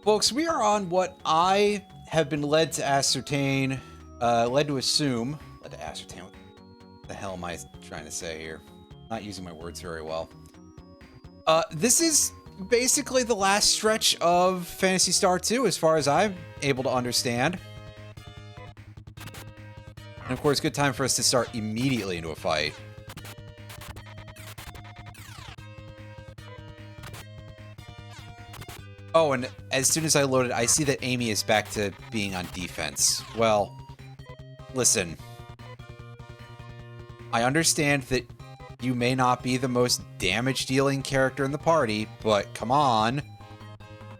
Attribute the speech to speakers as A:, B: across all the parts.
A: Folks, we are on what I have been led to ascertain, led to assume, what the hell am I trying to say here? Not using my words very well. This is basically the last stretch of Phantasy Star 2, as far as I'm able to understand. And of course, good time for us to start immediately into a fight. Oh, and as soon as I loaded, I see that Amy is back to being on defense. Well, listen. I understand that you may not be the most damage-dealing character in the party, but come on.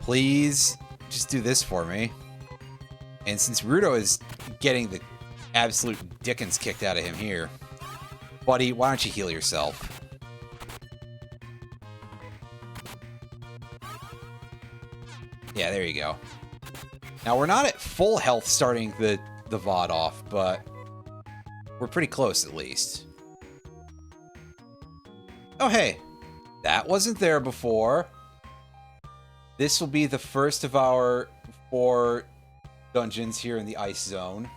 A: Please, just do this for me. And since Rudo is getting the absolute dickens kicked out of him here, buddy, why don't you heal yourself? Yeah, there you go. Now, we're not at full health starting the VOD off, but we're pretty close at least. Oh, hey. That wasn't there before. This will be the first of our 4 dungeons here in the ice zone.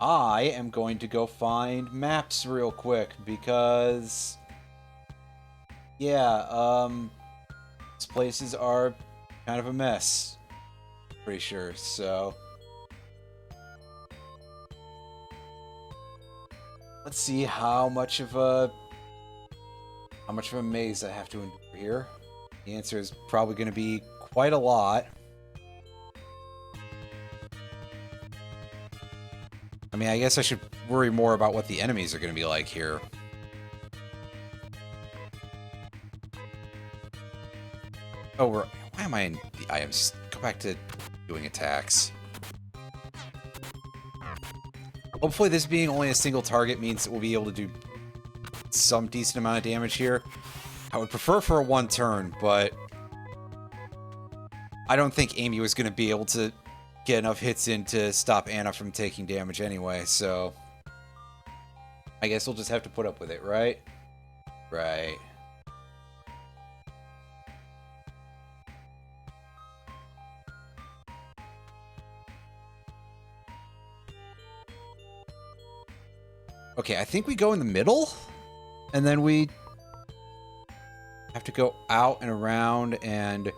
A: I am going to go find maps real quick because... yeah, these places are kind of a mess. Pretty sure, so... let's see how much of a maze I have to endure here. The answer is probably going to be quite a lot. I mean, I guess I should worry more about what the enemies are going to be like here. Oh, why am I in the items? Go back to doing attacks. Hopefully this being only a single target means that we'll be able to do some decent amount of damage here. I would prefer for a 1 turn, but I don't think Amy was going to be able to get enough hits in to stop Anna from taking damage anyway, so I guess we'll just have to put up with it, right? Right. Okay, I think we go in the middle, and then we have to go out and around, and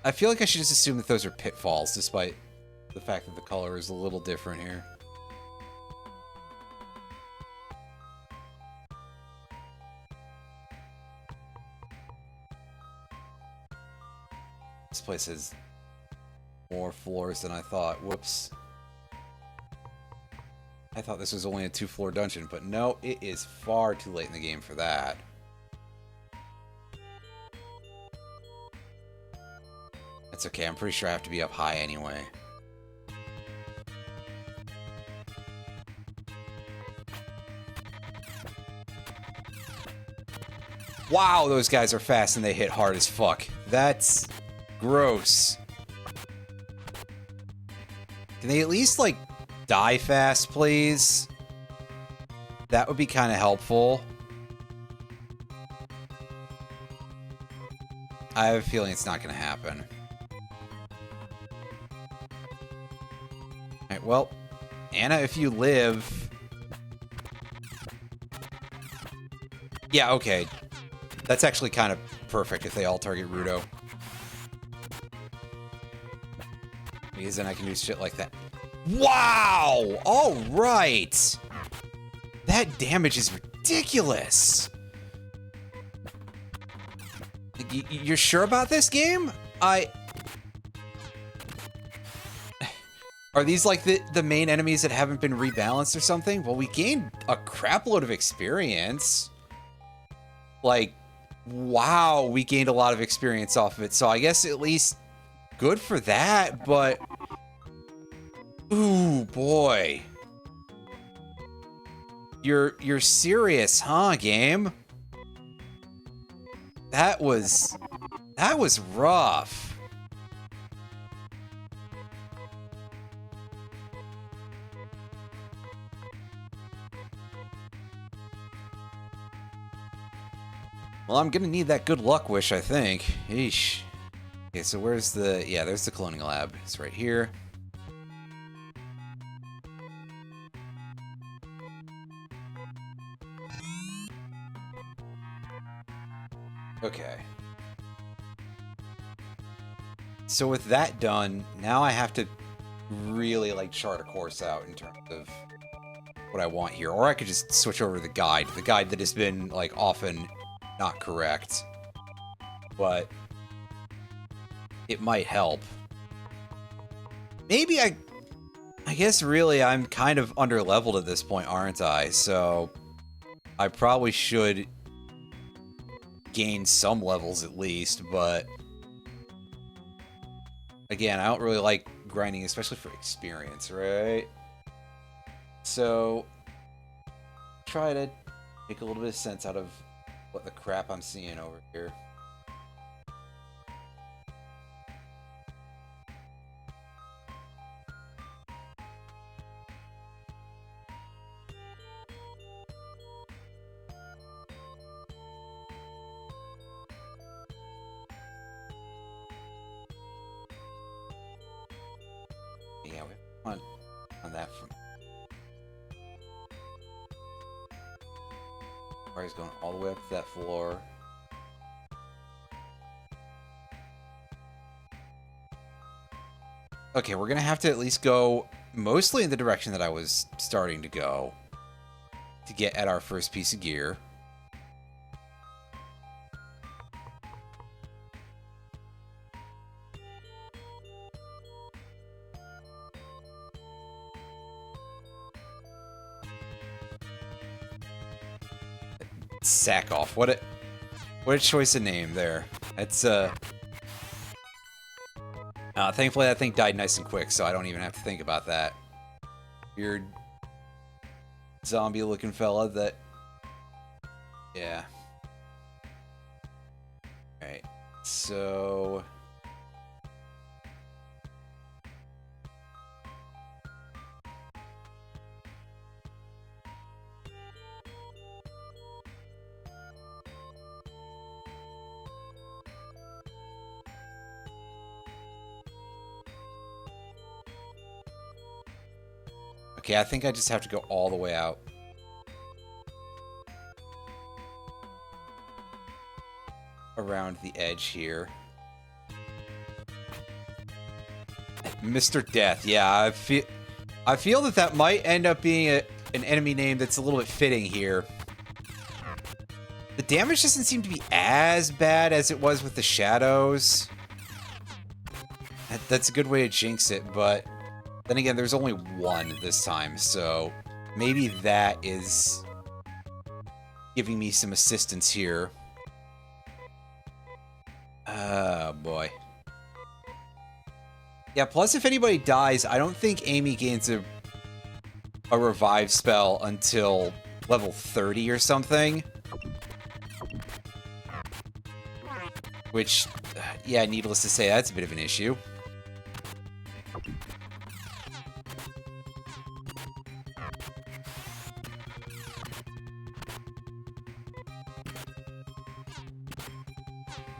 A: I feel like I should just assume that those are pitfalls, despite the fact that the color is a little different here. This place has more floors than I thought. Whoops. I thought this was only a 2-floor dungeon, but no, it is far too late in the game for that. That's okay, I'm pretty sure I have to be up high anyway. Wow, those guys are fast and they hit hard as fuck. That's gross. Can they at least, like, die fast, please? That would be kind of helpful. I have a feeling it's not going to happen. Alright, well, Anna, if you live... yeah, okay. That's actually kind of perfect if they all target Rudo. Because then I can do shit like that. Wow! All right! That damage is ridiculous! You're sure about this game? Are these like the main enemies that haven't been rebalanced or something? Well, we gained a crap load of experience. Like, wow, we gained a lot of experience off of it. So I guess at least good for that, but... ooh, boy. You're serious, huh, game? That was rough. Well, I'm gonna need that good luck wish, I think. Eesh. Okay, so where's the... Yeah, there's the cloning lab. It's right here. Okay. So with that done, now I have to really, like, chart a course out in terms of what I want here. Or I could just switch over to the guide that has been, like, often not correct. But it might help. Maybe I guess really I'm kind of under-leveled at this point, aren't I? So I probably should gain some levels at least, but again, I don't really like grinding, especially for experience, right? So try to make a little bit of sense out of what the crap I'm seeing over here. Yeah, we want on that from. Alright, he's going all the way up to that floor. Okay, we're gonna have to at least go mostly in the direction that I was starting to go to get at our first piece of gear. Sack off. What a choice of name there. That's thankfully that thing died nice and quick, so I don't even have to think about that. Weird zombie looking fella that... Yeah. Alright, so... Okay, I think I just have to go all the way out. Around the edge here. Mr. Death, yeah, I feel that might end up being an enemy name that's a little bit fitting here. The damage doesn't seem to be as bad as it was with the shadows. That's a good way to jinx it, but then again, there's only one this time, so maybe that is giving me some assistance here. Oh, boy. Yeah, plus if anybody dies, I don't think Amy gains a revive spell until level 30 or something. Which, yeah, needless to say, that's a bit of an issue.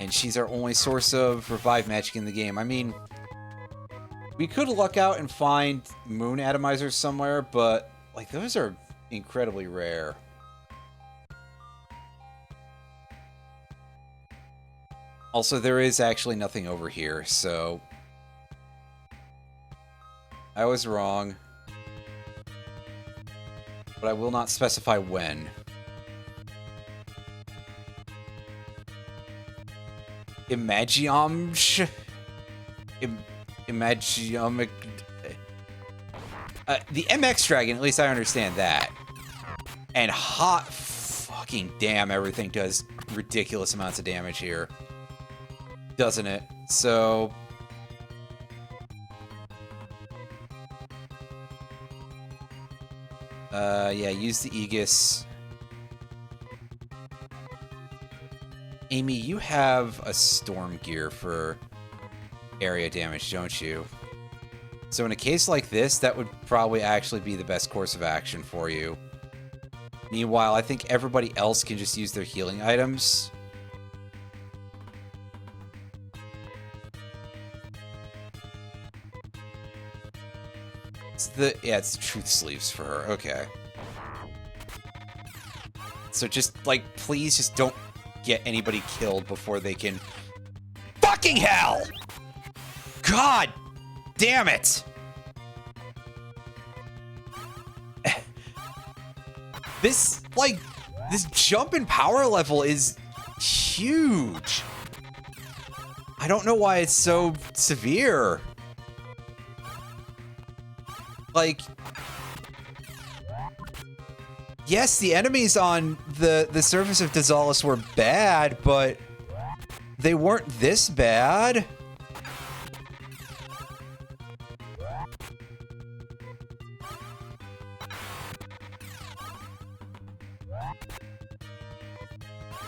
A: And she's our only source of revive magic in the game. I mean, we could luck out and find moon atomizers somewhere, but, like, those are incredibly rare. Also, there is actually nothing over here, so... I was wrong. But I will not specify when. Imagium... Imagium... the MX Dragon, at least I understand that. And hot fucking damn, everything does ridiculous amounts of damage here. Doesn't it? So... yeah, use the Aegis. Amy, you have a storm gear for area damage, don't you? So in a case like this, that would probably actually be the best course of action for you. Meanwhile, I think everybody else can just use their healing items. It's the truth sleeves for her. Okay. So just, like, please just don't get anybody killed before they can... Fucking hell! God damn it! This jump in power level is huge. I don't know why it's so severe. Like, yes, the enemies on the surface of Dzalis were bad, but they weren't this bad.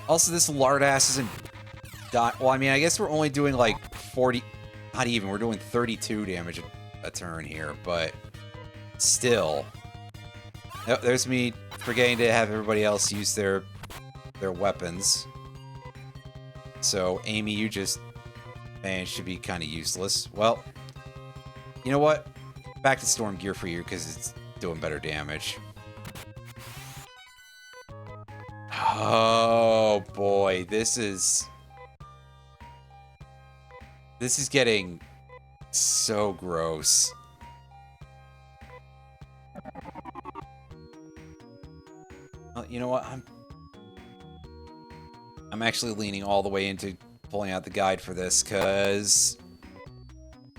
A: Also, this lard ass isn't... Well, I mean, I guess we're only doing like 40... Not even, we're doing 32 damage a turn here, but still. Oh, there's me forgetting to have everybody else use their weapons. So, Amy, you just managed to be kind of useless. Well, you know what? Back to Storm Gear for you, because it's doing better damage. Oh boy, this is getting so gross. Well, you know what? I'm actually leaning all the way into pulling out the guide for this, because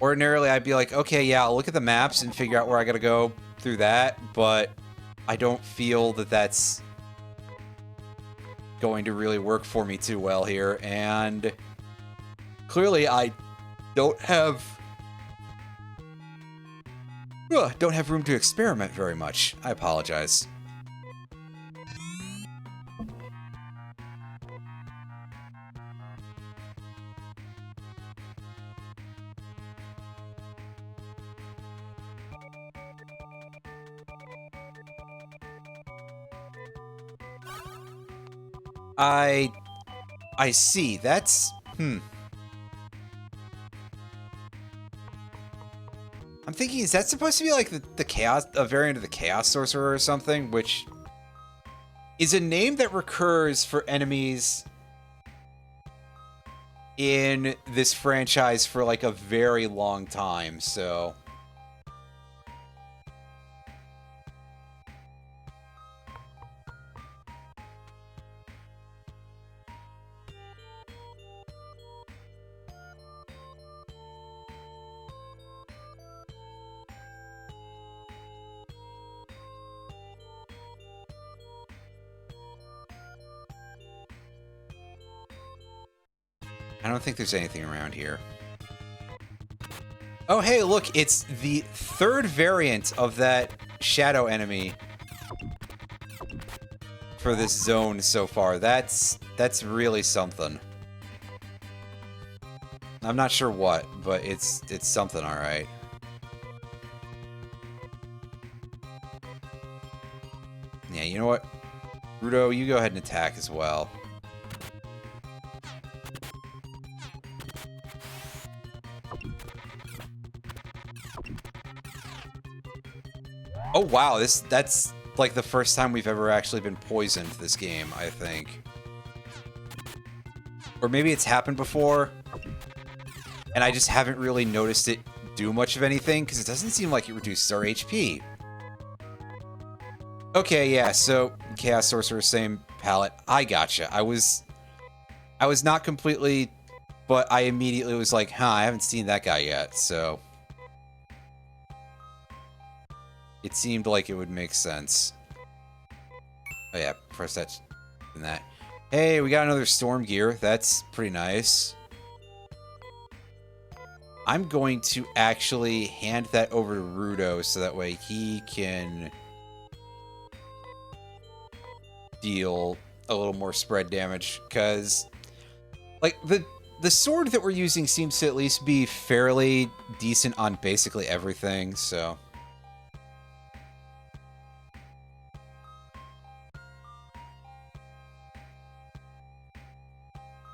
A: ordinarily I'd be like, okay, yeah, I'll look at the maps and figure out where I gotta go through that, but I don't feel that that's going to really work for me too well here, and clearly I don't have room to experiment very much. I apologize. I see. That's... I'm thinking, is that supposed to be like the Chaos... a variant of the Chaos Sorcerer or something? Which is a name that recurs for enemies in this franchise for like a very long time, so... I don't think there's anything around here. Oh, hey, look, it's the third variant of that shadow enemy for this zone so far. That's really something. I'm not sure what, but it's something, all right. Yeah, you know what? Rudo, you go ahead and attack as well. Oh wow, that's like the first time we've ever actually been poisoned this game, I think. Or maybe it's happened before, and I just haven't really noticed it do much of anything, because it doesn't seem like it reduces our HP. Okay, yeah, so Chaos Sorcerer, same palette. I gotcha. I was not completely, but I immediately was like, huh, I haven't seen that guy yet, so... It seemed like it would make sense. Oh yeah, press that and that. Hey, we got another Storm Gear. That's pretty nice. I'm going to actually hand that over to Rudo so that way he can deal a little more spread damage, because like the sword that we're using seems to at least be fairly decent on basically everything, so...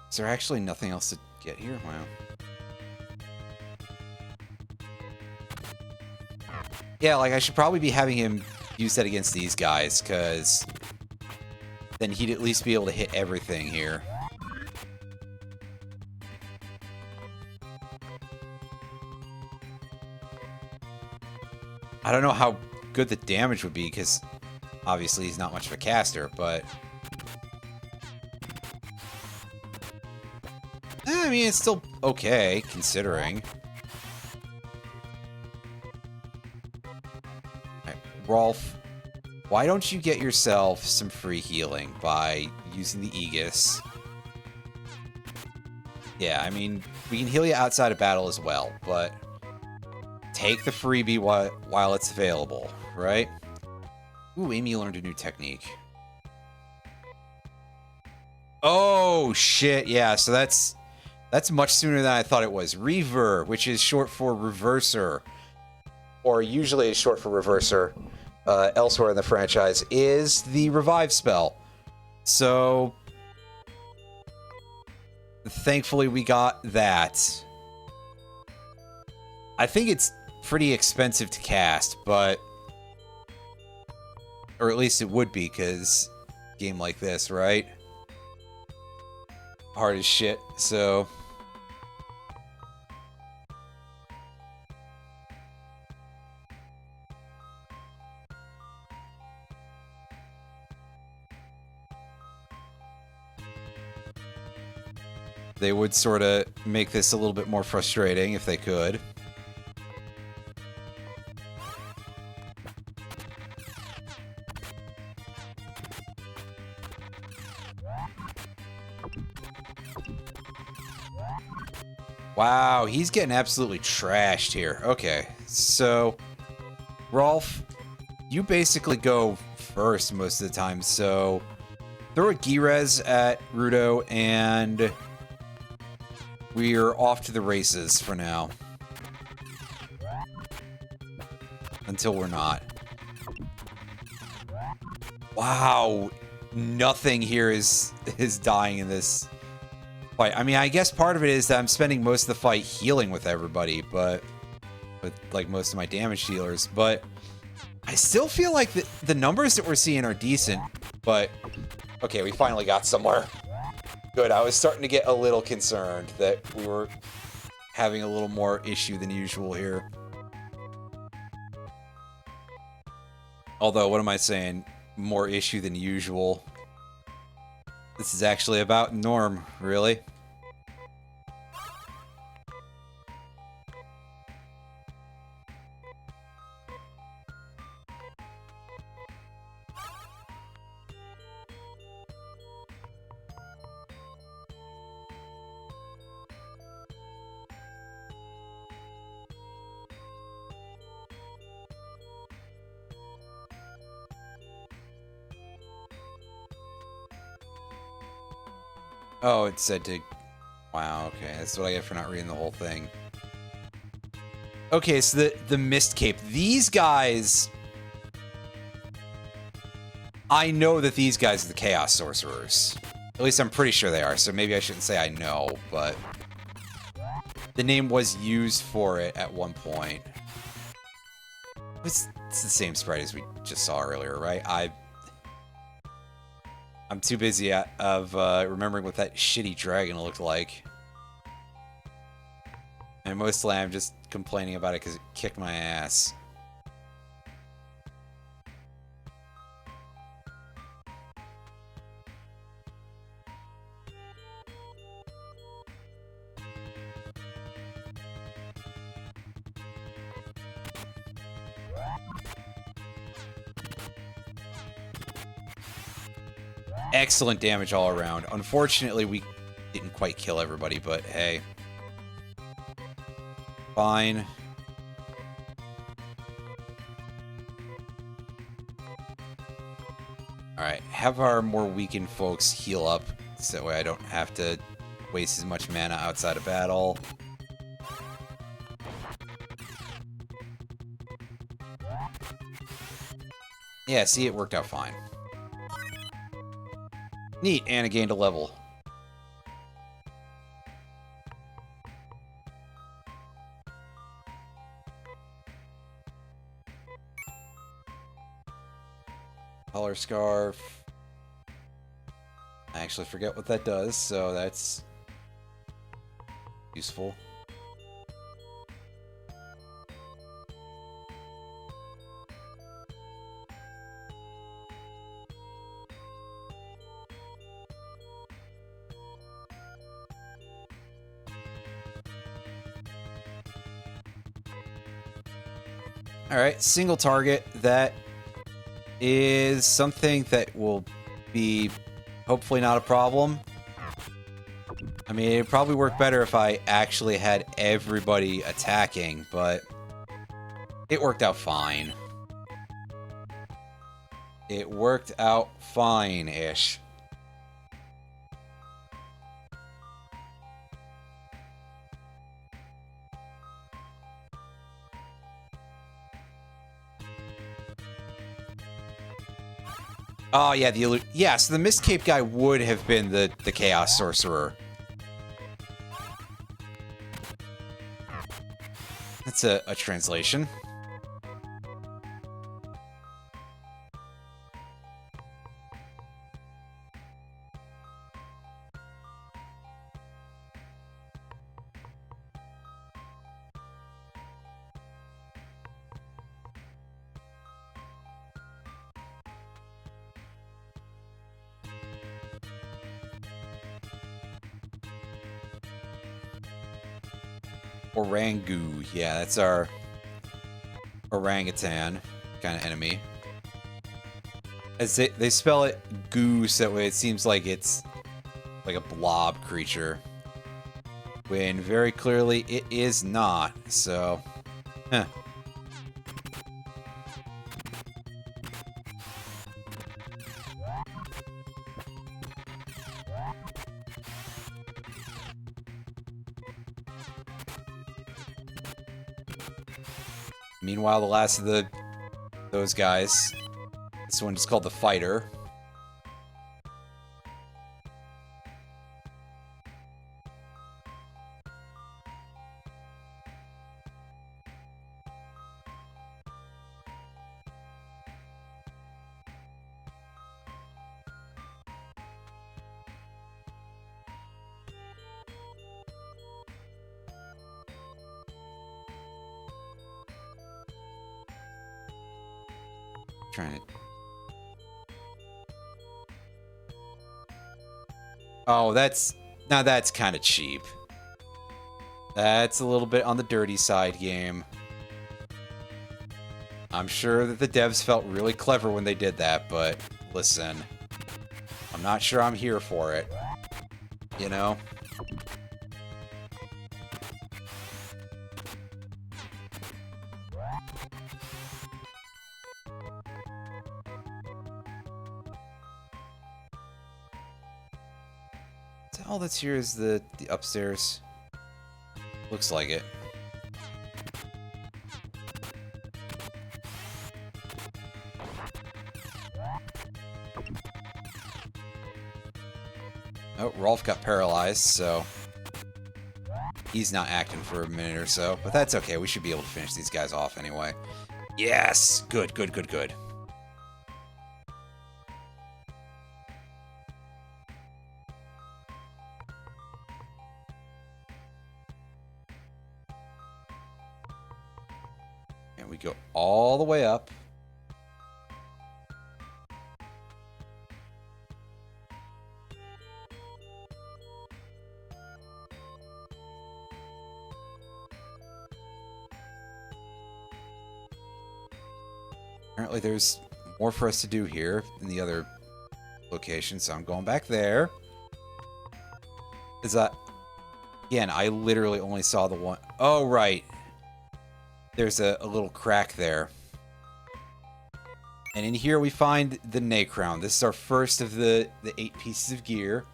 A: Is there actually nothing else to get here? Wow. Yeah, like, I should probably be having him use that against these guys, because then he'd at least be able to hit everything here. I don't know how good the damage would be, because obviously he's not much of a caster, but... I mean, it's still okay, considering. Right, Rolf, why don't you get yourself some free healing by using the Aegis? Yeah, I mean, we can heal you outside of battle as well, but take the freebie while it's available, right? Ooh, Amy learned a new technique. Oh, shit, yeah, so that's much sooner than I thought it was. Rever, which is short for reverser, or usually is short for reverser elsewhere in the franchise, is the revive spell. So, thankfully we got that. I think it's pretty expensive to cast, but... Or at least it would be, because game like this, right? Hard as shit, so... They would sort of make this a little bit more frustrating if they could. Wow, he's getting absolutely trashed here. Okay, so... Rolf, you basically go first most of the time, so... Throw a Girez at Rudo, and... we're off to the races for now. Until we're not. Wow, nothing here is dying in this fight. I mean, I guess part of it is that I'm spending most of the fight healing with everybody, but with like most of my damage dealers. But I still feel like the numbers that we're seeing are decent. But okay, we finally got somewhere. Good. I was starting to get a little concerned that we were having a little more issue than usual here. Although, what am I saying? More issue than usual. This is actually about norm, really. Oh, it said to... Wow, okay. That's what I get for not reading the whole thing. Okay, so the Mist Cape. These guys... I know that these guys are the Chaos Sorcerers. At least I'm pretty sure they are, so maybe I shouldn't say I know, but... The name was used for it at one point. It's the same sprite as we just saw earlier, right? I'm too busy remembering what that shitty dragon looked like. And mostly I'm just complaining about it because it kicked my ass. Excellent damage all around. Unfortunately, we didn't quite kill everybody, but hey. Fine. Alright, have our more weakened folks heal up, so that way I don't have to waste as much mana outside of battle. Yeah, see, it worked out fine. Neat, and I gained a level. Color Scarf. I actually forget what that does, so that's useful. Alright, single target. That is something that will be hopefully not a problem. I mean, it'd probably work better if I actually had everybody attacking, but it worked out fine. It worked out fine-ish. Oh, yeah, so the Mist Cape guy would have been the Chaos Sorcerer. That's a translation. Orangu. Yeah, that's our orangutan kind of enemy. As they spell it goose, that way it seems like it's like a blob creature. When very clearly it is not, so... Huh. Meanwhile, the last of those guys, this one is called the Fighter. Trying to... Oh, now that's kind of cheap. That's a little bit on the dirty side, game. I'm sure that the devs felt really clever when they did that, but listen, I'm not sure I'm here for it. You know? All that's here is the upstairs. Looks like it. Oh, Rolf got paralyzed, so he's not acting for a minute or so, but that's okay. We should be able to finish these guys off anyway. Yes! Good, good, good, good. And we go all the way up. Apparently there's more for us to do here in the other location, so I'm going back there. Is that... Again, I literally only saw the one... Oh, right. There's a little crack there. And in here we find the Nacrown. This is our first of the 8 pieces of gear.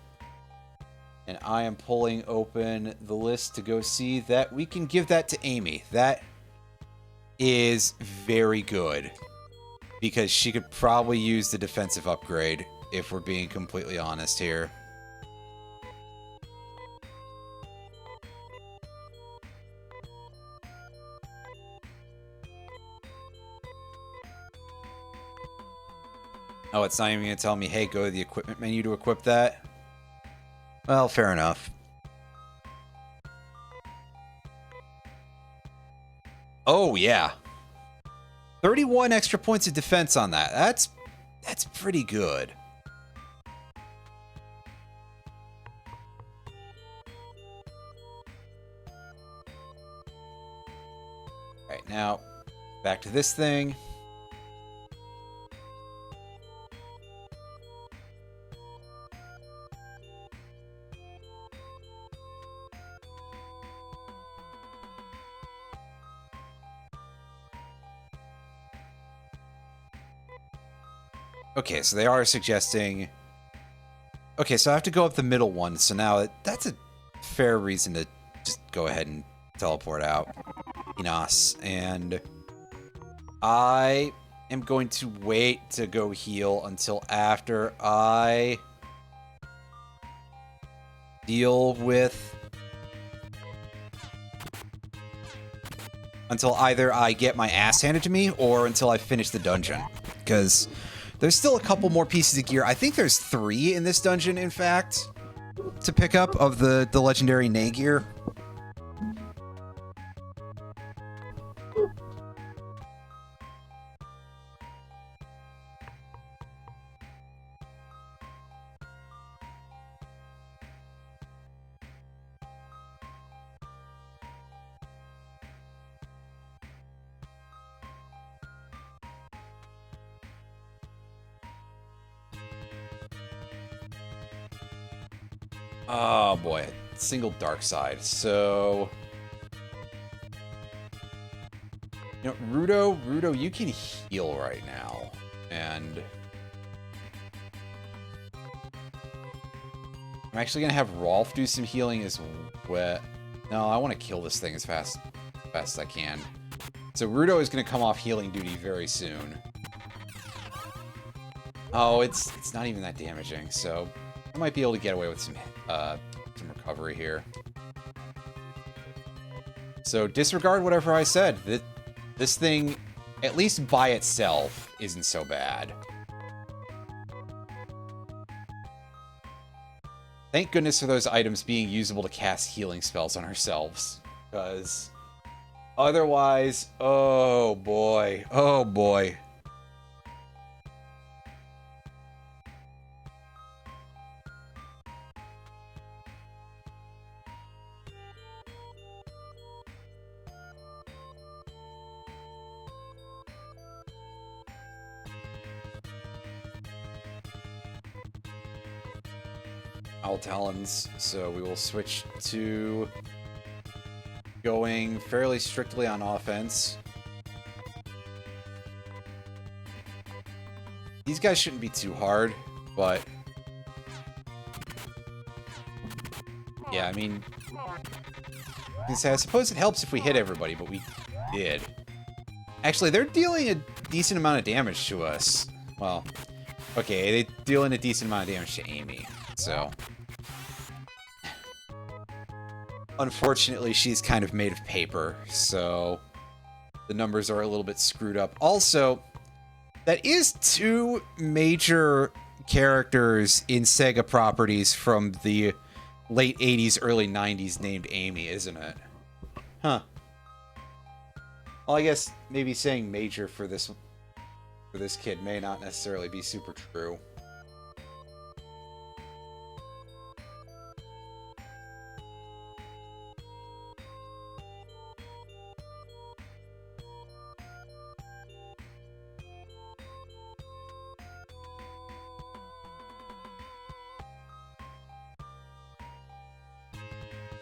A: And I am pulling open the list to go see that we can give that to Amy. That is very good. Because she could probably use the defensive upgrade, if we're being completely honest here. Oh, it's not even going to tell me, hey, go to the equipment menu to equip that? Well, fair enough. Oh, yeah. 31 extra points of defense on that. That's pretty good. All right, now back to this thing. Okay, so they are suggesting... Okay, so I have to go up the middle one, so now that's a fair reason to just go ahead and teleport out. Enos, and I am going to wait to go heal until after I deal with... Until either I get my ass handed to me, or until I finish the dungeon. Because there's still a couple more pieces of gear. I think there's 3 in this dungeon, in fact, to pick up of the legendary Nay gear. Oh boy, single dark side. So, you know, Rudo, you can heal right now, and I'm actually gonna have Rolf do some healing as well. No, I want to kill this thing as fast as I can. So Rudo is gonna come off healing duty very soon. Oh, it's not even that damaging, so I might be able to get away with some recovery here. So disregard whatever I said. This thing, at least by itself, isn't so bad. Thank goodness for those items being usable to cast healing spells on ourselves. Because otherwise, oh boy, oh boy. All talons, so we will switch to going fairly strictly on offense. These guys shouldn't be too hard, but yeah, I mean, I suppose it helps if we hit everybody, but we did. Actually, they're dealing a decent amount of damage to us. Well, okay, they're dealing a decent amount of damage to Amy, so... Unfortunately, she's kind of made of paper, so the numbers are a little bit screwed up. Also, that is 2 major characters in Sega properties from the late 80s, early 90s named Amy, isn't it? Huh. Well, I guess maybe saying major for this kid may not necessarily be super true.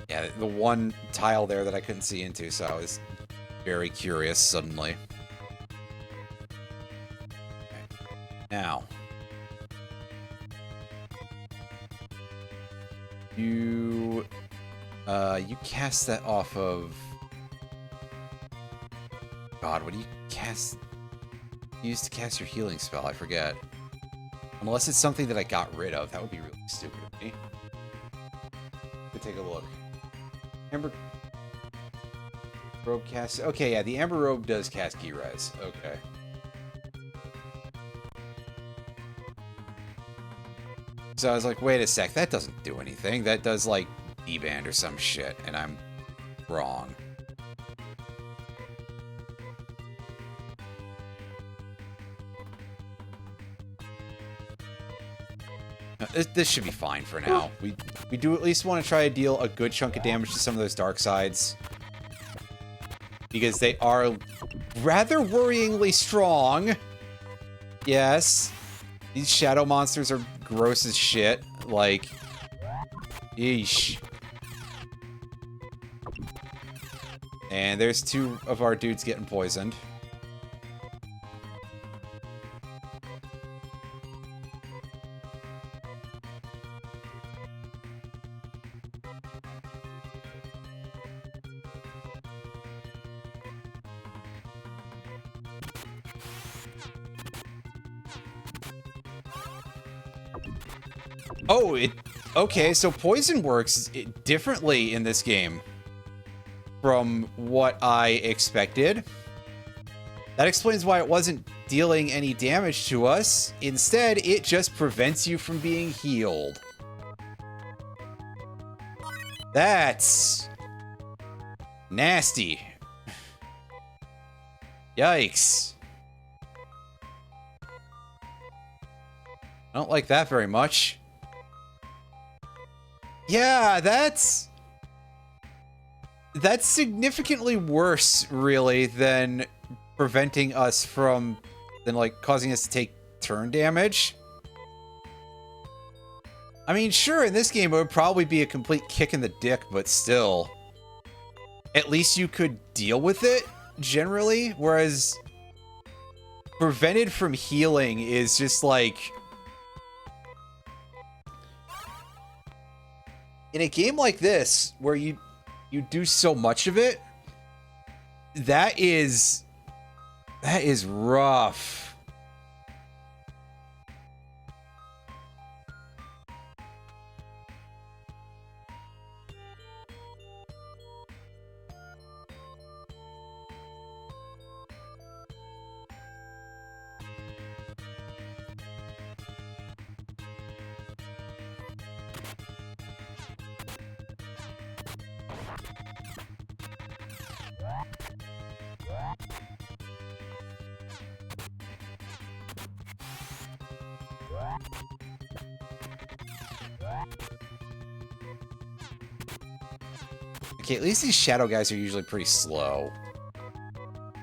A: Yeah, the one tile there that I couldn't see into, so I was very curious suddenly. Okay. Now, you cast that off of... God, what do you cast? Use to cast your healing spell, I forget. Unless it's something that I got rid of, that would be really stupid of me. Let's take a look. Amber Robe cast... Okay, yeah, the Amber Robe does cast Key Res. Okay. So I was like, wait a sec, that doesn't do anything. That does, like, D-band or some shit, and I'm wrong. This should be fine for now. We do at least want to try to deal a good chunk of damage to some of those dark sides. Because they are rather worryingly strong. Yes. These shadow monsters are gross as shit. Like, yeesh. And there's 2 of our dudes getting poisoned. Oh, okay, so poison works differently in this game from what I expected. That explains why it wasn't dealing any damage to us. Instead, it just prevents you from being healed. That's nasty. Yikes. I don't like that very much. Yeah, that's significantly worse, really, than preventing us from, like, causing us to take turn damage. I mean, sure, in this game it would probably be a complete kick in the dick, but still. At least you could deal with it, generally, whereas prevented from healing is just, like... In a game like this, where you do so much of it, that is rough. Okay, at least these shadow guys are usually pretty slow.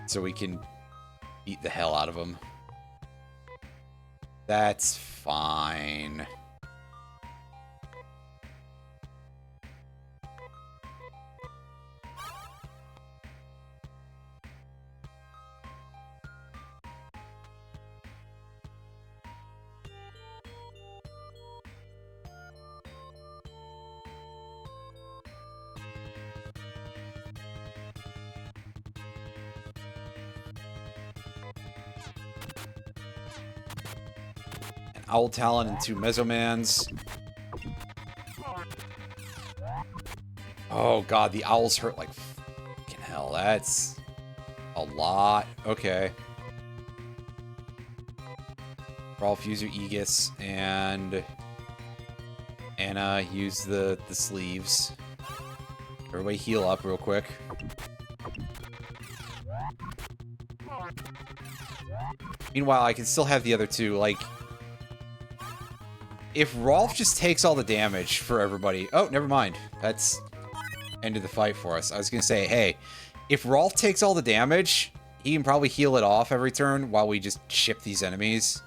A: So we can beat the hell out of them. That's fine. Owl Talon and 2 Mezzomans. Oh god, the owls hurt like fucking hell. That's a lot. Okay. Rolf, use your Aegis, and Anna, use the sleeves. Everybody heal up real quick. Meanwhile, I can still have the other 2, like... If Rolf just takes all the damage for everybody... Oh, never mind. That's ended the fight for us. I was going to say, hey, if Rolf takes all the damage, he can probably heal it off every turn while we just ship these enemies.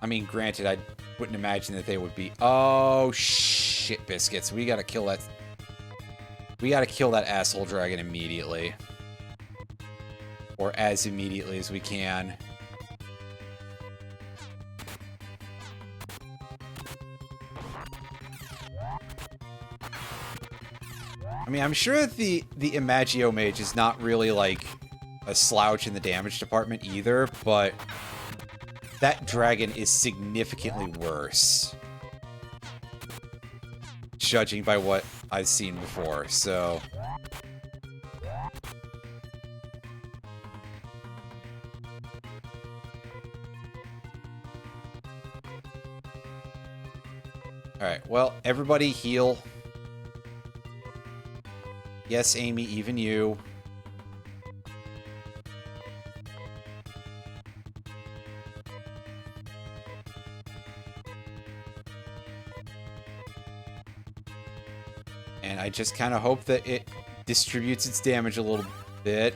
A: I mean, granted, I wouldn't imagine that they would be... Oh, shit, biscuits. We gotta kill that... We gotta kill that asshole dragon immediately. Or as immediately as we can. I mean, I'm sure that the Imagio Mage is not really, like, a slouch in the damage department either, but that dragon is significantly worse. Judging by what I've seen before, so... Alright, well, everybody heal. Yes, Amy, even you. And I just kind of hope that it distributes its damage a little bit.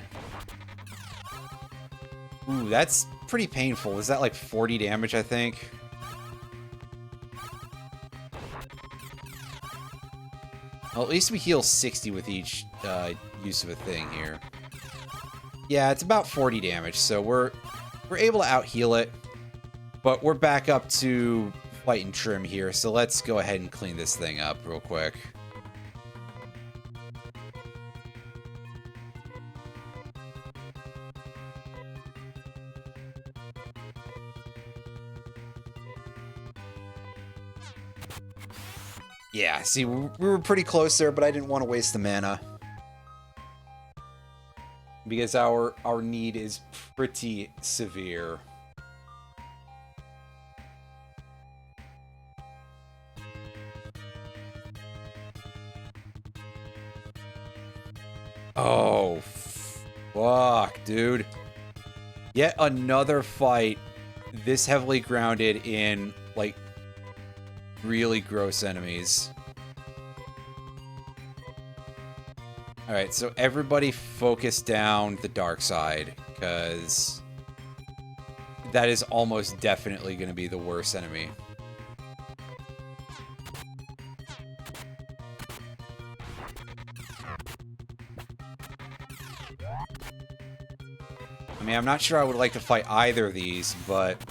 A: Ooh, that's pretty painful. Is that like 40 damage, I think? Well, at least we heal 60 with each use of a thing here. Yeah, it's about 40 damage, so we're able to out-heal it. But we're back up to fighting trim here, so let's go ahead and clean this thing up real quick. Yeah, see, we were pretty close there, but I didn't want to waste the mana. Because our need is pretty severe. Oh, fuck, dude. Yet another fight this heavily grounded in, like, really gross enemies. Alright, so everybody focus down the dark side, because that is almost definitely going to be the worst enemy. I mean, I'm not sure I would like to fight either of these, but...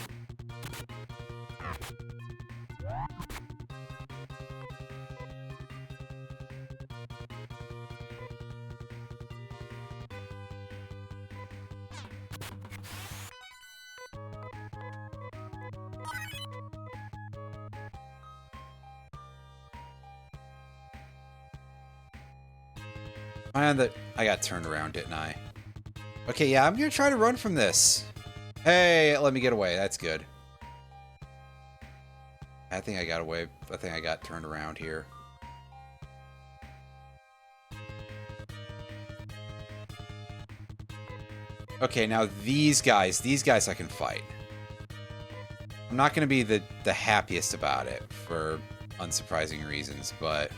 A: And that I got turned around, didn't I? Okay, yeah, I'm gonna try to run from this. Hey, let me get away. That's good. I think I got away. I think I got turned around here. Okay, now these guys I can fight. I'm not gonna be the happiest about it for unsurprising reasons, but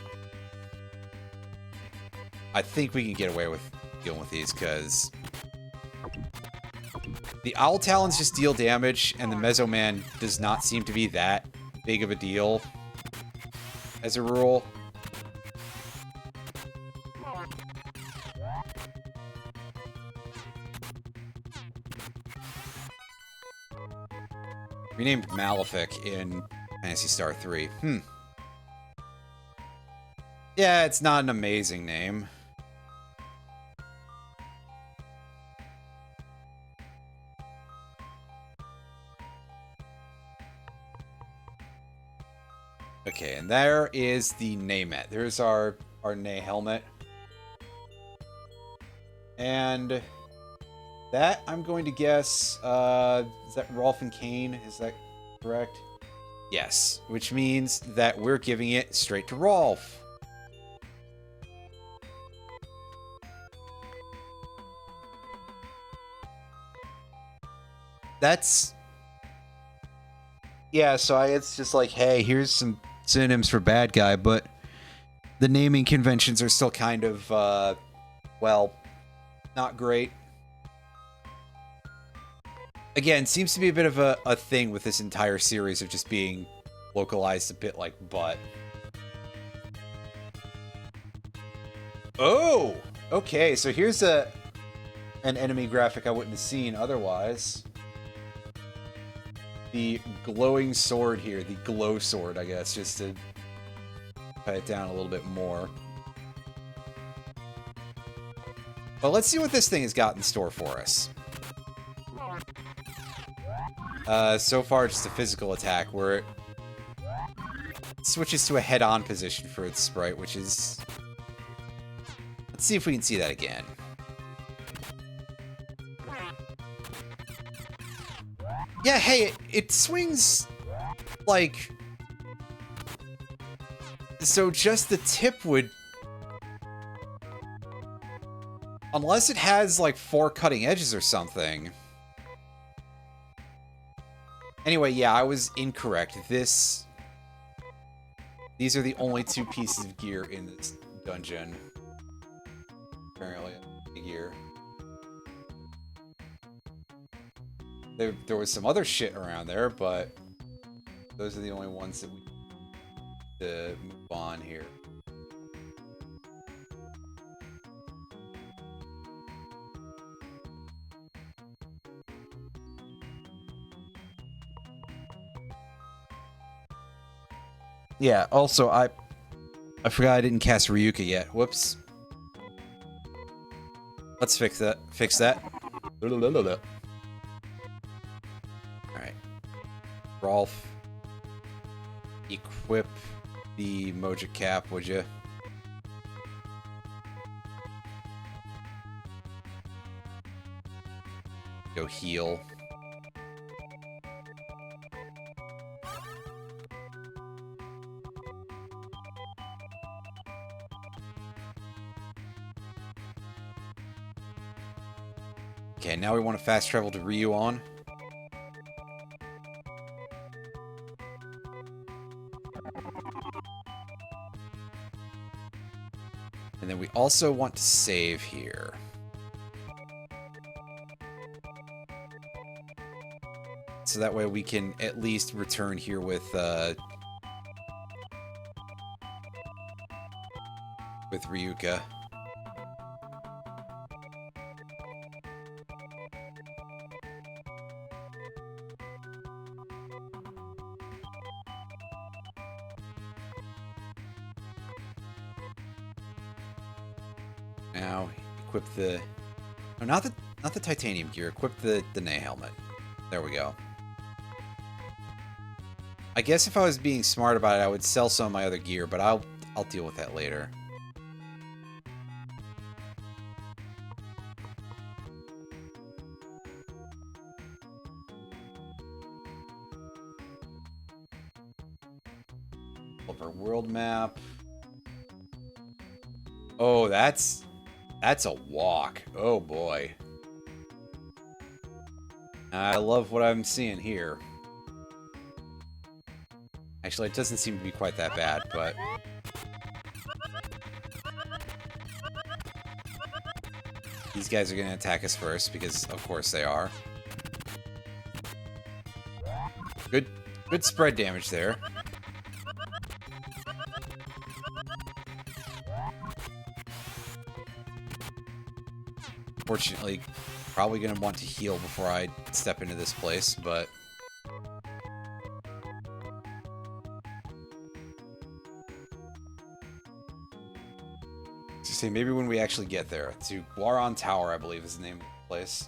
A: I think we can get away with dealing with these, because the Owl Talons just deal damage, and the Mezzo Man does not seem to be that big of a deal, as a rule. Renamed Malefic in Phantasy Star 3. Yeah, it's not an amazing name. Okay, and there is the Naymet. There's our Nay helmet. And that, I'm going to guess, is that Rolf and Kane? Is that correct? Yes, which means that we're giving it straight to Rolf. That's... Yeah, so it's just like, hey, here's some synonyms for bad guy, but the naming conventions are still kind of, well, not great. Again, seems to be a bit of a thing with this entire series of just being localized a bit like butt. Oh! Okay, so here's an enemy graphic I wouldn't have seen otherwise. The glowing sword here, the glow sword, I guess, just to cut it down a little bit more. Well, let's see what this thing has got in store for us. So far, just a physical attack where it switches to a head-on position for its sprite, which is... Let's see if we can see that again. Yeah, hey, it swings, like, So just the tip would... Unless it has, like, 4 cutting edges or something. Anyway, yeah, I was incorrect. These are the only 2 pieces of gear in this dungeon. Apparently, gear. There was some other shit around there, but those are the only ones that we need to move on here. Yeah, also, I forgot I didn't cast Ryuka yet. Whoops. Let's fix that. Alright. Rolf. Equip the Moja Cap, would you? Go heal. Okay, now we want to fast travel to Ryuan. And then we also want to save here. So that way we can at least return here with Ryuka. Now, equip the... No, not the titanium gear. Equip the Danae helmet. There we go. I guess if I was being smart about it, I would sell some of my other gear, but I'll deal with that later. Over world map. Oh, that's a walk. Oh boy. I love what I'm seeing here. Actually, it doesn't seem to be quite that bad, but... These guys are going to attack us first, because of course they are. Good spread damage there. Fortunately, probably going to want to heal before I step into this place, but... See, maybe when we actually get there. To Guaran Tower, I believe is the name of the place.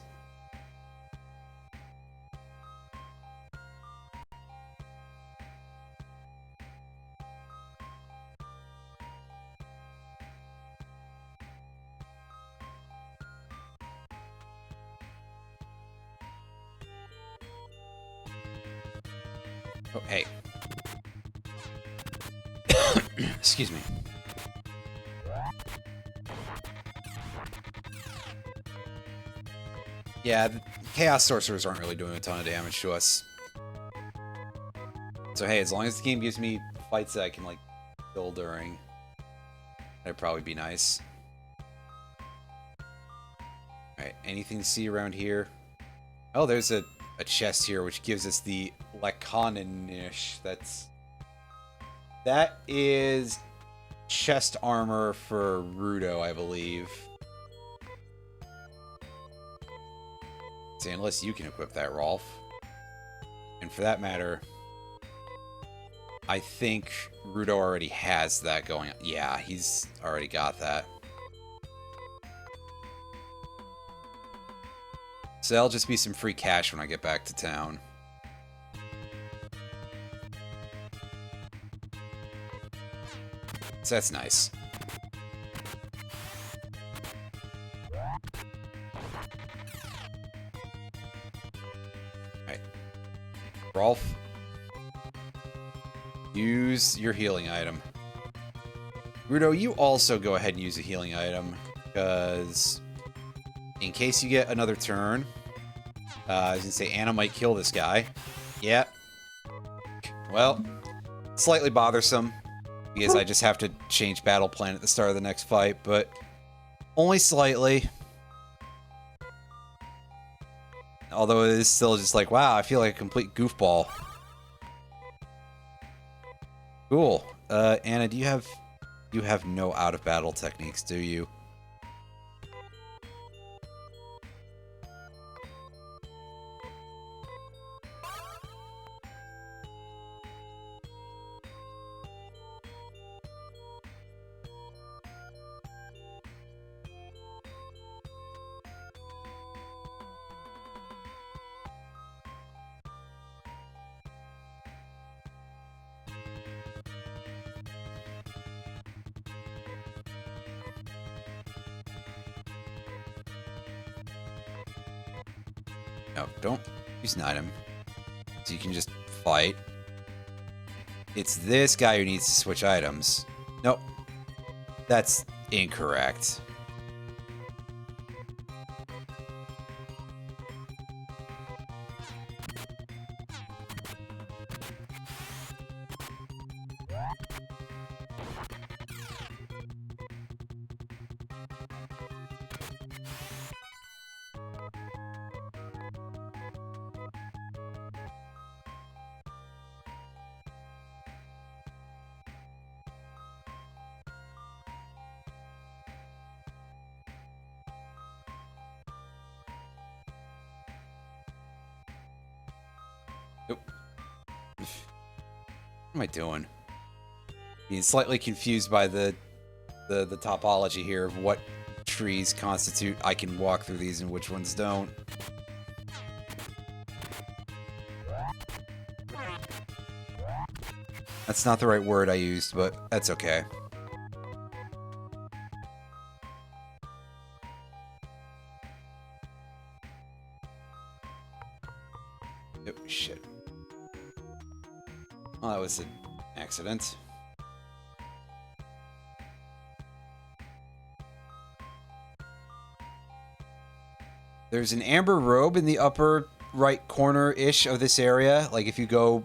A: Oh, hey. Excuse me. Yeah, the Chaos Sorcerers aren't really doing a ton of damage to us. So hey, as long as the game gives me fights that I can, like, kill during, that'd probably be nice. Alright, anything to see around here? Oh, there's a chest here, which gives us the Lacaninish. That is chest armor for Rudo, I believe. See, unless you can equip that, Rolf. And for that matter, I think Rudo already has that going on. Yeah, he's already got that. So that'll just be some free cash when I get back to town. So that's nice. Alright. Rolf, use your healing item. Rudo, you also go ahead and use a healing item, because in case you get another turn, I was going to say Anna might kill this guy. Yeah. Well, slightly bothersome, because I just have to change battle plan at the start of the next fight, but only slightly. Although it is still just like, wow, I feel like a complete goofball. Cool. Anna, do you have no out-of-battle techniques, do you? No, don't use an item. So you can just fight. It's this guy who needs to switch items. Nope. That's incorrect. Nope. What am I doing? Being slightly confused by the topology here of what trees constitute I can walk through these and which ones don't. That's not the right word I used, but that's okay. Oh, shit. Well, that was an accident. There's an amber robe in the upper right corner-ish of this area. Like, if you go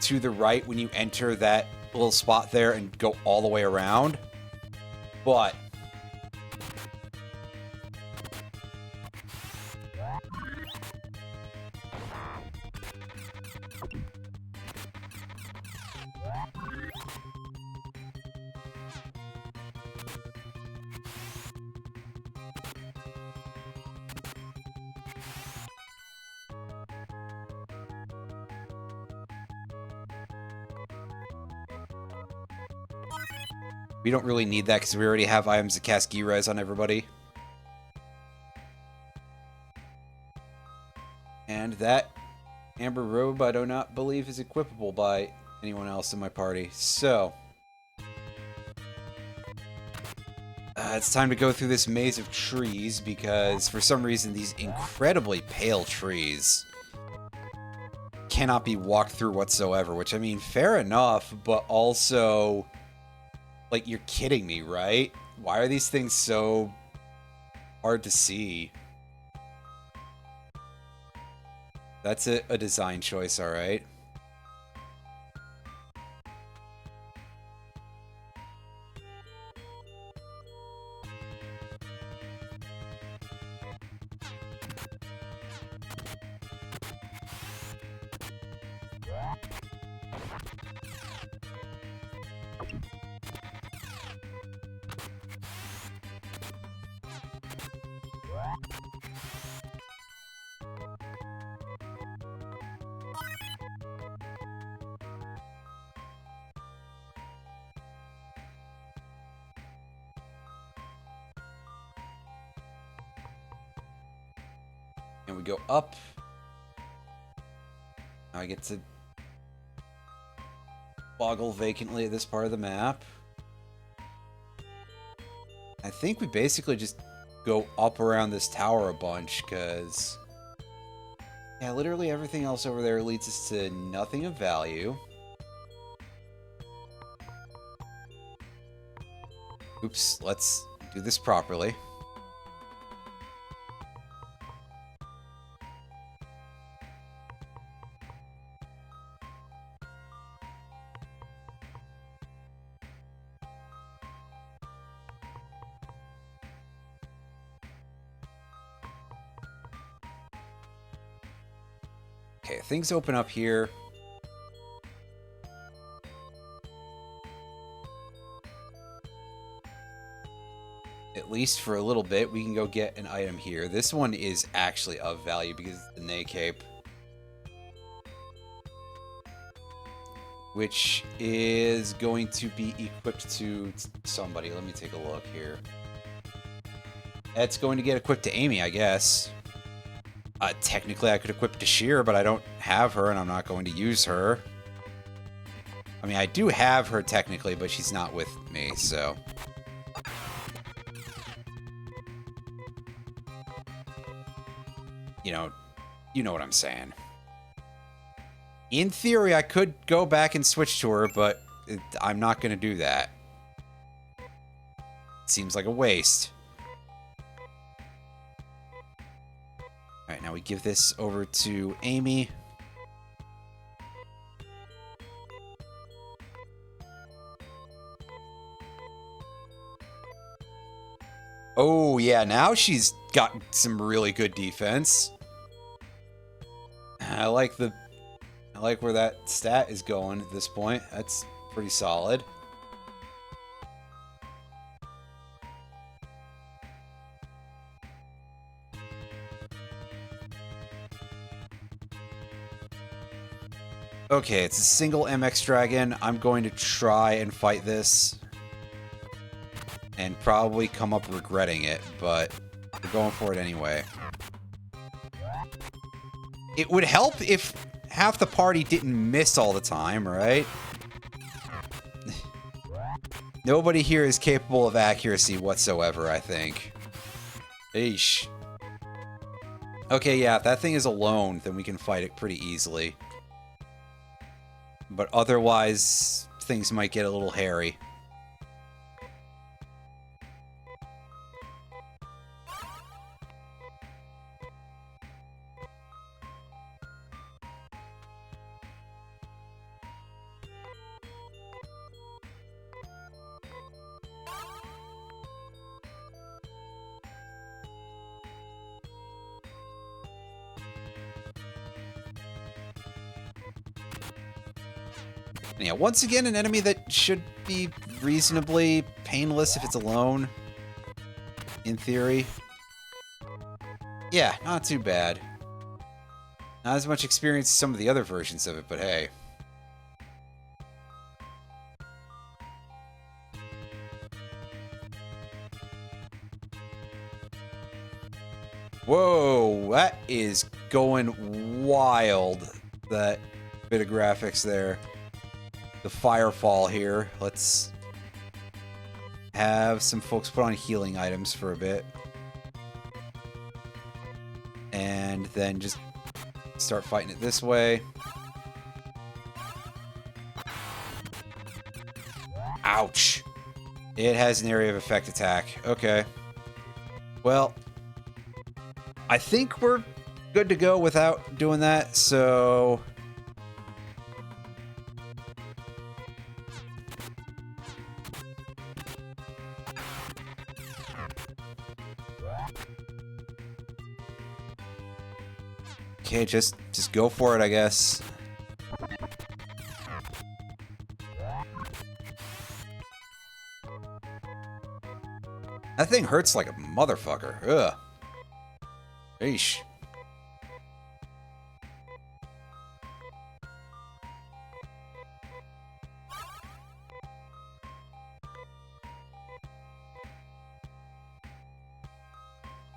A: to the right when you enter that little spot there and go all the way around. But we don't really need that because we already have items that cast G-Res on everybody. And that amber robe I do not believe is equipable by anyone else in my party. So it's time to go through this maze of trees because for some reason these incredibly pale trees cannot be walked through whatsoever, which I mean, fair enough, but also, like, you're kidding me, right? Why are these things so hard to see? That's a design choice, alright. And we go up. Now I get to boggle vacantly at this part of the map. I think we basically just go up around this tower a bunch, because yeah, literally everything else over there leads us to nothing of value. Oops, let's do this properly. Okay, things open up here. At least for a little bit, we can go get an item here. This one is actually of value because it's the Nay Cape. Which is going to be equipped to somebody. Let me take a look here. It's going to get equipped to Amy, I guess. Technically, I could equip it to Sheer, but I don't have her, and I'm not going to use her. I mean, I do have her technically, but she's not with me, so... You know what I'm saying. In theory, I could go back and switch to her, but I'm not going to do that. Seems like a waste. Alright, now we give this over to Amy. Oh, yeah, now she's got some really good defense. I like where that stat is going at this point. That's pretty solid. Okay, it's a single MX Dragon. I'm going to try and fight this. And probably come up regretting it, but we're going for it anyway. It would help if half the party didn't miss all the time, right? Nobody here is capable of accuracy whatsoever, I think. Eesh. Okay, yeah, if that thing is alone, then we can fight it pretty easily. But otherwise, things might get a little hairy. Yeah, once again, an enemy that should be reasonably painless if it's alone. In theory. Yeah, not too bad. Not as much experience as some of the other versions of it, but hey. Whoa, that is going wild, that bit of graphics there. The firefall here. Let's have some folks put on healing items for a bit. And then just start fighting it this way. Ouch. It has an area of effect attack. Okay. Well, I think we're good to go without doing that, so... Okay, just go for it, I guess. That thing hurts like a motherfucker. Ugh. Eesh.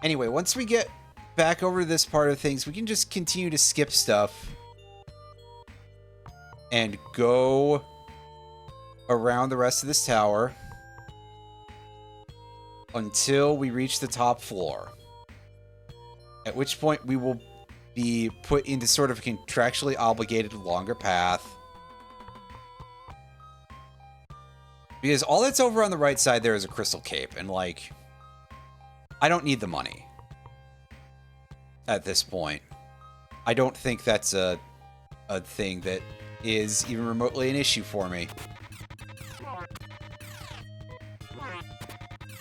A: Anyway, once we get back over to this part of things, we can just continue to skip stuff and go around the rest of this tower until we reach the top floor, at which point we will be put into sort of a contractually obligated longer path Because all that's over on the right side there is a crystal cape, and like, I don't need the money at this point. I don't think that's a thing that is even remotely an issue for me.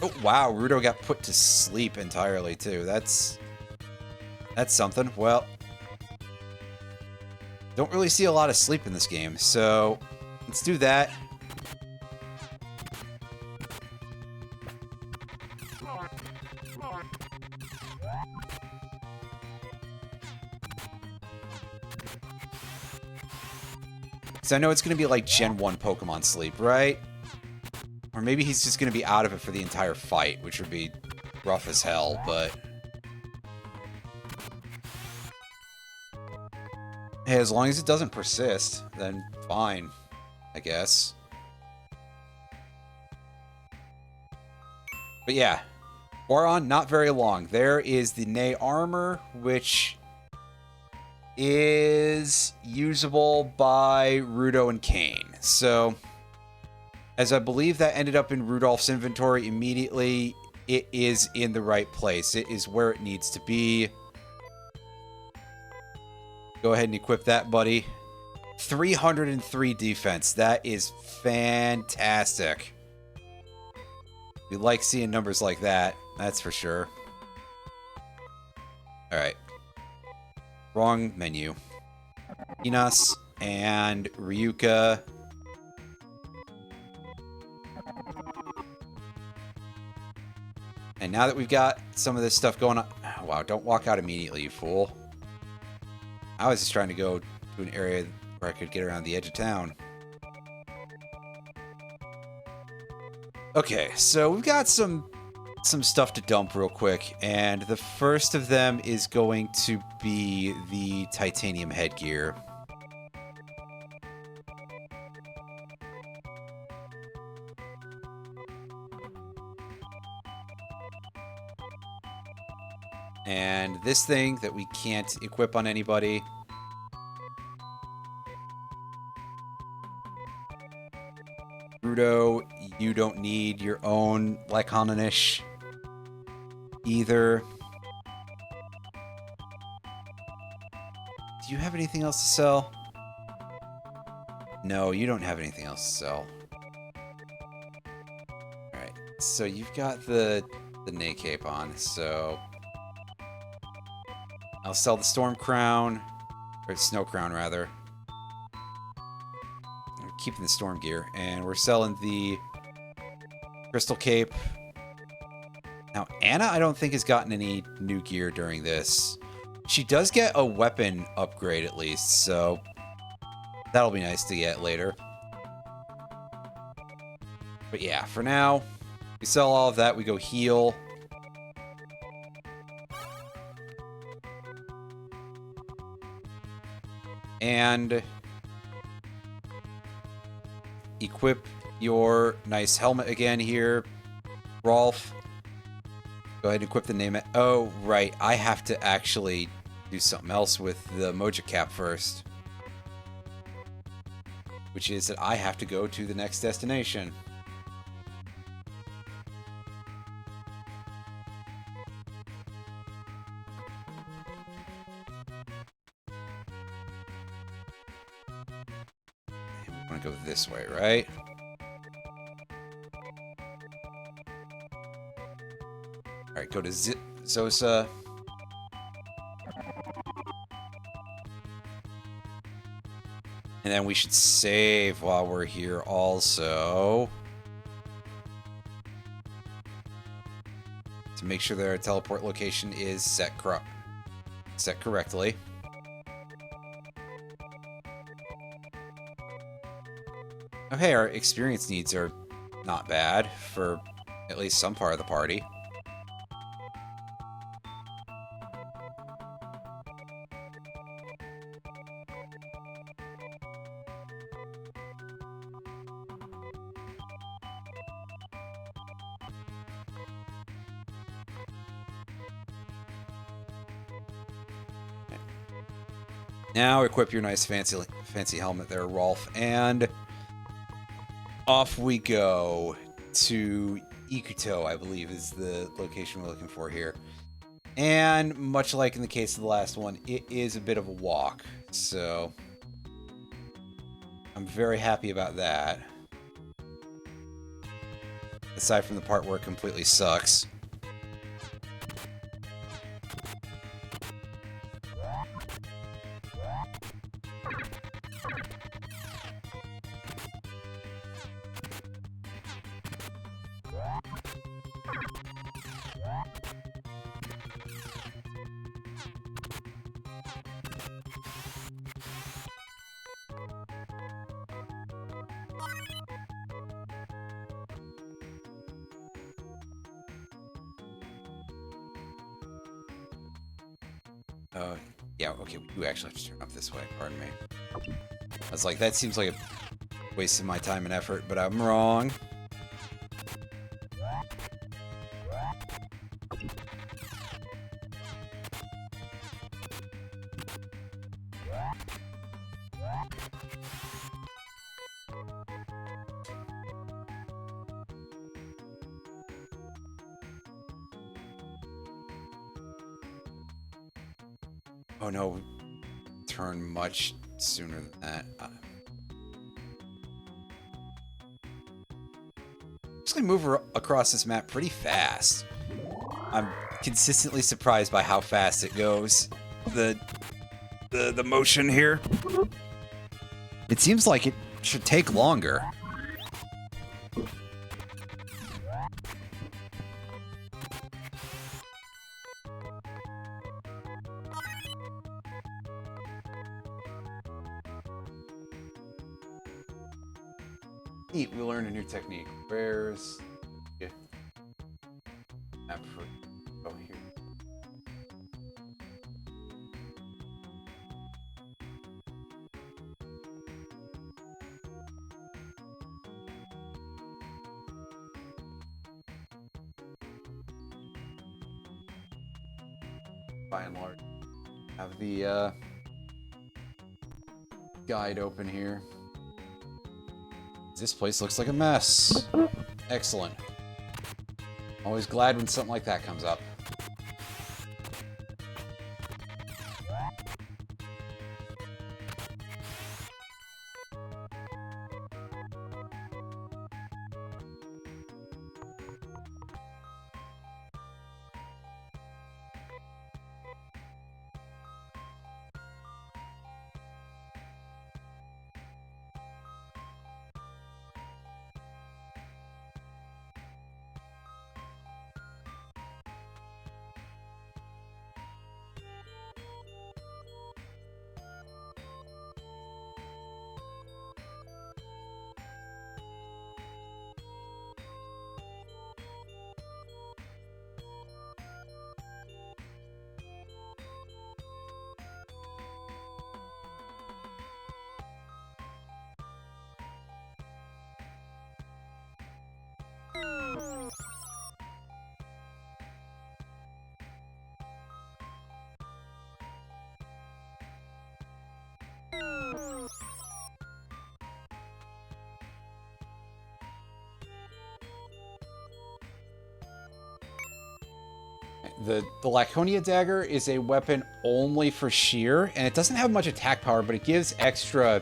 A: Oh, wow, Rudo got put to sleep entirely, too. That's something. Well, don't really see a lot of sleep in this game, so let's do that. So I know it's going to be like Gen 1 Pokemon sleep, right? Or maybe he's just going to be out of it for the entire fight, which would be rough as hell, but... Hey, as long as it doesn't persist, then fine, I guess. But yeah, Boron, not very long. There is the Ney armor, which is usable by Rudo and Kane. So, as I believe that ended up in Rudolph's inventory immediately, it is in the right place. It is where it needs to be. Go ahead and equip that, buddy. 303 defense. That is fantastic. We like seeing numbers like that, that's for sure. Alright. Wrong menu. Inas and Ryuka. And now that we've got some of this stuff going on... Wow, don't walk out immediately, you fool. I was just trying to go to an area where I could get around the edge of town. Okay, so we've got some stuff to dump real quick, and the first of them is going to be the titanium headgear. And this thing that we can't equip on anybody. Rudo, you don't need your own Lycanonish either. Do you have anything else to sell? No, you don't have anything else to sell. Alright, so you've got the Ney cape on, so... I'll sell the Storm Crown, or Snow Crown, rather. We're keeping the Storm gear, and we're selling the Crystal Cape. Now, Anna, I don't think has gotten any new gear during this. She does get a weapon upgrade, at least, so that'll be nice to get later. But yeah, for now, we sell all of that, we go heal. And equip your nice helmet again here, Rolf. Go ahead and equip the name. Oh, right. I have to actually do something else with the Moja Cap first. Which is that I have to go to the next destination. I want to go this way, right? Alright, go to Zosa. And then we should save while we're here also. To make sure that our teleport location is set correctly. Okay, our experience needs are not bad for at least some part of the party. Now equip your nice fancy helmet there, Rolf, and off we go to Ikuto, I believe is the location we're looking for here. And much like in the case of the last one, it is a bit of a walk. So I'm very happy about that. Aside from the part where it completely sucks. Yeah, okay, we do actually have to turn up this way, pardon me. I was like, that seems like a waste of my time and effort, but I'm wrong. Oh no, turn much sooner than that. I'm just gonna move across this map pretty fast. I'm consistently surprised by how fast it goes. The motion here. It seems like it should take longer. Neat, we learned a new technique. Where's... Yeah. Map for... Oh, here. By and large, have the guide open here. This place looks like a mess. Excellent. Always glad when something like that comes up. The Laconia dagger is a weapon only for sheer, and it doesn't have much attack power, but it gives extra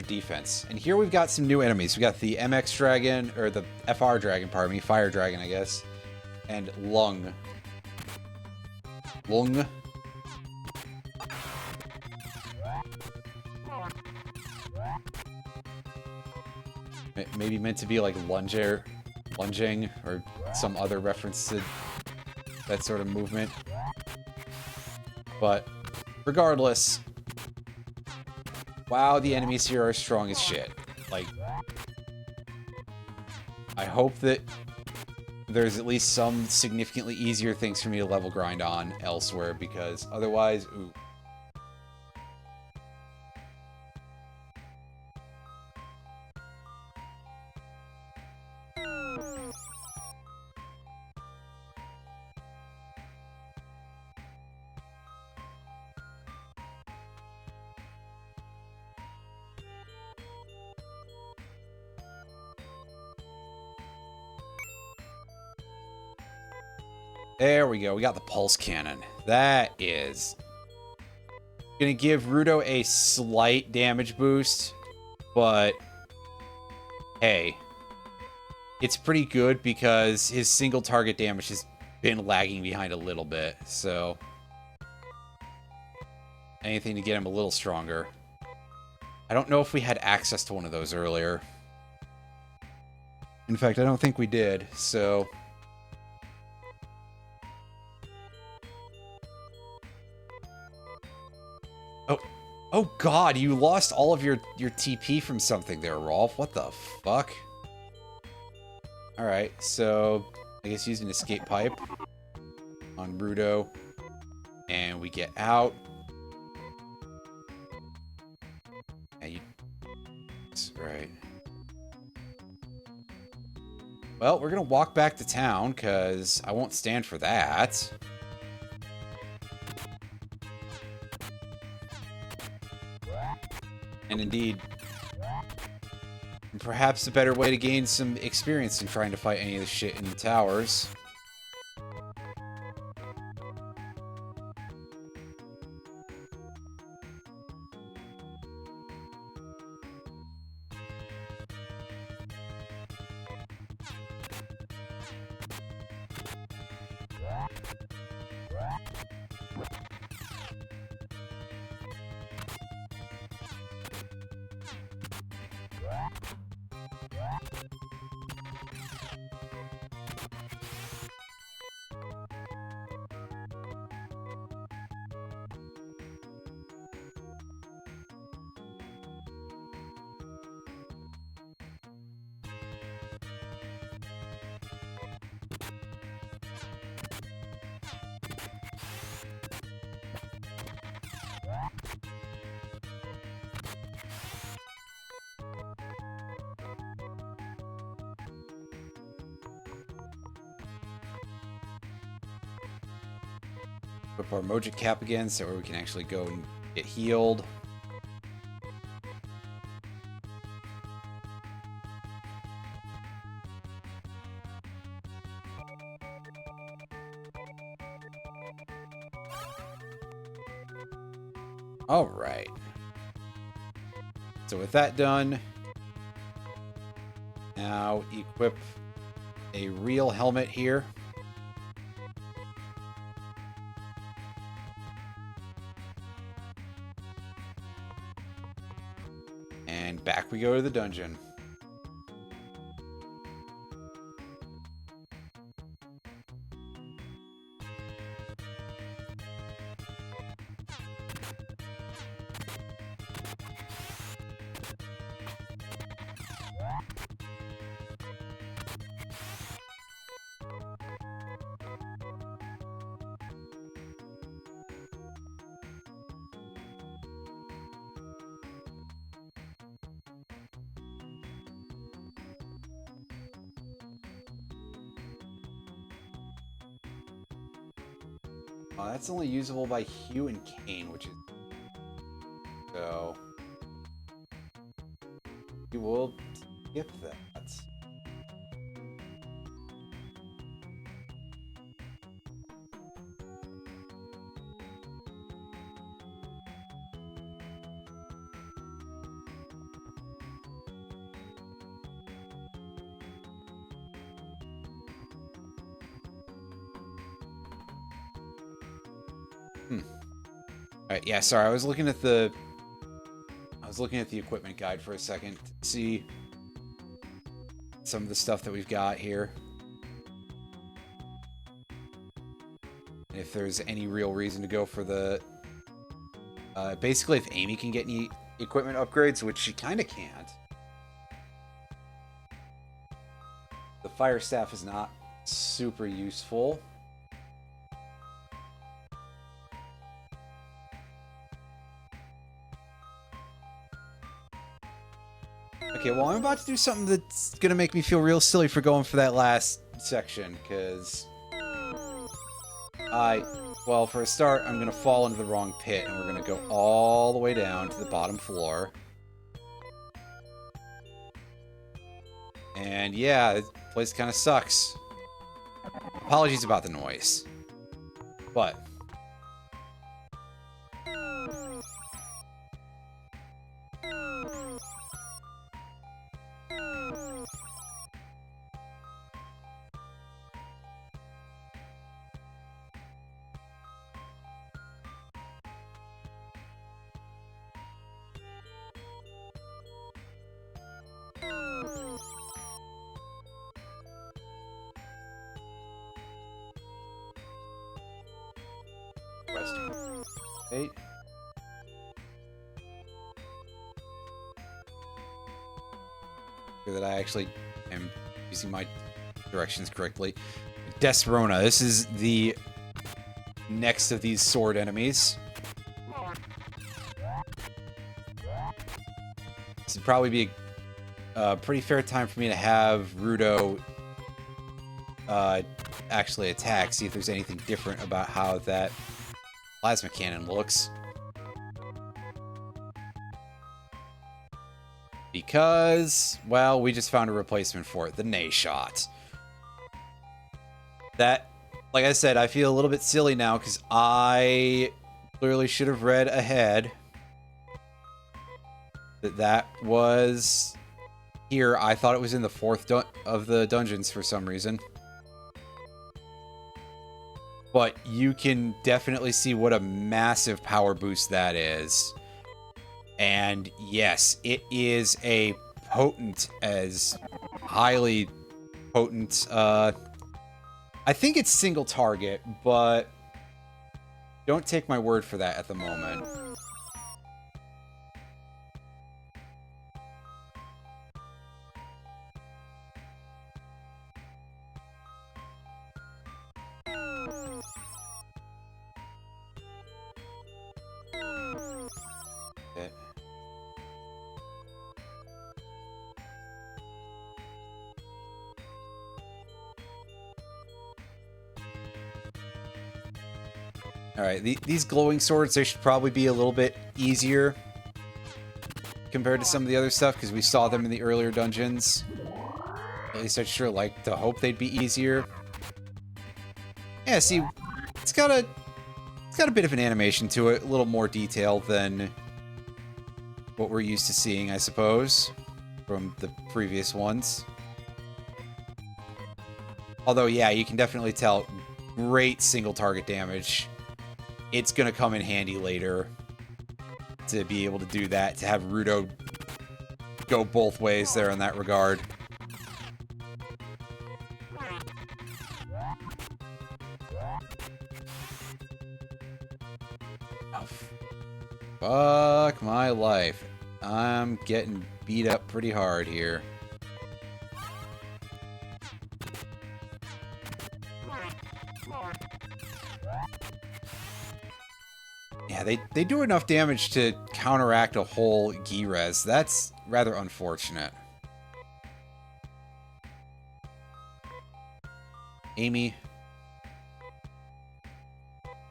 A: defense. And here we've got some new enemies. We got the MX dragon, or the FR dragon, pardon me, fire dragon, I guess, and Lung. Maybe meant to be like lunging, or some other reference to that sort of movement. But regardless, wow, the enemies here are strong as shit. Like, I hope that there's at least some significantly easier things for me to level grind on elsewhere, because otherwise, ooh. There we go. We got the pulse cannon. That is gonna give Rudo a slight damage boost, but hey, it's pretty good because his single target damage has been lagging behind a little bit, so anything to get him a little stronger. I don't know if we had access to one of those earlier. In fact, I don't think we did, so... Oh god, you lost all of your TP from something there, Rolf. What the fuck? Alright, so I guess use an escape pipe on Rudo. And we get out. And you... Right. Well, we're gonna walk back to town, because I won't stand for that. And indeed, perhaps a better way to gain some experience in trying to fight any of the shit in the towers. Up our Mojic cap again, so we can actually go and get healed. All right. So with that done, now equip a real helmet here. And back we go to the dungeon. That's only usable by Hugh and Kane, which is... So... You will skip that. Alright, yeah, sorry, I was looking at the equipment guide for a second to see some of the stuff that we've got here. If there's any real reason to go for the... basically, if Amy can get any equipment upgrades, which she kind of can't. The fire staff is not super useful. Okay, well, I'm about to do something that's gonna make me feel real silly for going for that last section, because... Well, for a start, I'm gonna fall into the wrong pit, and we're gonna go all the way down to the bottom floor. And yeah, this place kind of sucks. Apologies about the noise. But resting. 8. That I actually am using my directions correctly. Desperona. This is the next of these sword enemies. This would probably be a pretty fair time for me to have Rudo actually attack, see if there's anything different about how that plasma cannon looks. Because, well, we just found a replacement for it, the Nay Shot. That, like I said, I feel a little bit silly now because I clearly should have read ahead that was here. I thought it was in the 4th of the dungeons for some reason. But you can definitely see what a massive power boost that is. And yes, it is a potent, as highly potent, I think it's single target, but don't take my word for that at the moment. Okay. Alright, these glowing swords, they should probably be a little bit easier compared to some of the other stuff, because we saw them in the earlier dungeons. At least I'd sure like to hope they'd be easier. Yeah, see, it's got a bit of an animation to it, a little more detail than what we're used to seeing, I suppose, from the previous ones. Although, yeah, you can definitely tell great single target damage. It's going to come in handy later to be able to do that, to have Rudo go both ways there in that regard. Oh, fuck my life. I'm getting beat up pretty hard here. Yeah, they do enough damage to counteract a whole Gi-Res. That's rather unfortunate. Amy,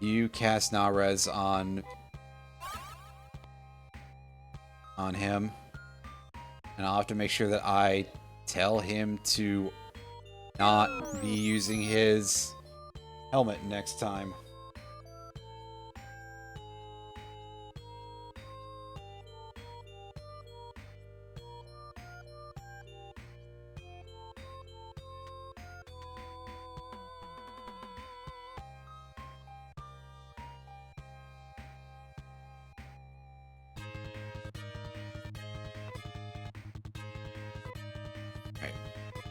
A: you cast Na-Res on him, and I'll have to make sure that I tell him to not be using his helmet next time.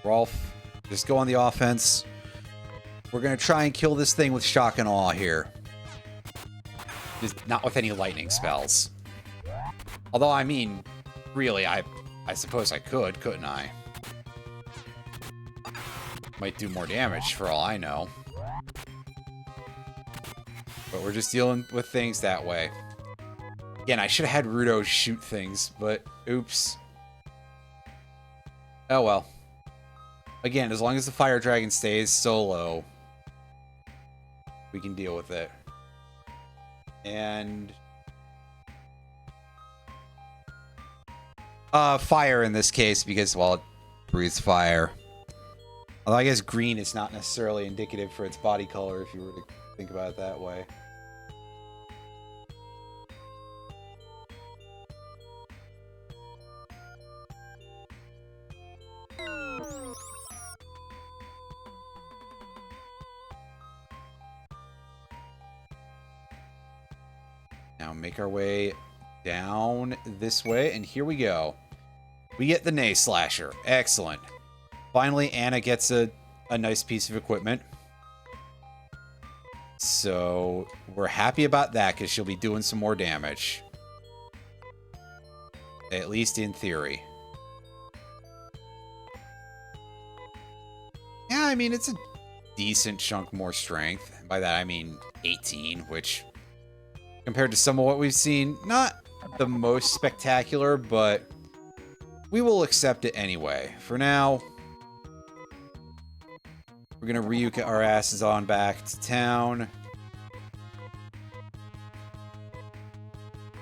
A: Rolf, just go on the offense. We're going to try and kill this thing with shock and awe here. Just not with any lightning spells. Although, I mean, really, I suppose I could, couldn't I? Might do more damage for all I know. But we're just dealing with things that way. Again, I should have had Rudo shoot things, but oops. Oh well. Again, as long as the fire dragon stays solo, we can deal with it. And fire in this case, because, well, it breathes fire. Although I guess green is not necessarily indicative for its body color if you were to Think about it that way. Now make our way down this way, and here we go. We get the Nay Slasher. Excellent. Finally, Anna gets a nice piece of equipment. So we're happy about that because she'll be doing some more damage. At least in theory. Yeah, I mean, it's a decent chunk more strength. By that, I mean 18, which, compared to some of what we've seen, not the most spectacular, but we will accept it anyway. For now, we're going to Ryuka our asses on back to town.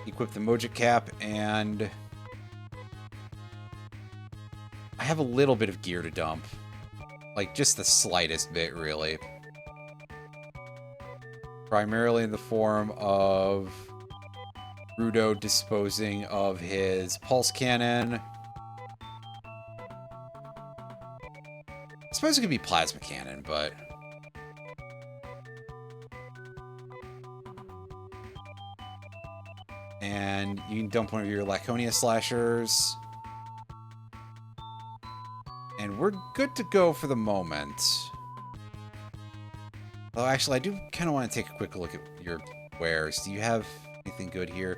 A: Equip the Mojic Cap, and I have a little bit of gear to dump. Like, just the slightest bit, really. Primarily in the form of Rudo disposing of his pulse cannon. I suppose it could be plasma cannon, but... And you can dump one of your Laconia slashers. And we're good to go for the moment. Oh, actually, I do kind of want to take a quick look at your wares. Do you have anything good here?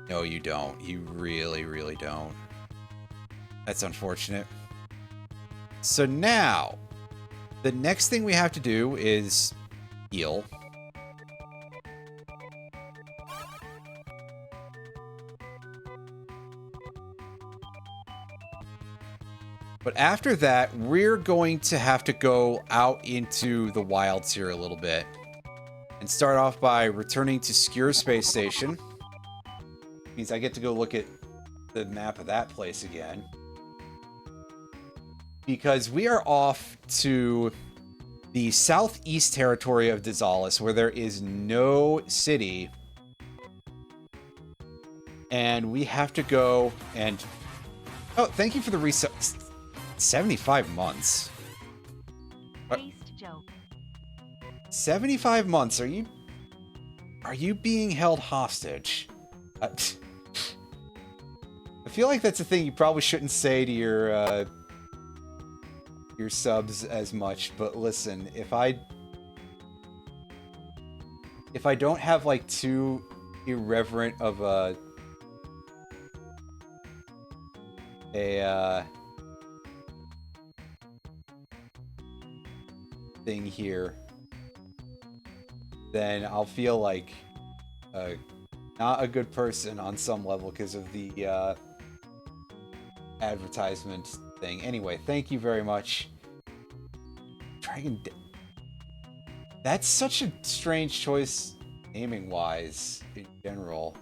A: No, you don't. You really, really don't. That's unfortunate. So now, the next thing we have to do is heal. But after that, we're going to have to go out into the wilds here a little bit. And start off by returning to Skewer Space Station. Means I get to go look at the map of that place again. Because we are off to the southeast territory of Dezalis, where there is no city. And we have to go and... Oh, thank you for the reset. 75 months.
B: Waste joke.
A: 75 months. Are you being held hostage? I feel like that's a thing you probably shouldn't say to your subs as much, but listen, if I don't have like too irreverent of a thing here, then I'll feel like not a good person on some level because of the advertisement thing. Anyway, thank you very much. That's such a strange choice naming wise in general.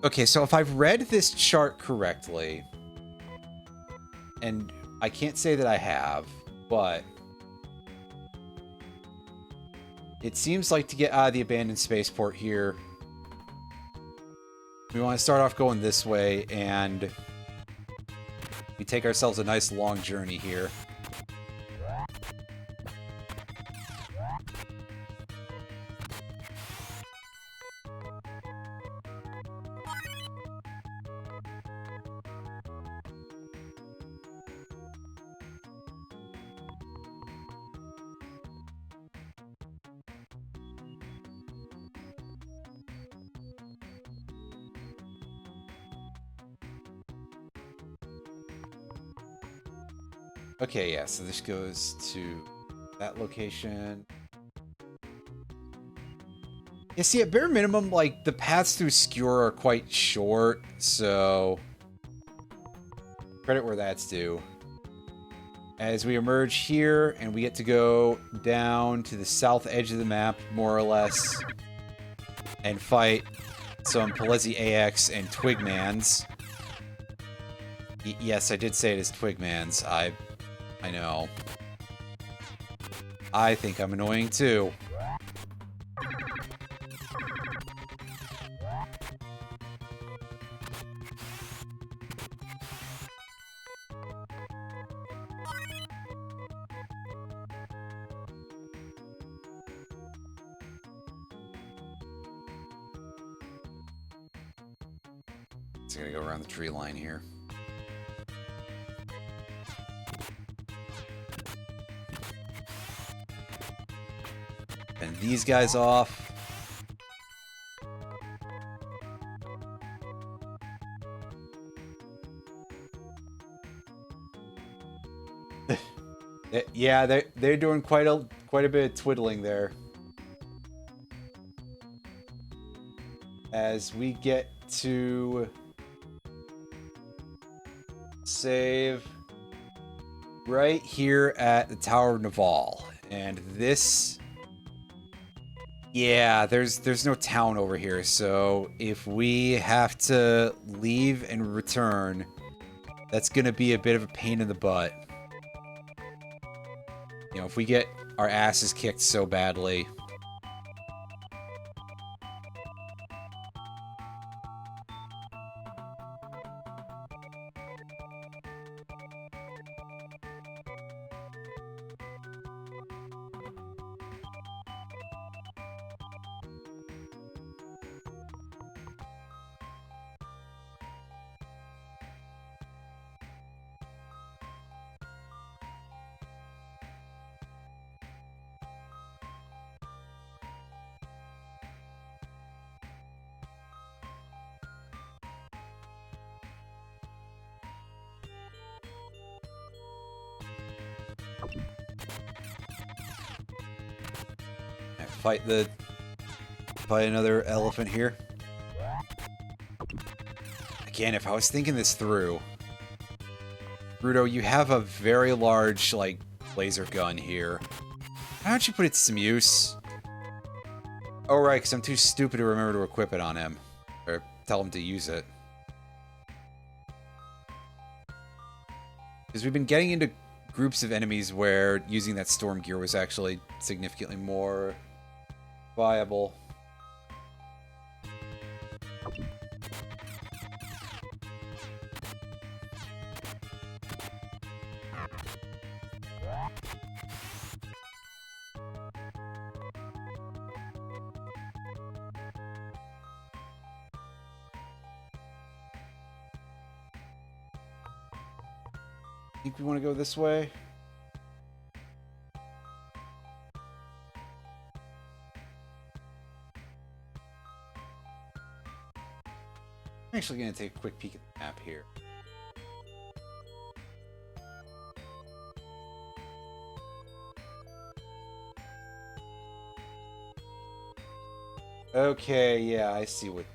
A: Okay, so if I've read this chart correctly, and I can't say that I have, but it seems like to get out of the abandoned spaceport here, we want to start off going this way, and we take ourselves a nice long journey here. Okay, yeah, so this goes to that location. Yeah, see, at bare minimum, like, the paths through Skewer are quite short, so credit where that's due. As we emerge here, and we get to go down to the south edge of the map, more or less, and fight some Palezi AX and Twigmans. Yes, I did say it as Twigmans. I know. I think I'm annoying too. Just gonna go around the tree line here. And these guys off. Yeah, they're doing quite a bit of twiddling there. As we get to save right here at the Tower of Naval, and this, yeah, there's no town over here, so if we have to leave and return, that's gonna be a bit of a pain in the butt. You know, if we get our asses kicked so badly. Fight another elephant here. Again, if I was thinking this through, Rudo, you have a very large, like, laser gun here. Why don't you put it to some use? Oh, right, because I'm too stupid to remember to equip it on him. Or tell him to use it. Because we've been getting into groups of enemies where using that storm gear was actually significantly more viable. I think we want to go this way. I'm actually going to take a quick peek at the map here. Okay, yeah, I see what...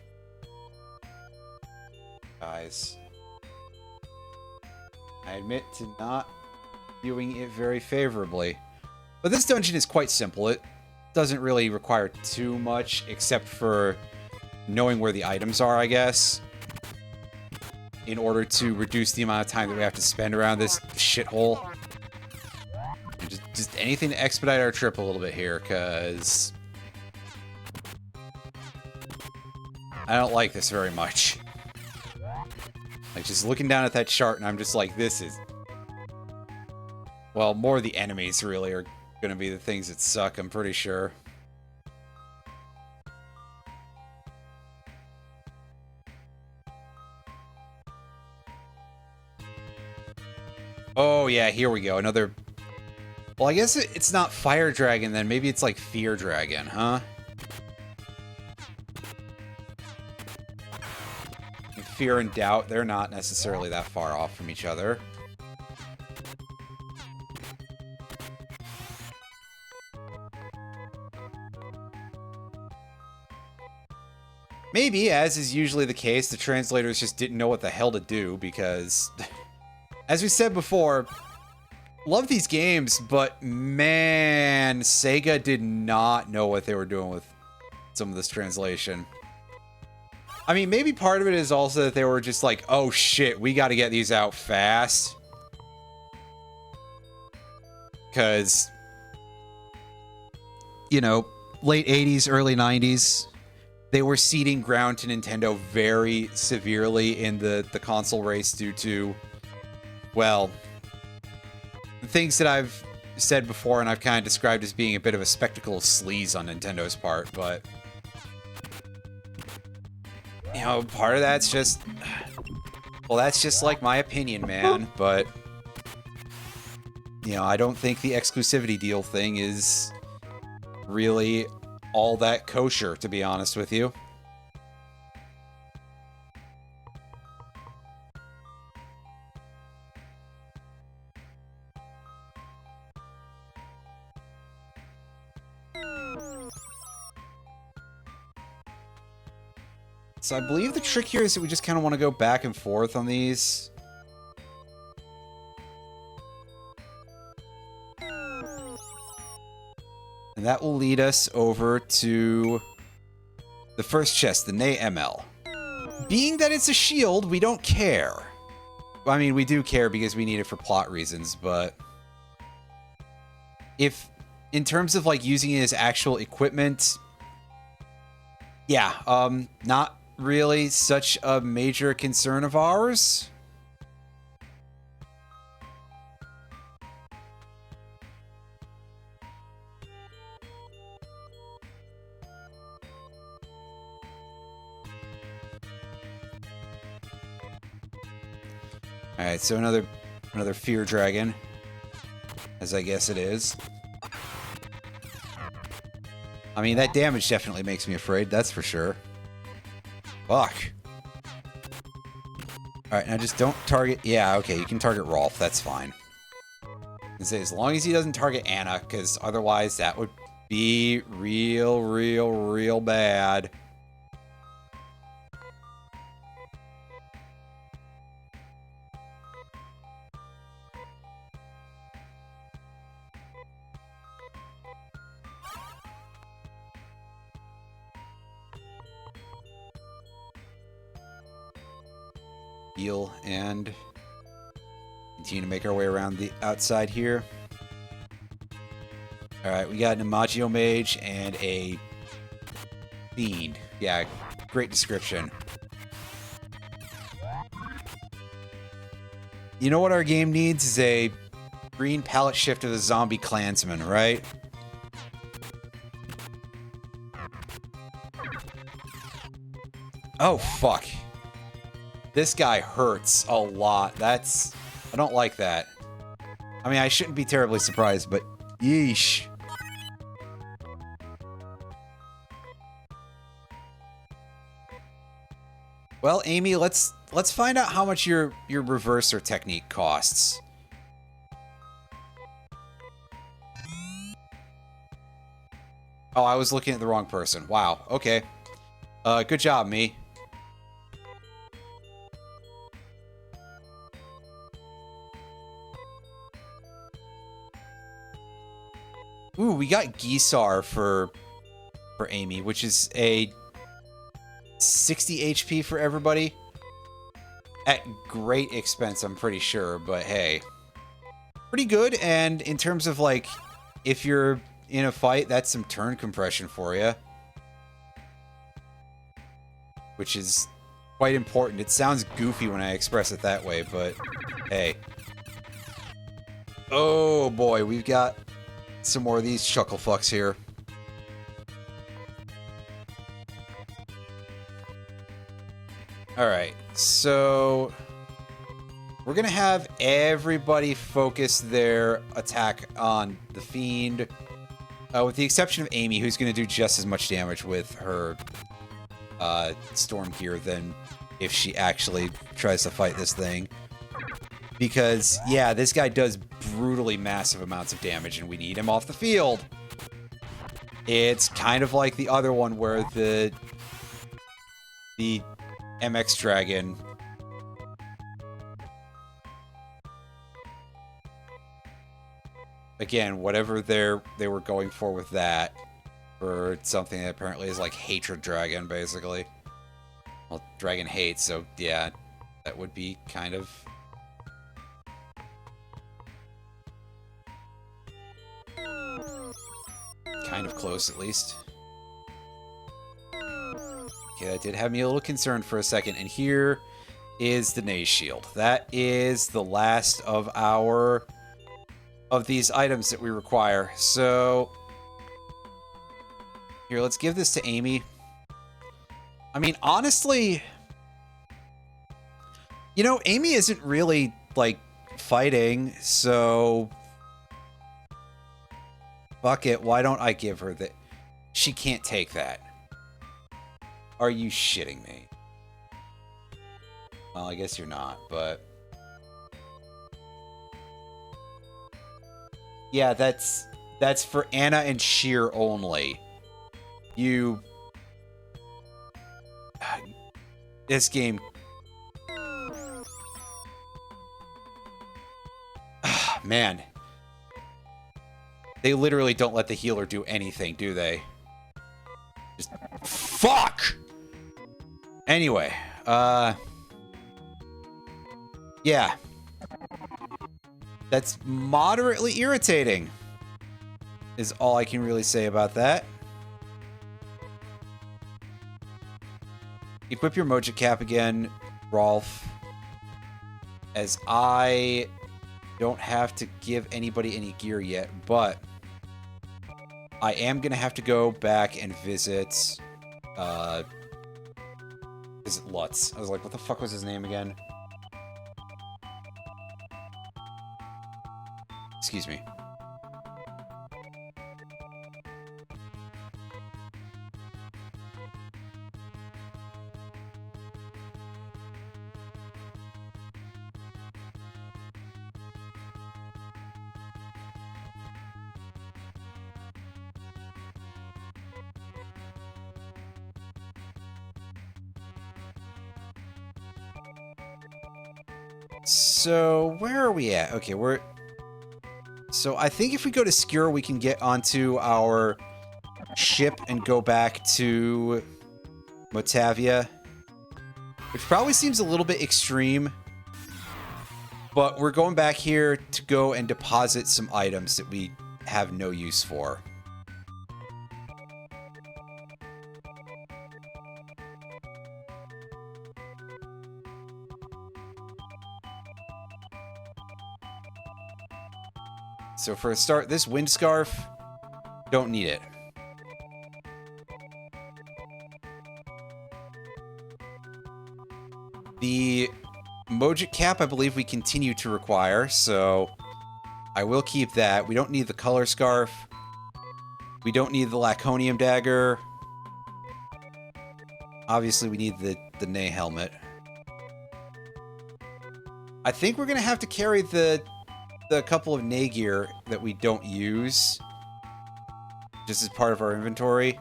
A: Guys. I admit to not viewing it very favorably. But this dungeon is quite simple. It doesn't really require too much, except for knowing where the items are, I guess, in order to reduce the amount of time that we have to spend around this shithole. And just anything to expedite our trip a little bit here, because I don't like this very much. Like, just looking down at that chart, and I'm just like, this is... Well, more of the enemies, really, are gonna be the things that suck, I'm pretty sure. Oh, yeah, here we go. Another... Well, I guess it's not Fire Dragon, then. Maybe it's, like, Fear Dragon, huh? Fear and Doubt, they're not necessarily that far off from each other. Maybe, as is usually the case, the translators just didn't know what the hell to do, because, as we said before, love these games, but man, Sega did not know what they were doing with some of this translation. I mean, maybe part of it is also that they were just like, oh shit, we gotta get these out fast. Because, you know, late 80s, early 90s, they were ceding ground to Nintendo very severely in the console race due to, well, things that I've said before and I've kind of described as being a bit of a spectacle of sleaze on Nintendo's part, but... You know, part of that's just Well, that's just like my opinion, man, but... You know, I don't think the exclusivity deal thing is really all that kosher, to be honest with you. So I believe the trick here is that we just kind of want to go back and forth on these. And that will lead us over to the first chest, the Nay ML. Being that it's a shield, we don't care. I mean, we do care because we need it for plot reasons, but... if, in terms of, like, using it as actual equipment... yeah, not really such a major concern of ours. Alright, so another fear dragon, as I guess it is. I mean, that damage definitely makes me afraid, that's for sure. Fuck. Alright, now just don't target... yeah, okay, you can target Rolf, that's fine. And say, as long as he doesn't target Anna, because otherwise that would be real bad. Heal and continue to make our way around the outside here. Alright, we got an Imagio Mage and a Fiend. Yeah, great description. You know what our game needs is a green palette shift of the zombie clansman, right? Oh, fuck. This guy hurts a lot. That's... I don't like that. I mean, I shouldn't be terribly surprised, but yeesh. Well, Amy, let's find out how much your reverser technique costs. Oh, I was looking at the wrong person. Wow. Okay. Good job, me. Ooh, we got Gisar for Amy, which is a 60 HP for everybody. At great expense, I'm pretty sure, but hey. Pretty good, and in terms of, like, if you're in a fight, that's some turn compression for you. Which is quite important. It sounds goofy when I express it that way, but hey. Oh boy, we've got some more of these chuckle fucks here. Alright, so we're gonna have everybody focus their attack on the Fiend, with the exception of Amy, who's gonna do just as much damage with her Storm Gear than if she actually tries to fight this thing. Because, yeah, this guy does brutally massive amounts of damage, and we need him off the field. It's kind of like the other one where the MX Dragon again, whatever they were going for with that, for something that apparently is like Hatred Dragon, basically. Well, Dragon hates, so yeah, that would be kind of... kind of close, at least. Okay, that did have me a little concerned for a second, and here is the Naze Shield. That is the last of these items that we require. So here, let's give this to Amy. I mean, honestly, You know, Amy isn't really, like, fighting, so... Fuck it, why don't I give her that? She can't take that. Are you shitting me? Well, I guess you're not, but... Yeah, that's for Anna and Sheer only. You... This game... Man. They literally don't let the healer do anything, do they? Just... Fuck! Anyway, yeah. That's moderately irritating, is all I can really say about that. Equip your Moja Cap again, Rolf. As I don't have to give anybody any gear yet, but I am going to have to go back and visit Lutz. I was like, what the fuck was his name again? Excuse me. So, where are we at? Okay, so I think if we go to Skir, we can get onto our ship and go back to Motavia. Which probably seems a little bit extreme. But we're going back here to go and deposit some items that we have no use for. So for a start, this wind scarf, don't need it. The Mojic cap, I believe we continue to require, so I will keep that. We don't need the color scarf. We don't need the Laconium dagger. Obviously, we need the Nay helmet. I think we're going to have to carry the couple of Nay gear that we don't use just as part of our inventory.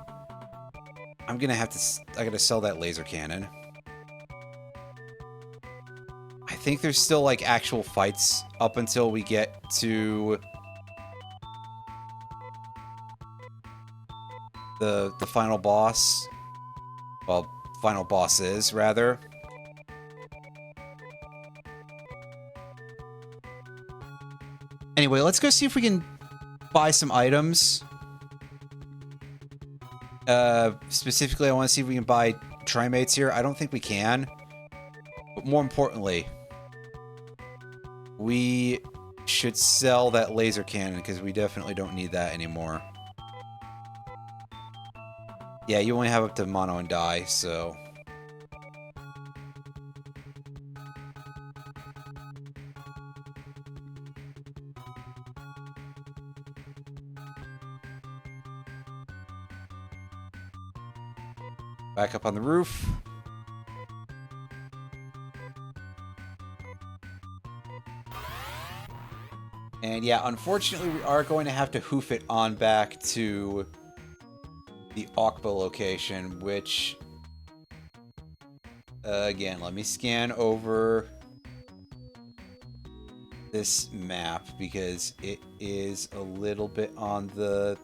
A: I'm going to have to... I got to sell that laser cannon. I think there's still, like, actual fights up until we get to the final boss. Well, final bosses, rather. Anyway, let's go see if we can buy some items. Specifically, I want to see if we can buy Trimates here. I don't think we can. But more importantly, we should sell that laser cannon because we definitely don't need that anymore. Yeah, you only have up to mono and die, so... Back up on the roof. And yeah, unfortunately, we are going to have to hoof it on back to the Okba location, which... again, let me scan over this map, because it is a little bit on the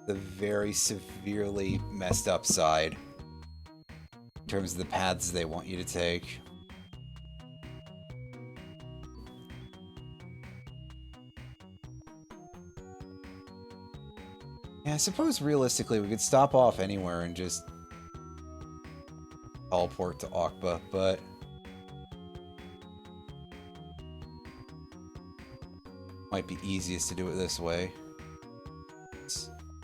A: very severely messed up side in terms of the paths they want you to take. Yeah, I suppose realistically we could stop off anywhere and just teleport to Okba, but might be easiest to do it this way.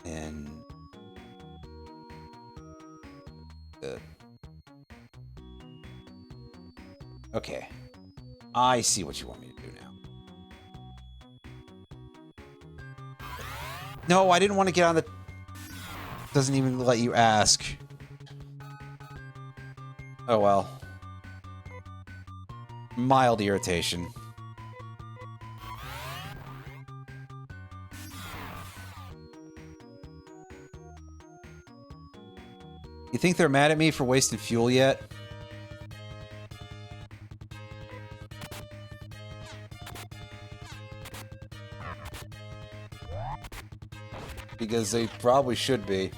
A: And Okay. I see what you want me to do now. No, I didn't want to get on the... Doesn't even let you ask. Oh well. Mild irritation. You think they're mad at me for wasting fuel yet? Because they probably should be.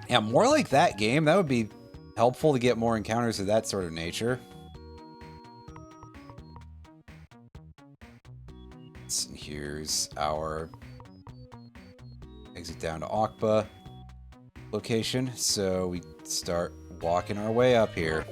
A: Yeah, more like that game. That would be helpful to get more encounters of that sort of nature. And here's our exit down to Okpa location. So we start walking our way up here.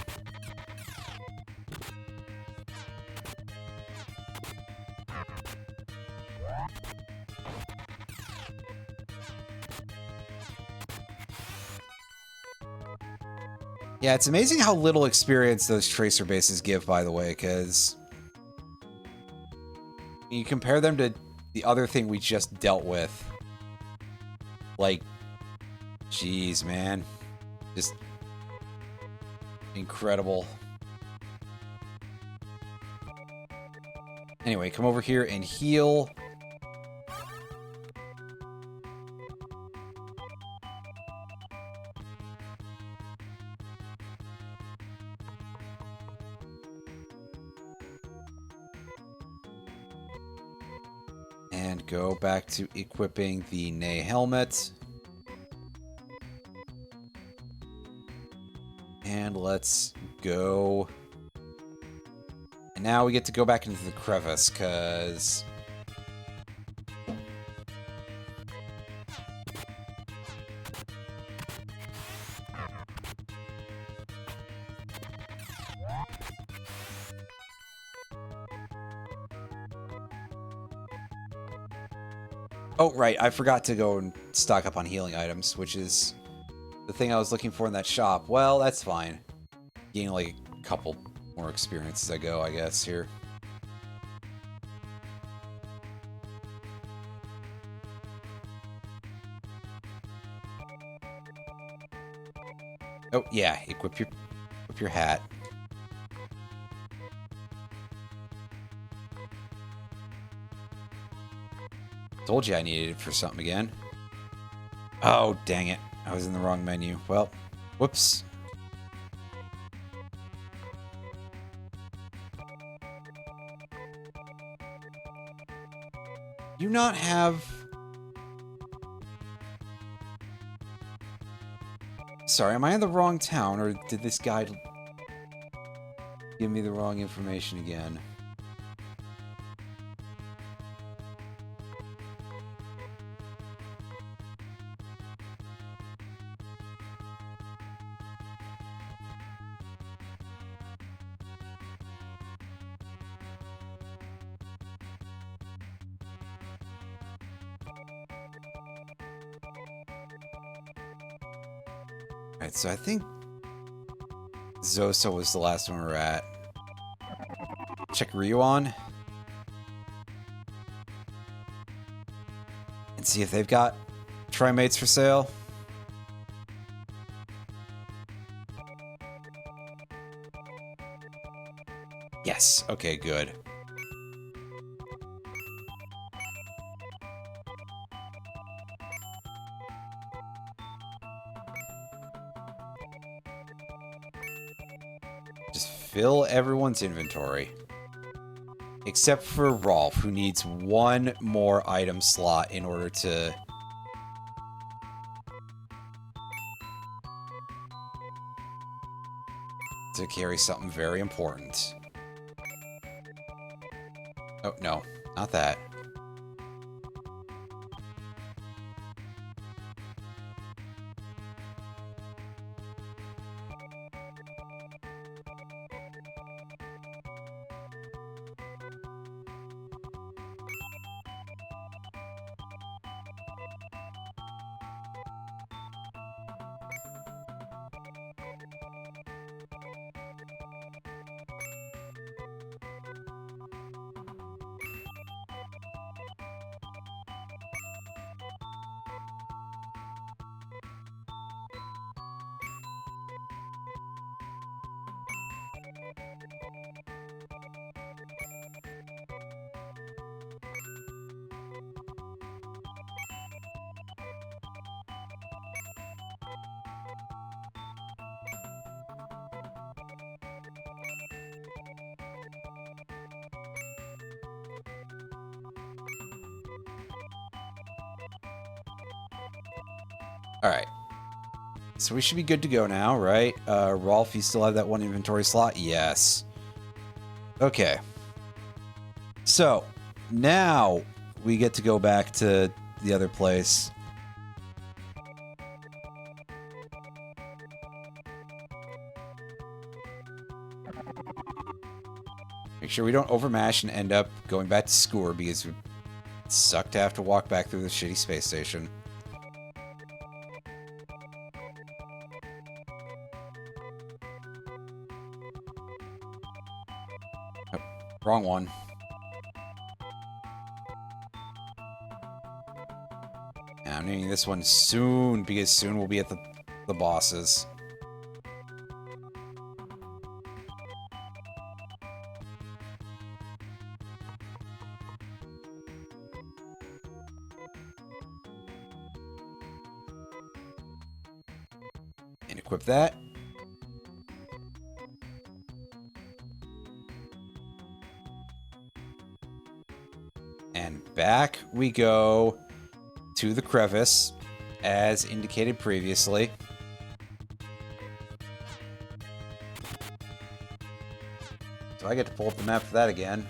A: Yeah, it's amazing how little experience those tracer bases give, by the way, because you compare them to the other thing we just dealt with. Like, jeez, man. Just incredible. Anyway, come over here and heal. And go back to equipping the Ney helmet. And let's go. And now we get to go back into the crevice, because... Oh, right, I forgot to go and stock up on healing items, which is the thing I was looking for in that shop. Well, that's fine. Gain like a couple more experience as I go, I guess, here. Oh, yeah, equip your hat. Told you I needed it for something again. Oh, dang it. I was in the wrong menu. Well, whoops. You not have... Sorry, am I in the wrong town, or did this guide give me the wrong information again? Alright, so I think Zosa was the last one we were at. Check Ryuan. And see if they've got Trimates for sale. Yes, okay, good. Just fill everyone's inventory. Except for Rolf, who needs one more item slot in order to... carry something very important. Oh, no. Not that. Alright. So we should be good to go now, right? Rolf, you still have that one inventory slot? Yes. Okay. So, now we get to go back to the other place. Make sure we don't overmash and end up going back to Skewer because it would suck to have to walk back through the shitty space station. Oh, wrong one. Yeah, I'm needing this one soon because soon we'll be at the bosses. And equip that. And back we go to the crevice, as indicated previously. So I get to pull up the map for that again.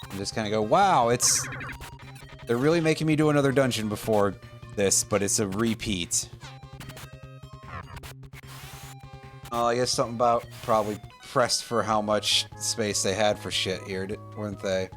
A: And just kind of go, wow, it's... They're really making me do another dungeon before this, but it's a repeat. I guess something about probably pressed for how much space they had for shit here, weren't they?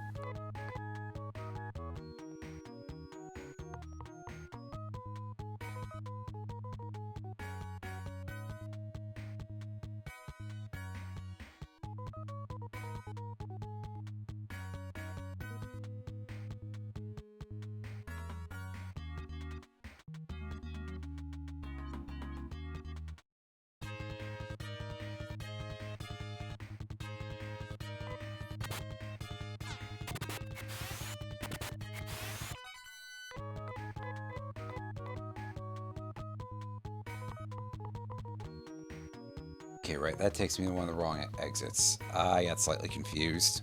A: Okay, right, that takes me to one of the wrong exits. I got slightly confused.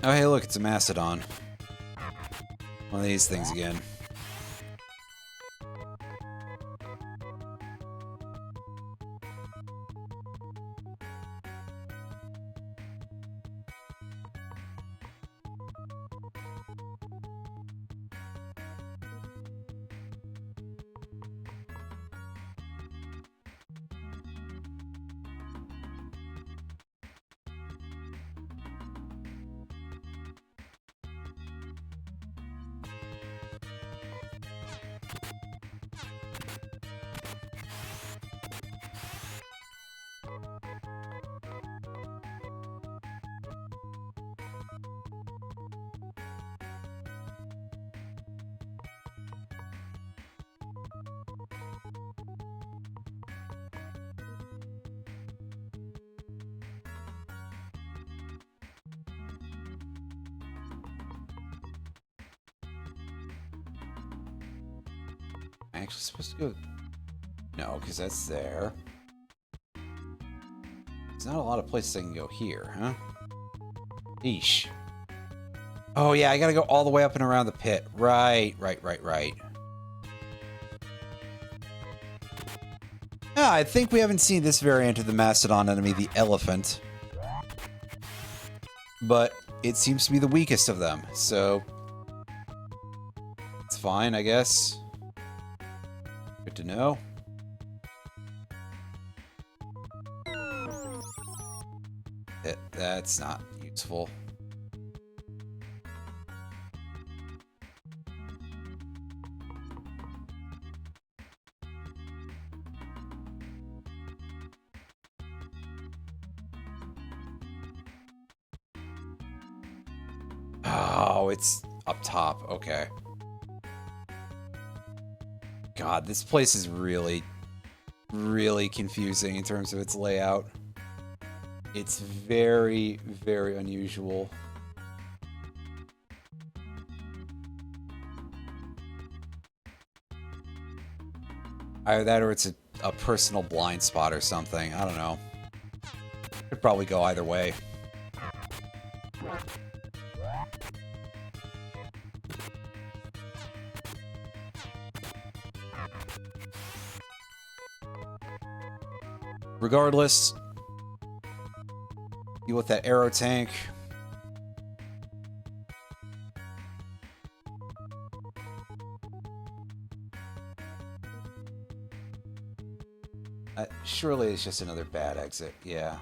A: Oh, hey, look, it's a Mastodon. One of these things again. Am I actually supposed to go? No, because that's there. There's not a lot of places I can go here, huh? Eesh. Oh, yeah, I gotta go all the way up and around the pit. Right. Yeah, I think we haven't seen this variant of the Mastodon enemy, the elephant. But it seems to be the weakest of them, so... it's fine, I guess. Good to know. That's not useful. Oh, it's up top. Okay. God, this place is really, really confusing in terms of its layout. It's very, very unusual. Either that or it's a personal blind spot or something. I don't know. Could probably go either way. Regardless, deal with that arrow tank. Surely it's just another bad exit. Yeah.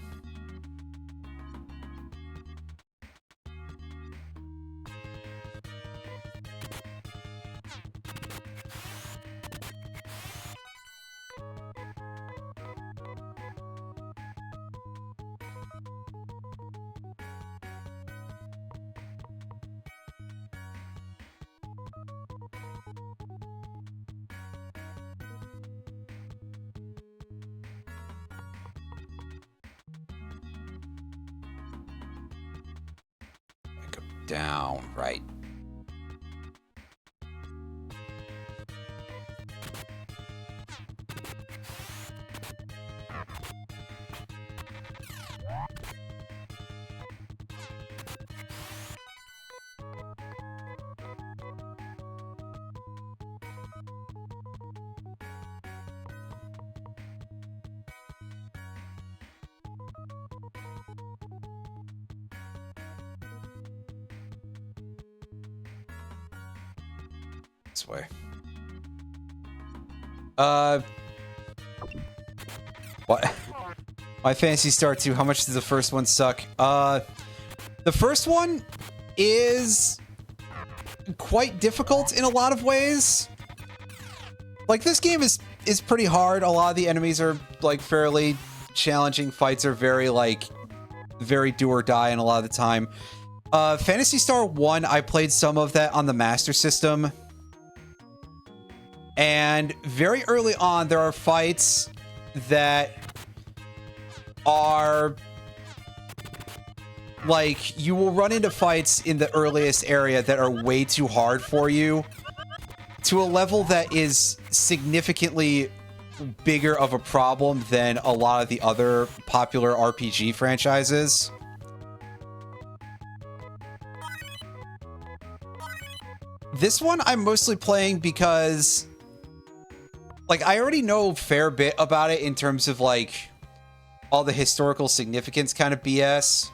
A: Down, right. This way. What? My Phantasy Star 2, how much does the first one suck? The first one is quite difficult in a lot of ways. Like, this game is pretty hard. A lot of the enemies are, like, fairly challenging. Fights are very, like, very do or die, and a lot of the time. Phantasy Star 1, I played some of that on the Master System. And very early on, there are fights that are... like, you will run into fights in the earliest area that are way too hard for you, to a level that is significantly bigger of a problem than a lot of the other popular RPG franchises. This one I'm mostly playing because, like, I already know a fair bit about it in terms of, like, all the historical significance kind of BS.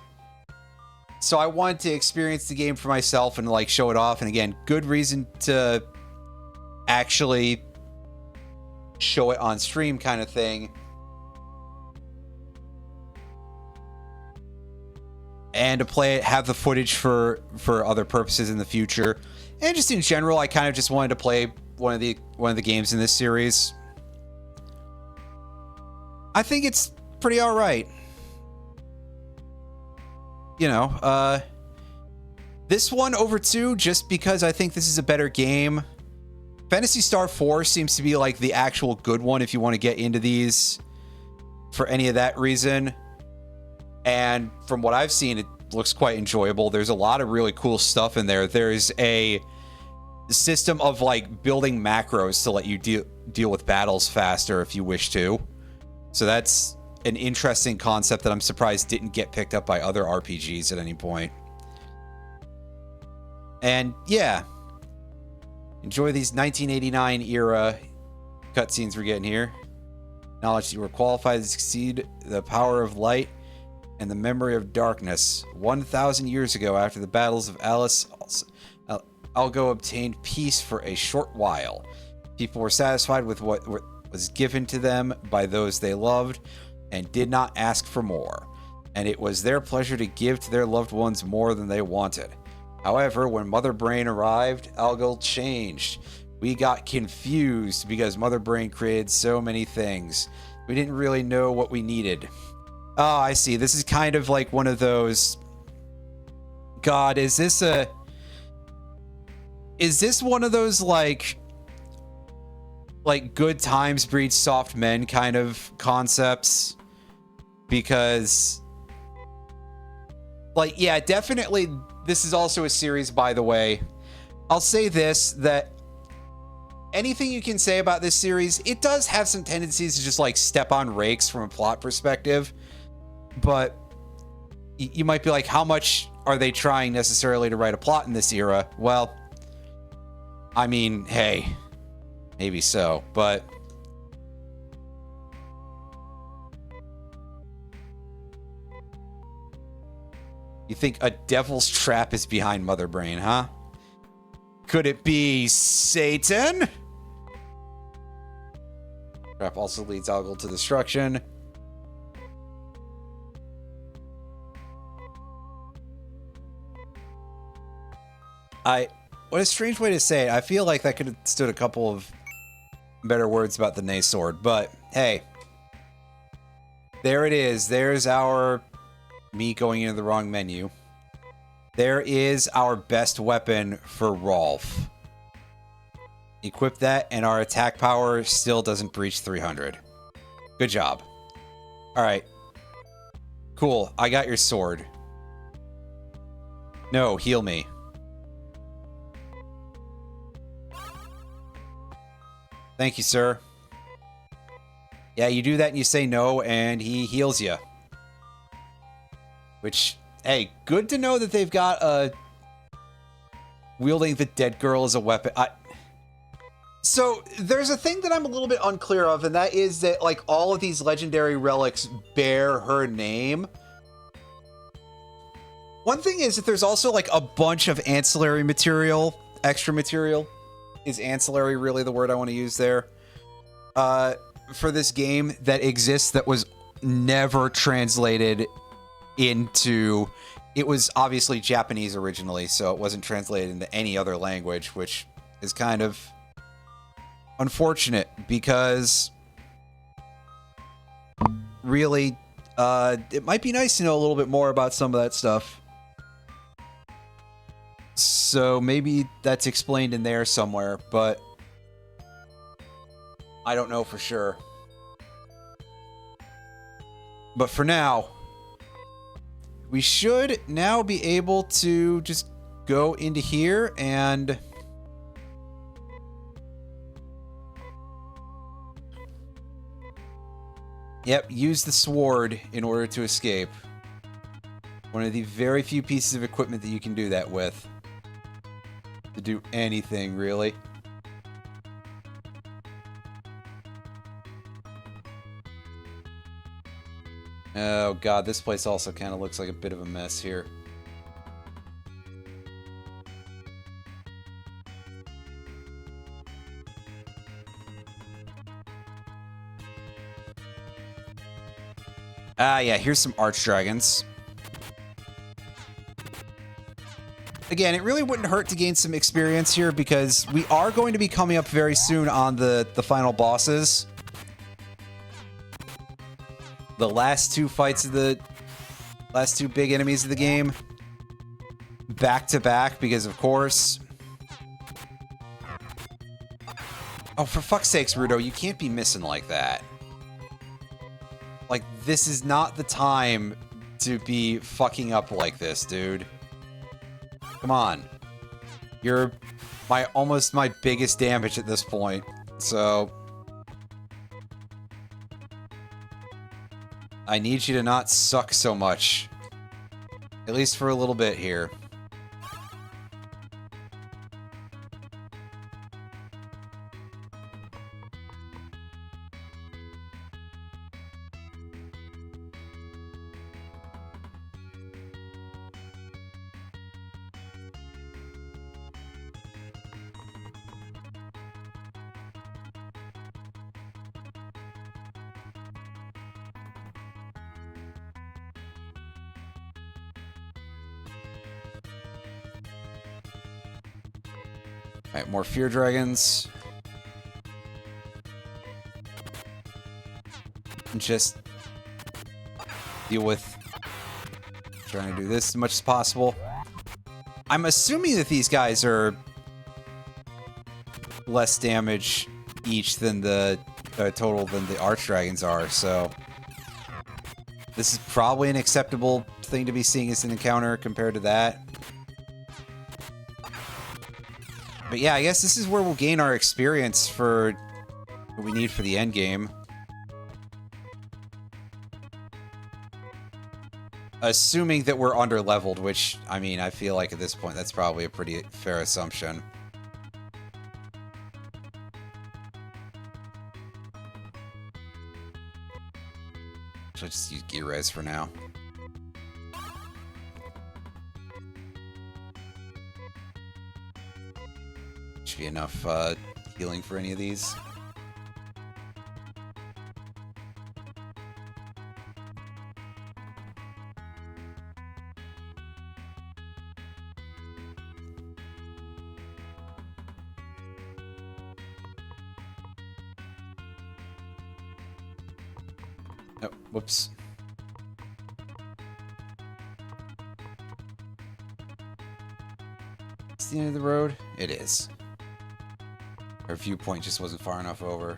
A: So I wanted to experience the game for myself and, like, show it off. And again, good reason to actually show it on stream kind of thing. And to play it, have the footage for other purposes in the future. And just in general, I kind of just wanted to play one of the games in this series. I think it's pretty all right. You know, this one over 2, just because I think this is a better game. Phantasy Star 4 seems to be like the actual good one if you want to get into these for any of that reason. And from what I've seen, it looks quite enjoyable. There's a lot of really cool stuff in there. There's a system of like building macros to let you deal with battles faster if you wish to. So that's an interesting concept that I'm surprised didn't get picked up by other RPGs at any point. And yeah, enjoy these 1989 era cutscenes we're getting here. Knowledge that you were qualified to succeed the power of light and the memory of darkness. 1,000 years ago, after the battles of Alice, Algo obtained peace for a short while. People were satisfied with what was given to them by those they loved and did not ask for more. And it was their pleasure to give to their loved ones more than they wanted. However, when Mother Brain arrived, Algo changed. We got confused because Mother Brain created so many things. We didn't really know what we needed. Oh, I see. This is kind of like one of those... God, is this one of those, like good times breed soft men kind of concepts? Because, like, yeah, definitely this is also a series, by the way. I'll say this, that anything you can say about this series, it does have some tendencies to just, like, step on rakes from a plot perspective. But you might be like, how much are they trying necessarily to write a plot in this era? Well, I mean, hey, maybe so, but... You think a devil's trap is behind Mother Brain, huh? Could it be Satan? Trap also leads Algo to destruction. What a strange way to say it. I feel like that could have stood a couple of better words about the Nay Sword, but hey. There it is. There's our... me going into the wrong menu. There is our best weapon for Rolf. Equip that, and our attack power still doesn't breach 300. Good job. Alright. Cool. I got your sword. No, heal me. Thank you, sir. Yeah, you do that and you say no, and he heals you. Which, hey, good to know that they've got wielding the dead girl as a weapon. So, there's a thing that I'm a little bit unclear of, and that is that, like, all of these legendary relics bear her name. One thing is that there's also, like, a bunch of ancillary material, extra material. Is ancillary really the word I want to use there? For this game that exists that was never translated into... It was obviously Japanese originally, so it wasn't translated into any other language, which is kind of unfortunate because really, it might be nice to know a little bit more about some of that stuff. So maybe that's explained in there somewhere, but I don't know for sure. But for now, we should now be able to just go into here and... Yep, use the sword in order to escape. One of the very few pieces of equipment that you can do that with. To do anything, really. Oh god, this place also kind of looks like a bit of a mess here. Ah, yeah, here's some archdragons. Again, it really wouldn't hurt to gain some experience here because we are going to be coming up very soon on the final bosses. The last two fights of the... last two big enemies of the game. Back to back, because of course... Oh, for fuck's sakes, Rudo, you can't be missing like that. Like, this is not the time to be fucking up like this, dude. Come on. You're almost my biggest damage at this point. So I need you to not suck so much. At least for a little bit here. Alright, more Fear Dragons. And just deal with trying to do this as much as possible. I'm assuming that these guys are less damage each than the total than the Archdragons are, so this is probably an acceptable thing to be seeing as an encounter compared to that. But yeah, I guess this is where we'll gain our experience for what we need for the end game. Assuming that we're under-leveled, which, I mean, I feel like at this point that's probably a pretty fair assumption. So I'll just use Gear Res for now. Should be enough healing for any of these. Oh, whoops. It's the end of the road? It is. Our viewpoint just wasn't far enough over.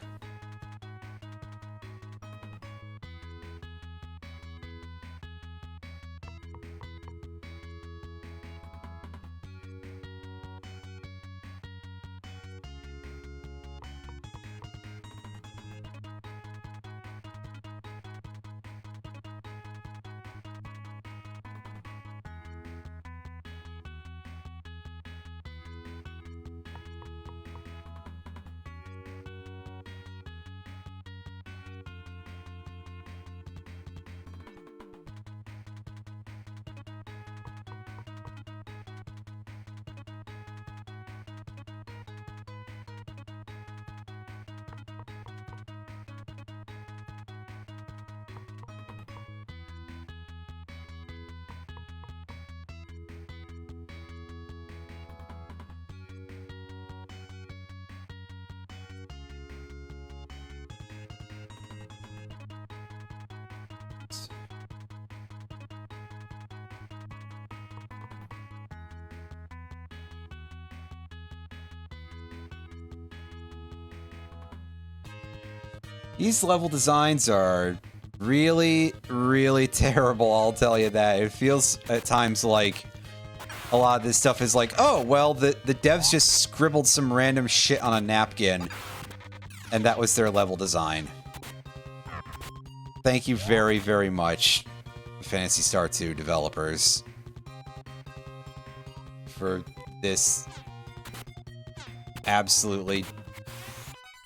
A: These level designs are really, really terrible, I'll tell you that. It feels at times like a lot of this stuff is like, oh, well, the devs just scribbled some random shit on a napkin, and that was their level design. Thank you very, very much, Phantasy Star 2 developers, for this absolutely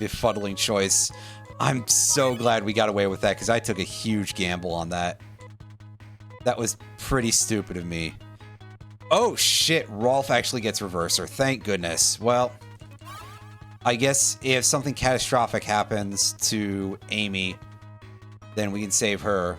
A: befuddling choice. I'm so glad we got away with that, because I took a huge gamble on that. That was pretty stupid of me. Oh shit, Rolf actually gets Reverser. Thank goodness. Well, I guess if something catastrophic happens to Amy, then we can save her.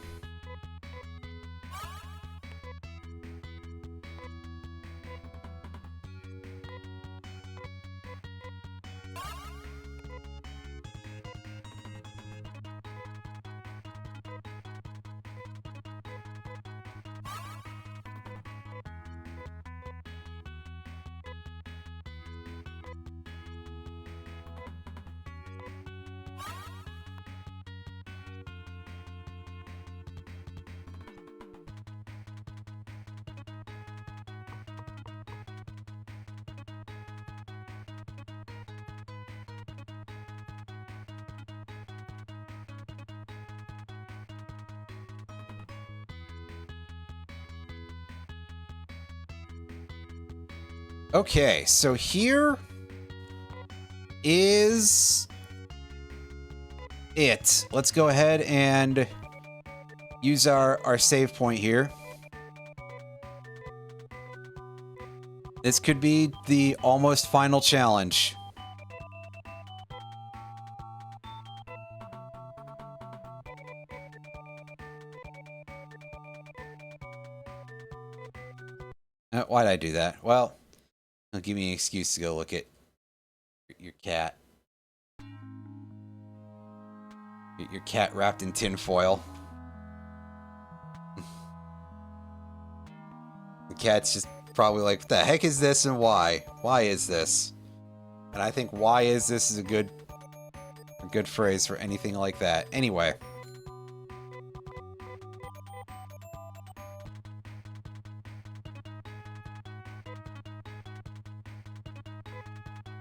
A: Okay, so here is it. Let's go ahead and use our save point here. This could be the almost final challenge. Why'd I do that? Well, it'll give me an excuse to go look at your cat. Your cat wrapped in tinfoil. The cat's just probably like, what the heck is this and why? Why is this? And I think why is this is a good phrase for anything like that. Anyway.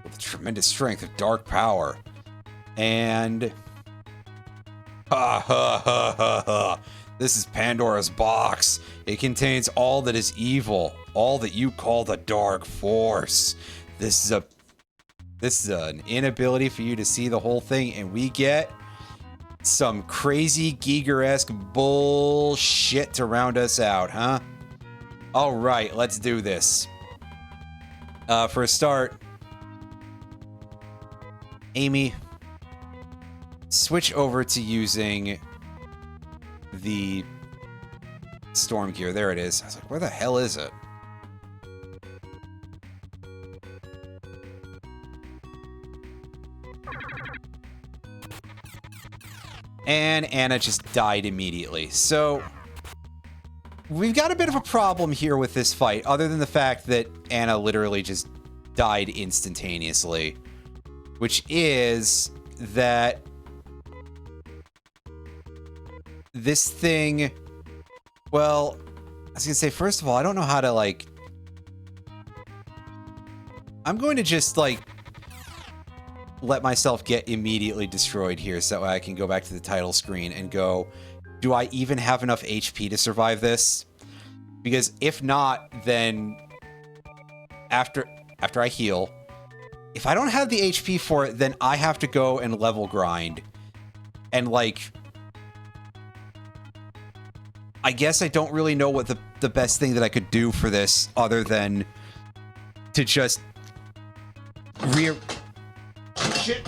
A: With the tremendous strength of dark power. And ha ha ha ha ha. This is Pandora's box. It contains all that is evil, all that you call the dark force. This is an inability for you to see the whole thing, and we get some crazy Giger-esque bullshit to round us out, huh? All right, let's do this. For a start, Amy, switch over to using the storm gear. There it is. I was like, where the hell is it? And Anna just died immediately. So we've got a bit of a problem here with this fight, other than the fact that Anna literally just died instantaneously, which is that this thing, well, I was gonna say, first of all, I don't know how to, like, I'm going to just, like, let myself get immediately destroyed here so that way I can go back to the title screen and go, do I even have enough HP to survive this? Because if not, then after I heal, if I don't have the HP for it, then I have to go and level grind. And, like, I guess I don't really know what the best thing that I could do for this other than to just shit.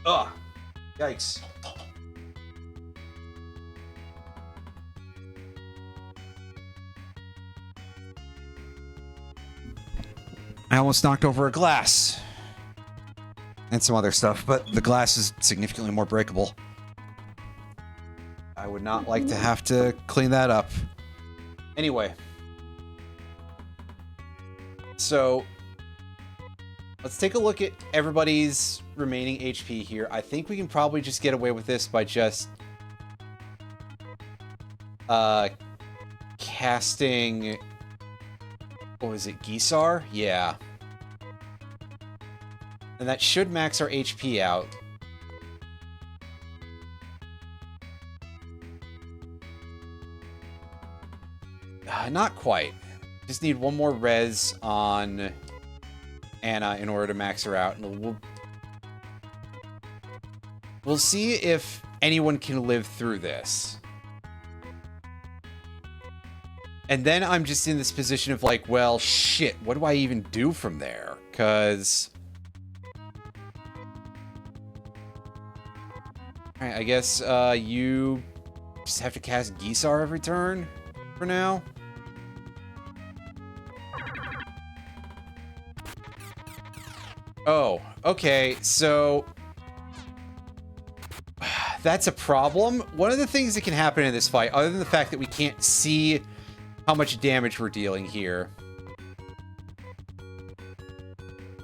A: Ugh. Yikes. I almost knocked over a glass. And some other stuff, but the glass is significantly more breakable. I would not like to have to clean that up. Anyway. So, let's take a look at everybody's remaining HP here. I think we can probably just get away with this by just casting, what was it, Gisar? Yeah. And that should max our HP out. Not quite. Just need one more res on Anna in order to max her out, and we'll see if anyone can live through this. And then I'm just in this position of like, well, shit, what do I even do from there? Because alright, I guess you just have to cast Gisar every turn for now. Oh, okay, so that's a problem. One of the things that can happen in this fight, other than the fact that we can't see how much damage we're dealing here,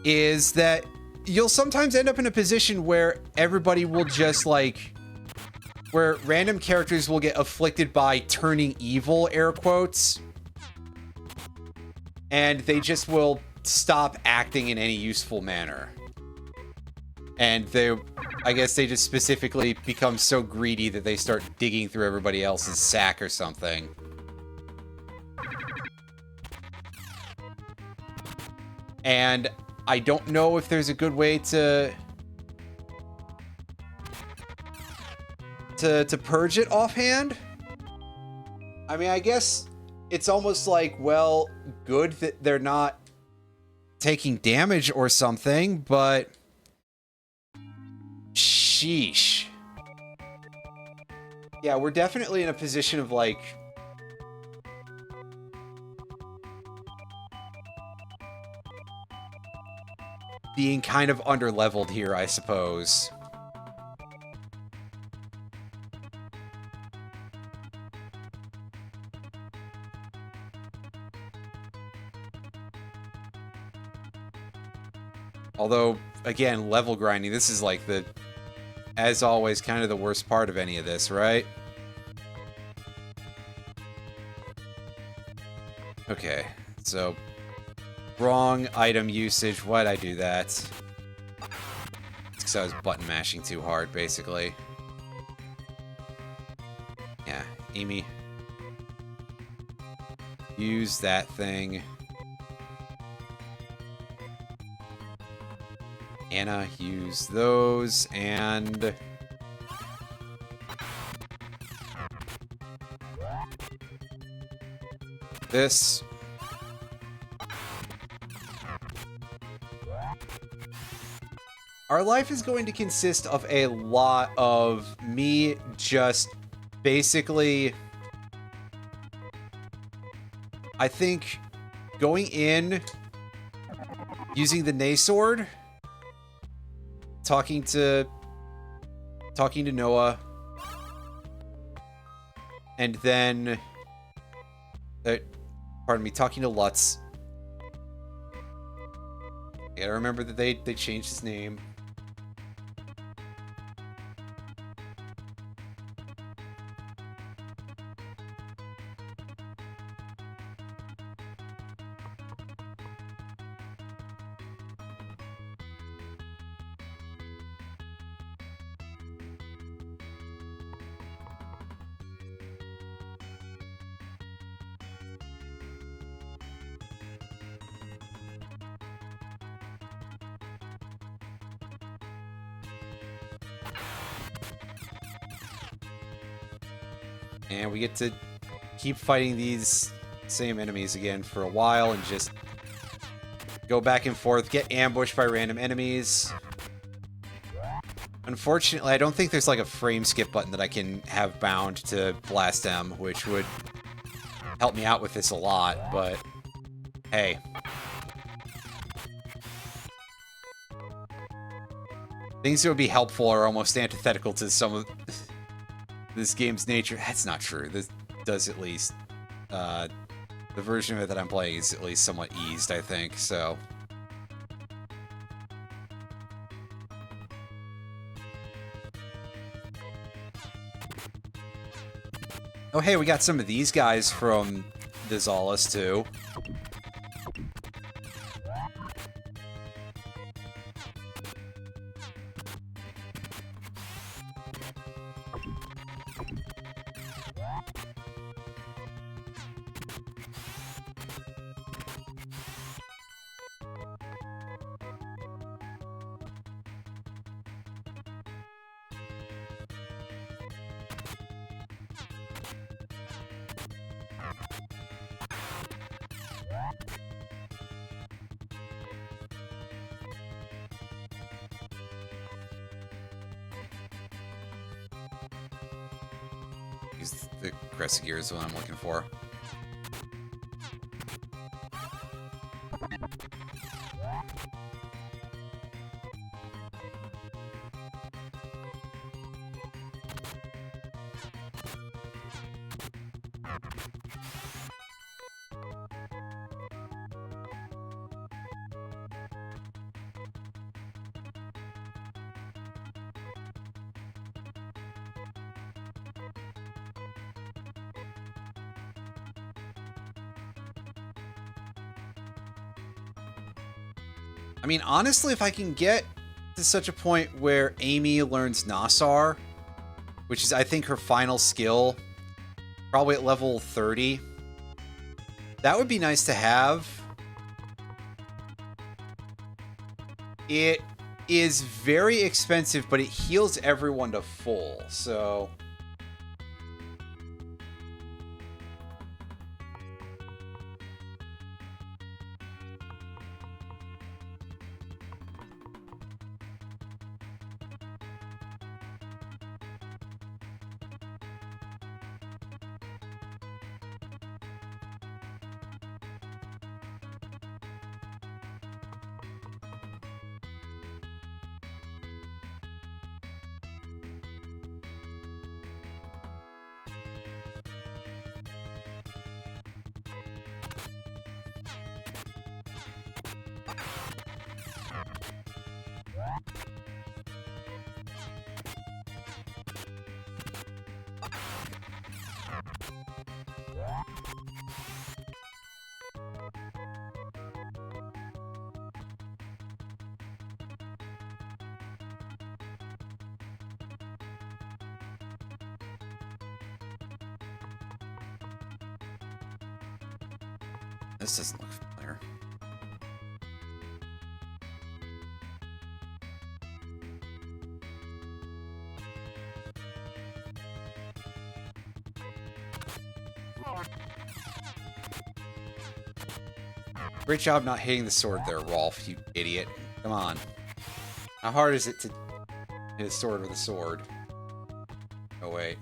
A: is that you'll sometimes end up in a position where everybody will just, like, where random characters will get afflicted by turning evil, air quotes, and they just will stop acting in any useful manner. And I guess they just specifically become so greedy that they start digging through everybody else's sack or something. And I don't know if there's a good way to purge it offhand. I mean, I guess it's almost like, well, good that they're not taking damage or something, but sheesh. Yeah, we're definitely in a position of, like, being kind of underleveled here, I suppose. Although, again, level grinding, this is like the, as always, kind of the worst part of any of this, right? Okay, so wrong item usage. Why'd I do that? It's because I was button mashing too hard, basically. Yeah, Amy. Use that thing. Anna, use those, and... this. Our life is going to consist of a lot of me just basically, I think, going in, using the Nay Sword, talking to Noah, and then, pardon me, talking to Lutz. I gotta remember that they changed his name. And we get to keep fighting these same enemies again for a while and just go back and forth, get ambushed by random enemies. Unfortunately, I don't think there's like a frame skip button that I can have bound to blast them, which would help me out with this a lot, but hey. Things that would be helpful are almost antithetical to some of this game's nature. That's not true. This does at least, the version of it that I'm playing is at least somewhat eased, I think, so. Oh hey, we got some of these guys from the Zalas too. The Crescent Gear is what I'm looking for. I mean, honestly, if I can get to such a point where Amy learns Nasar, which is, I think, her final skill, probably at level 30, that would be nice to have. It is very expensive, but it heals everyone to full, so... This doesn't look familiar. Great job not hitting the sword there, Rolf, you idiot. Come on. How hard is it to hit a sword with a sword? Oh, wait.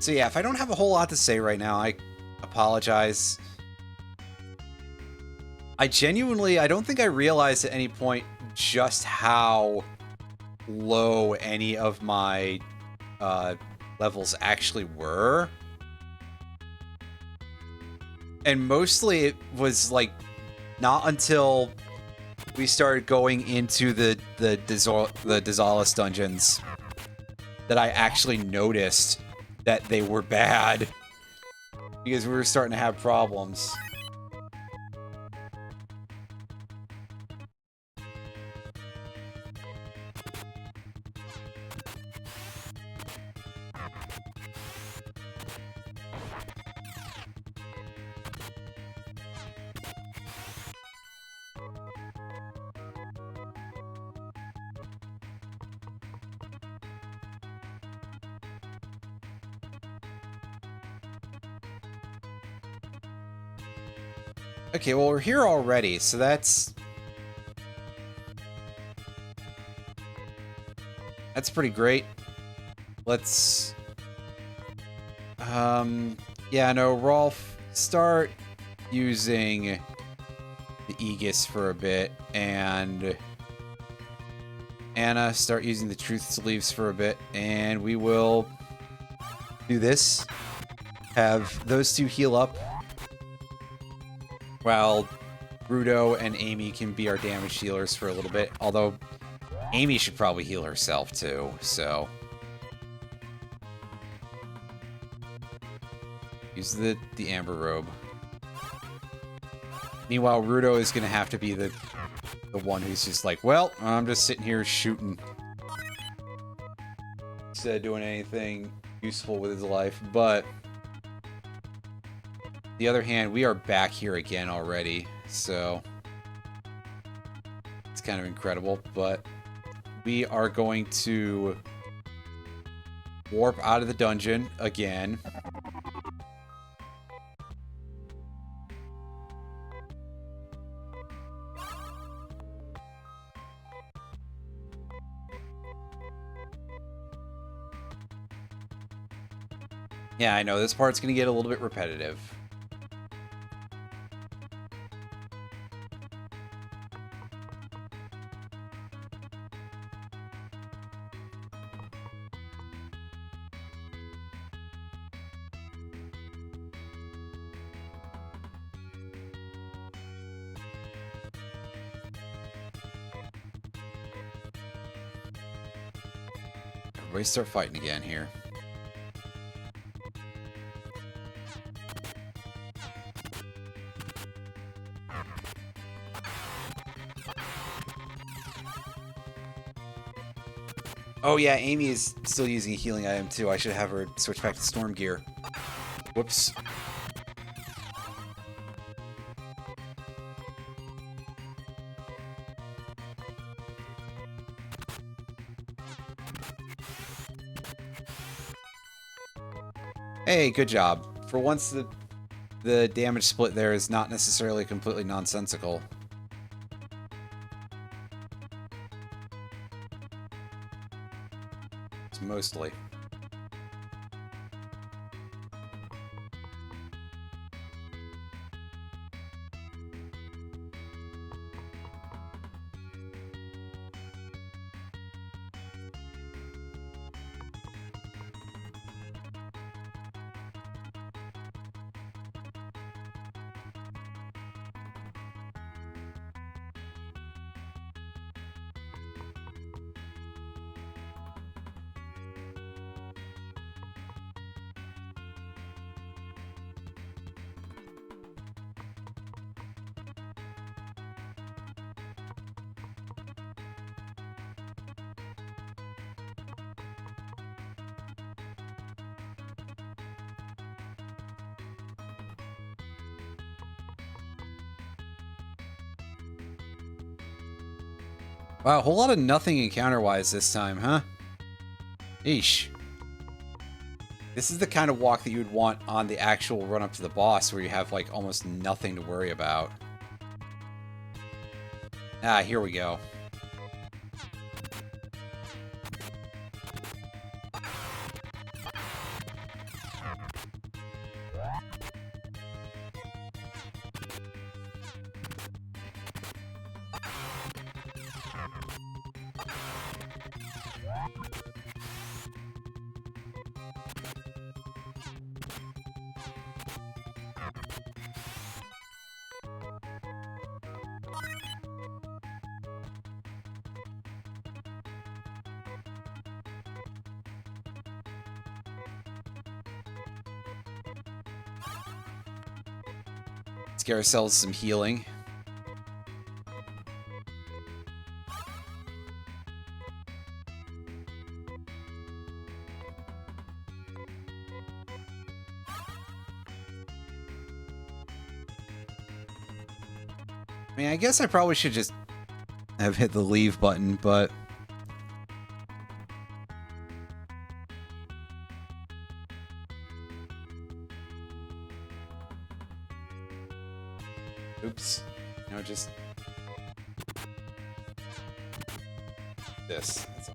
A: So yeah, if I don't have a whole lot to say right now, I apologize. I don't think I realized at any point just how low any of my levels actually were. And mostly it was like not until we started going into the Dizalis dungeons that I actually noticed that they were bad, because we were starting to have problems. Okay, well, we're here already, so that's pretty great. Let's... yeah, no, Rolf, start using the Aegis for a bit, and Anna, start using the Truth Leaves for a bit, and we will do this. Have those two heal up, while Rudo and Amy can be our damage healers for a little bit. Although, Amy should probably heal herself too, so... Use the Amber Robe. Meanwhile, Rudo is gonna have to be the one who's just like, well, I'm just sitting here shooting. Instead of doing anything useful with his life, but... On the other hand, we are back here again already, so it's kind of incredible, but we are going to warp out of the dungeon again. Yeah, I know, this part's going to get a little bit repetitive. Everybody start fighting again here. Oh yeah, Amy is still using a healing item too. I should have her switch back to Storm Gear. Whoops. Hey, good job. For once, the damage split there is not necessarily completely nonsensical. It's mostly. Wow, a whole lot of nothing encounter-wise this time, huh? Eesh. This is the kind of walk that you would want on the actual run-up to the boss, where you have, like, almost nothing to worry about. Ah, here we go. Let's get ourselves some healing. I mean, I guess I probably should just have hit the leave button, but... Oops. No, just... this. That's all.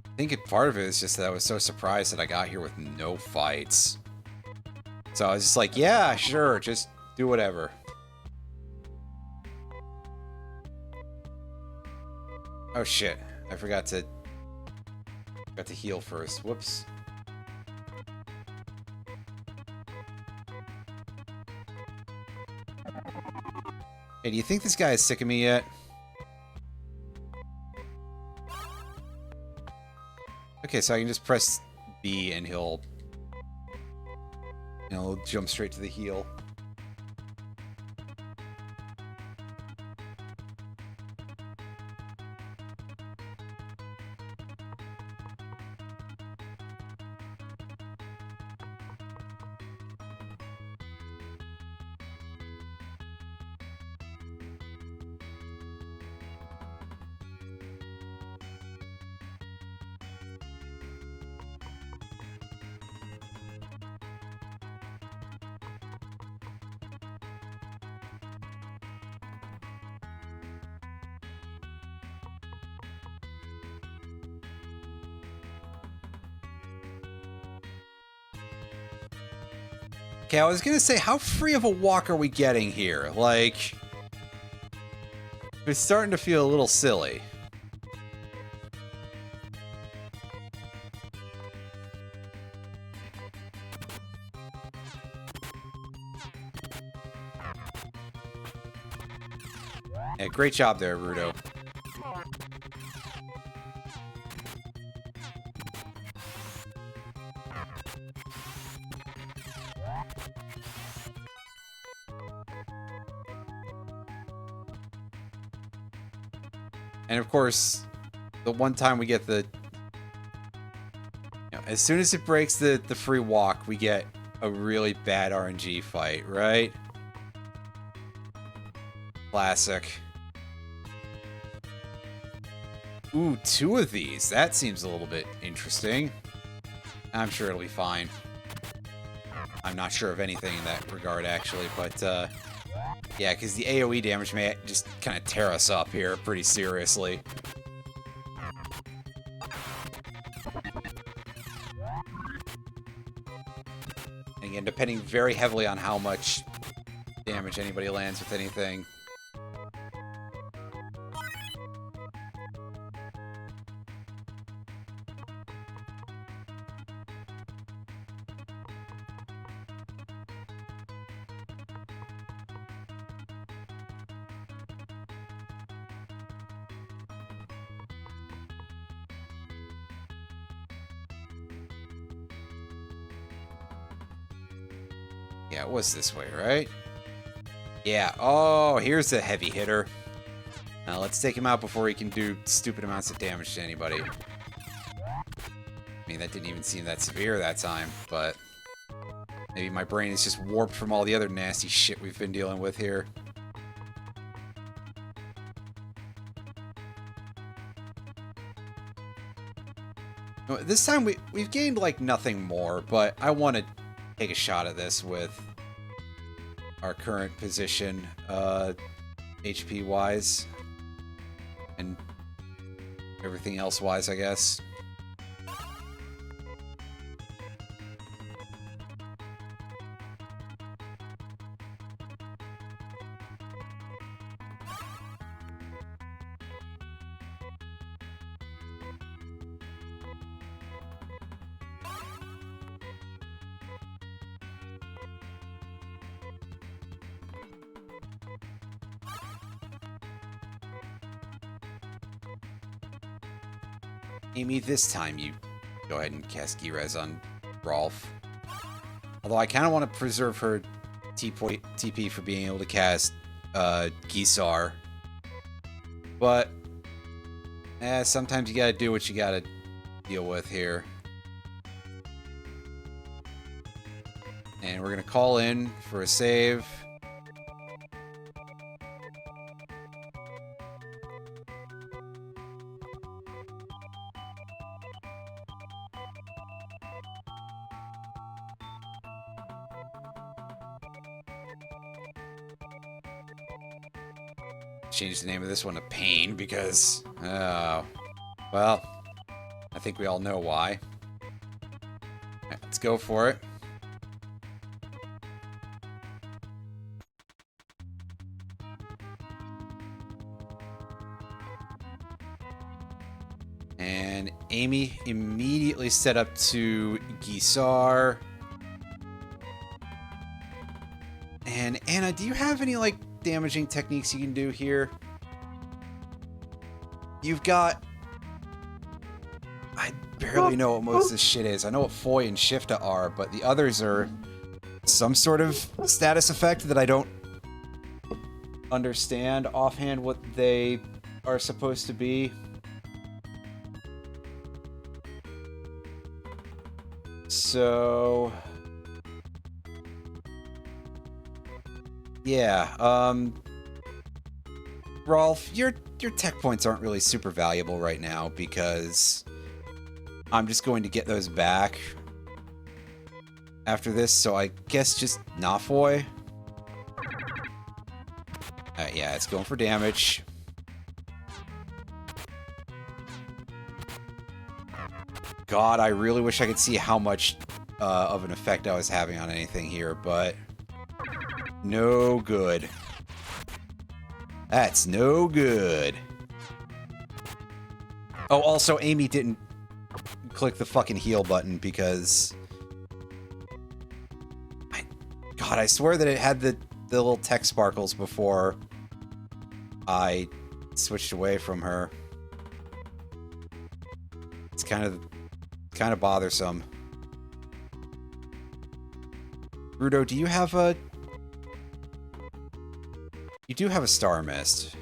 A: I think part of it is just that I was so surprised that I got here with no fights. So I was just like, yeah, sure, just do whatever. Oh shit, I forgot to heal first. Whoops. Hey, do you think this guy is sick of me yet? Okay, so I can just press B and he'll jump straight to the heal. Okay, I was gonna say, how free of a walk are we getting here? Like, it's starting to feel a little silly. Yeah, great job there, Rudo. And of course, the one time we get the... as soon as it breaks the free walk, we get a really bad RNG fight, right? Classic. Ooh, 2 of these. That seems a little bit interesting. I'm sure it'll be fine. I'm not sure of anything in that regard, actually, but, yeah, because the AoE damage may just kind of tear us up here pretty seriously. And again, depending very heavily on how much damage anybody lands with anything. Yeah, it was this way, right? Yeah. Oh, here's the heavy hitter. Now let's take him out before he can do stupid amounts of damage to anybody. I mean, that didn't even seem that severe that time, but maybe my brain is just warped from all the other nasty shit we've been dealing with here. This time we've gained like nothing more, but I want to take a shot at this with our current position, HP wise, and everything else wise, I guess. Amy, this time you go ahead and cast G-Res on Rolf. Although I kind of want to preserve her TP for being able to cast Gisar. But sometimes you gotta do what you gotta deal with here. And we're gonna call in for a save. Change the name of this one to Pain because, well, I think we all know why. Right, let's go for it. And Amy immediately set up to Gisar. And Anna, do you have any, like, damaging techniques you can do here? You've got... I barely know what most of this shit is. I know what Foy and Shifta are, but the others are some sort of status effect that I don't understand offhand what they are supposed to be. So... yeah, Rolf, your tech points aren't really super valuable right now because I'm just going to get those back after this, so I guess just Nafoy. Yeah, it's going for damage. God, I really wish I could see how much of an effect I was having on anything here, but... no good. That's no good. Oh, also, Amy didn't click the fucking heal button because... God, I swear that it had the little tech sparkles before I switched away from her. It's kind of bothersome. Rudo, do you have a... You do have a Star Mist.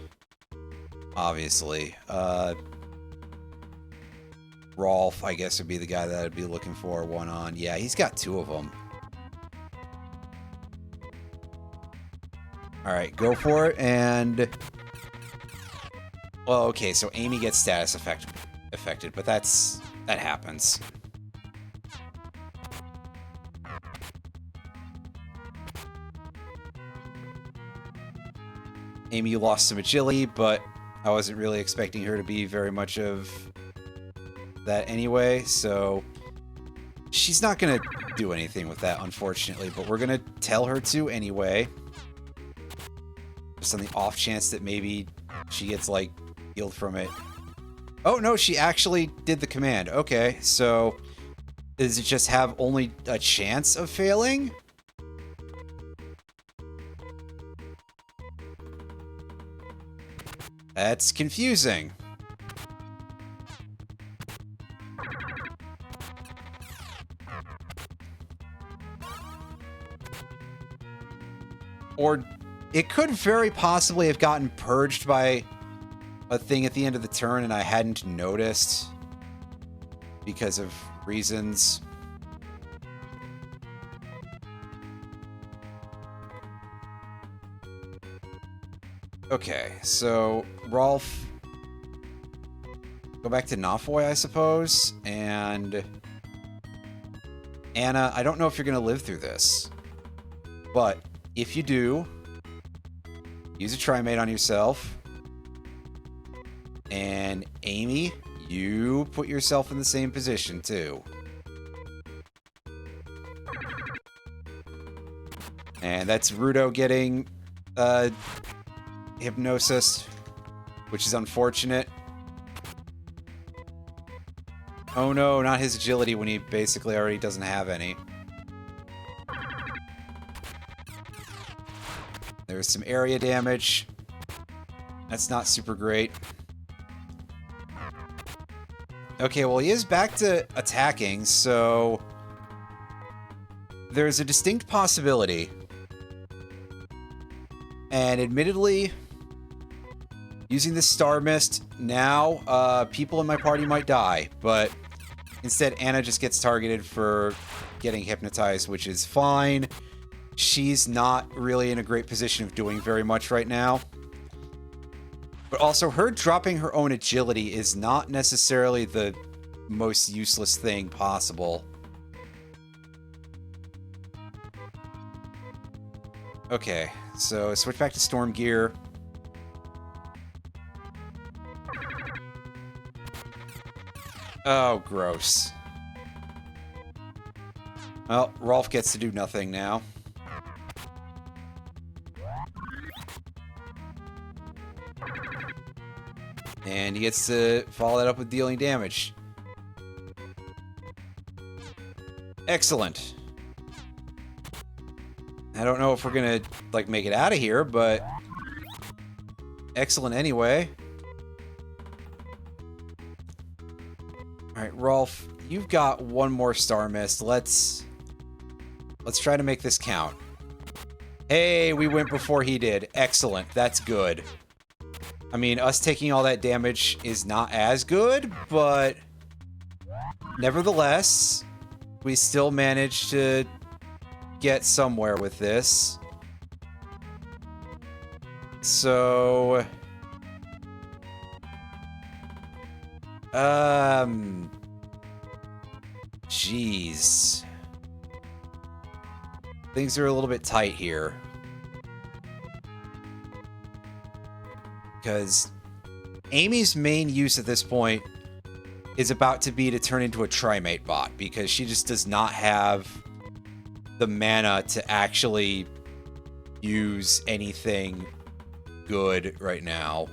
A: Obviously. Rolf, I guess, would be the guy that I'd be looking for one on. Yeah, he's got 2 of them. Alright, go for it, and... Well, okay, so Amy gets status affected, but that happens. Amy lost some agility, but I wasn't really expecting her to be very much of that anyway, so she's not going to do anything with that, unfortunately, but we're going to tell her to anyway. Just on the off chance that maybe she gets, like, healed from it. Oh, no, she actually did the command. Okay, so does it just have only a chance of failing? That's confusing. Or it could very possibly have gotten purged by a thing at the end of the turn and I hadn't noticed because of reasons. Okay, so Rolf, go back to Nafoy, I suppose, and Anna, I don't know if you're going to live through this, but if you do, use a Trimate on yourself, and Amy, you put yourself in the same position, too. And that's Rudo getting Hypnosis, which is unfortunate. Oh no, not his agility when he basically already doesn't have any. There's some area damage. That's not super great. Okay, well, he is back to attacking, so there's a distinct possibility. And admittedly, using the Star Mist now, people in my party might die, but instead Anna just gets targeted for getting hypnotized, which is fine. She's not really in a great position of doing very much right now. But also, her dropping her own agility is not necessarily the most useless thing possible. Okay, so switch back to Storm Gear. Oh, gross. Well, Rolf gets to do nothing now. And he gets to follow that up with dealing damage. Excellent. I don't know if we're gonna, like, make it out of here, but excellent anyway. Alright, Rolf, you've got one more Star Mist. Let's try to make this count. Hey, we went before he did. Excellent. That's good. I mean, us taking all that damage is not as good, but nevertheless, we still managed to get somewhere with this. So... Jeez. Things are a little bit tight here. Because Amy's main use at this point is about to be to turn into a Trimate bot, because she just does not have the mana to actually use anything good right now.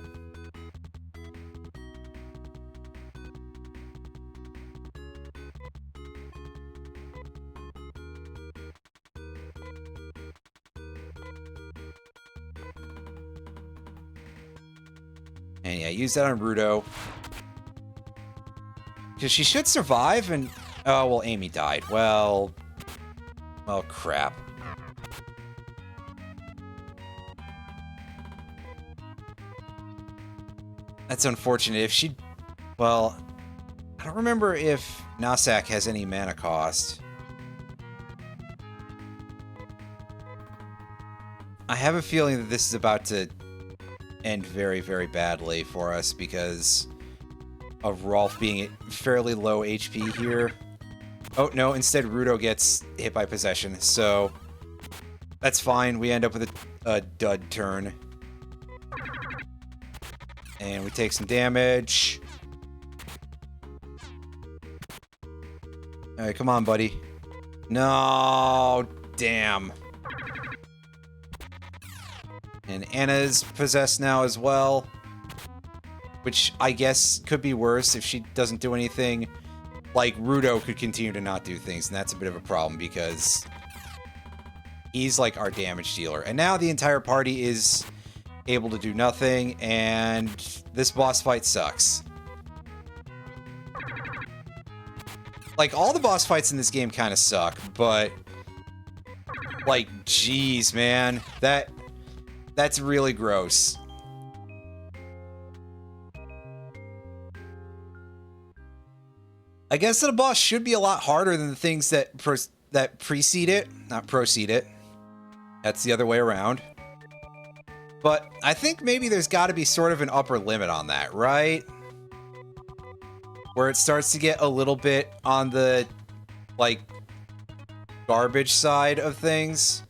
A: And yeah, use that on Rudo. Because she should survive and... Oh, well, Amy died. Well, crap. That's unfortunate. If she... Well, I don't remember if Nasak has any mana cost. I have a feeling that this is about to end very, very badly for us because of Rolf being at fairly low HP here. Oh, no, instead Rudo gets hit by possession, so that's fine. We end up with a dud turn. And we take some damage. Alright, come on, buddy. No, damn. And Anna's possessed now as well. Which I guess could be worse if she doesn't do anything. Like, Rudo could continue to not do things, and that's a bit of a problem because he's like our damage dealer. And now the entire party is able to do nothing, and this boss fight sucks. Like, all the boss fights in this game kind of suck, but like, jeez, man, that's really gross. I guess that a boss should be a lot harder than the things that precede it, not proceed it. That's the other way around. But I think maybe there's got to be sort of an upper limit on that, right? Where it starts to get a little bit on the, like, garbage side of things.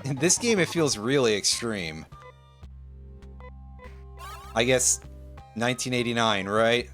A: In this game, it feels really extreme. I guess 1989, right?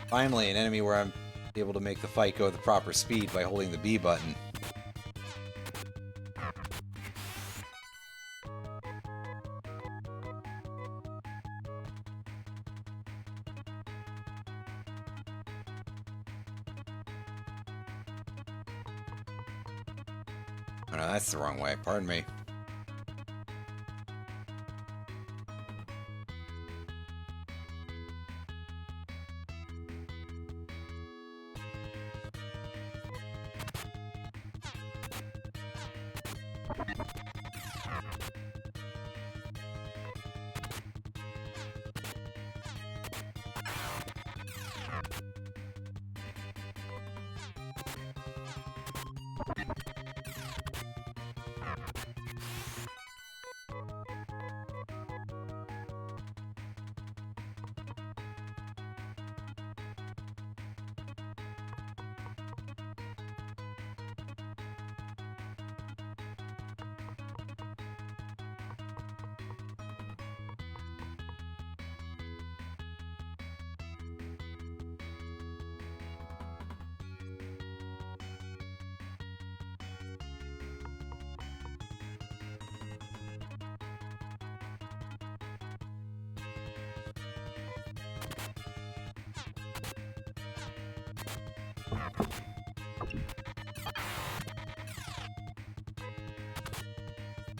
A: Finally, an enemy where I'm able to make the fight go the proper speed by holding the B button. Oh no, that's the wrong way. Pardon me.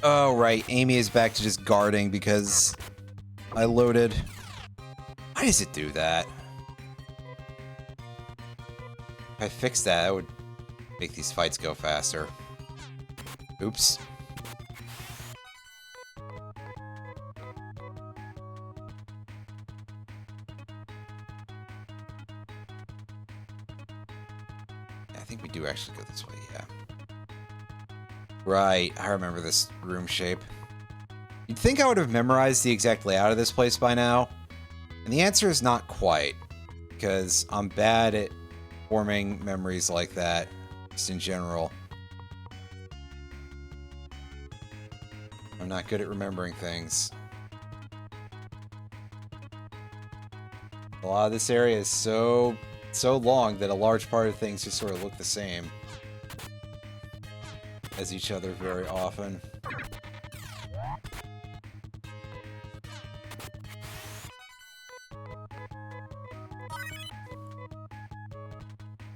A: Oh, right. Amy is back to just guarding because I loaded. Why does it do that? If I fix that, that would make these fights go faster. Oops. I think we do actually go this way, yeah. Right, I remember this room shape. You'd think I would have memorized the exact layout of this place by now, and the answer is not quite, because I'm bad at forming memories like that, just in general. I'm not good at remembering things. A lot of this area is so long that a large part of things just sort of look the same as each other very often.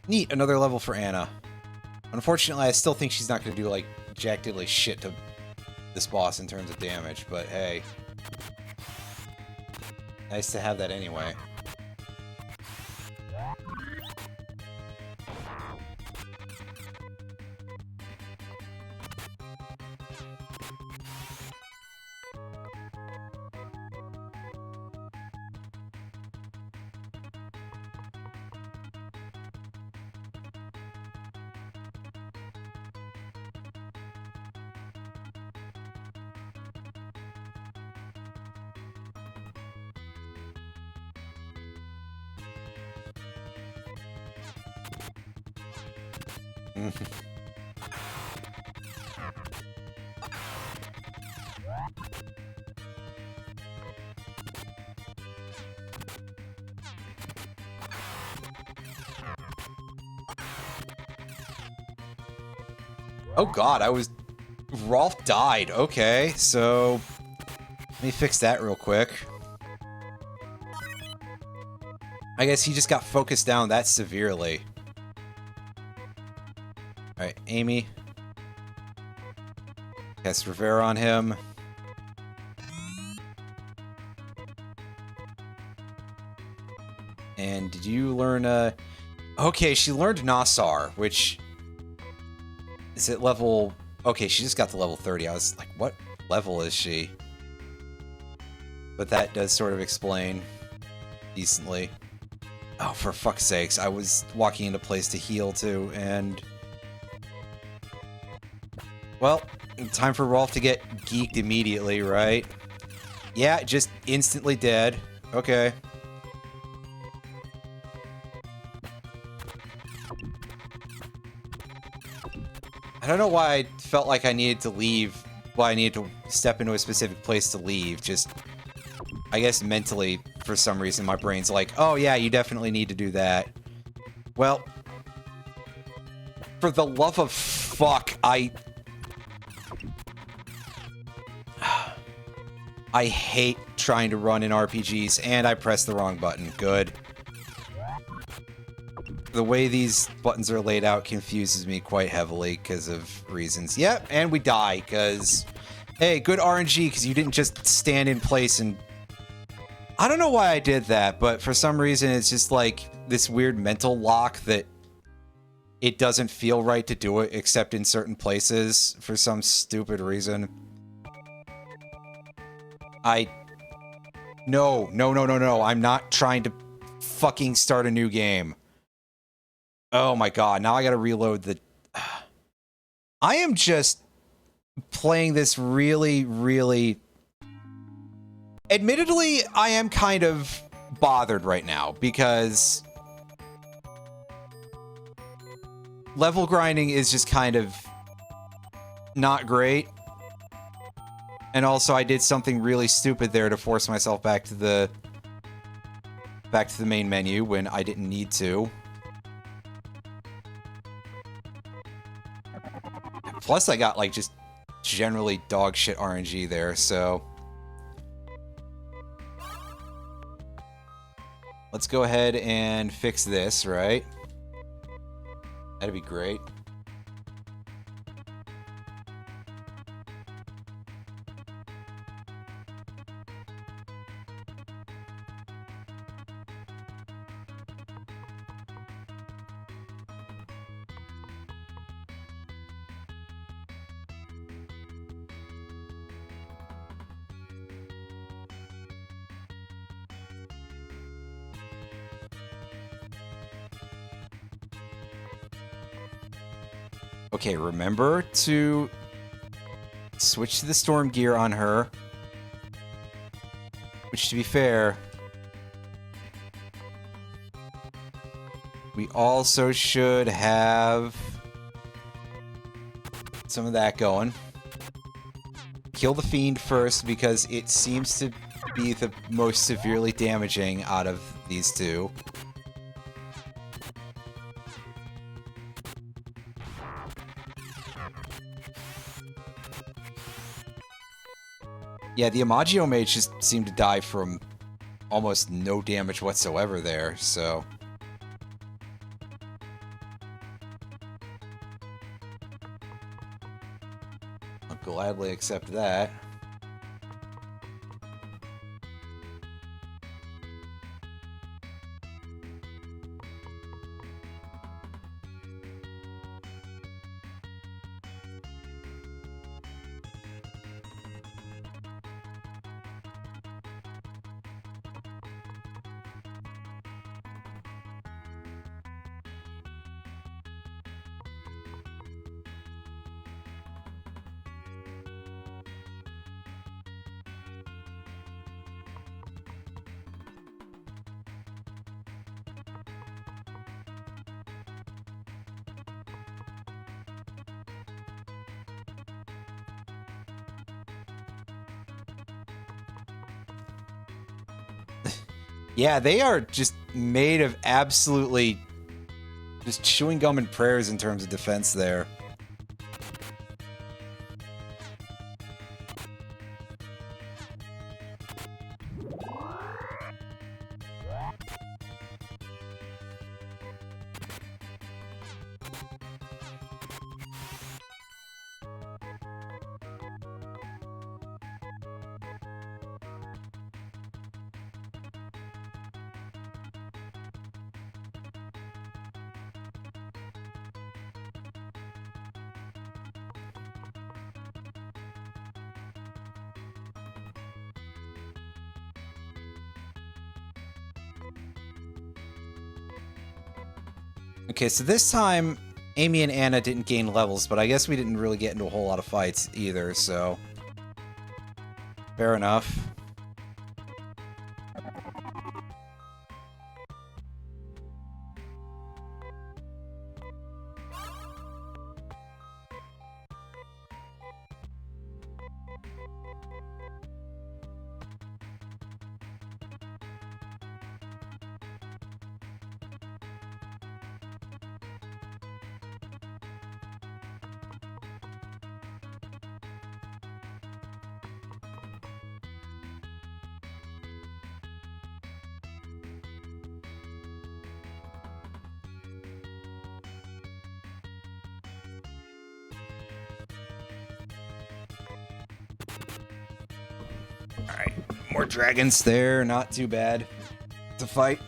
A: Neat, another level for Anna. Unfortunately, I still think she's not going to do, like, jack diddly shit to this boss in terms of damage, but hey. Nice to have that anyway. Oh god, Rolf died. Okay, so let me fix that real quick. I guess he just got focused down that severely. Alright, Amy. Cast Rivera on him. And did you learn, okay, she learned Nassar, which is at level... Okay, she just got to level 30. I was like, what level is she? But that does sort of explain decently. Oh, for fuck's sakes. I was walking into place to heal too, and... Well, time for Rolf to get geeked immediately, right? Yeah, just instantly dead. Okay. I don't know why I felt like I needed to leave, why I needed to step into a specific place to leave. Just, I guess mentally, for some reason, my brain's like, oh yeah, you definitely need to do that. Well, for the love of fuck, I hate trying to run in RPGs, and I pressed the wrong button. Good. The way these buttons are laid out confuses me quite heavily because of reasons. Yep, and we die because, hey, good RNG because you didn't just stand in place and... I don't know why I did that, but for some reason it's just like this weird mental lock that it doesn't feel right to do it except in certain places for some stupid reason. No, I'm not trying to fucking start a new game. Oh my god, now I gotta reload the... I am just playing this really, really... Admittedly, I am kind of bothered right now, because... level grinding is just kind of... not great. And also, I did something really stupid there to force myself back to the main menu when I didn't need to. Plus, I got, like, just generally dog shit RNG there, so... Let's go ahead and fix this, right? That'd be great. Okay, remember to switch to the storm gear on her. Which, to be fair, we also should have some of that going. kill the Fiend first because it seems to be the most severely damaging out of these two. Yeah, the Imagio Mage just seemed to die from almost no damage whatsoever there, so... I'll gladly accept that. Yeah, they are just made of absolutely just chewing gum and prayers in terms of defense there. Okay, so this time, Amy and Anna didn't gain levels, but I guess we didn't really get into a whole lot of fights either, so... Fair enough. Alright, more dragons there, not too bad to fight.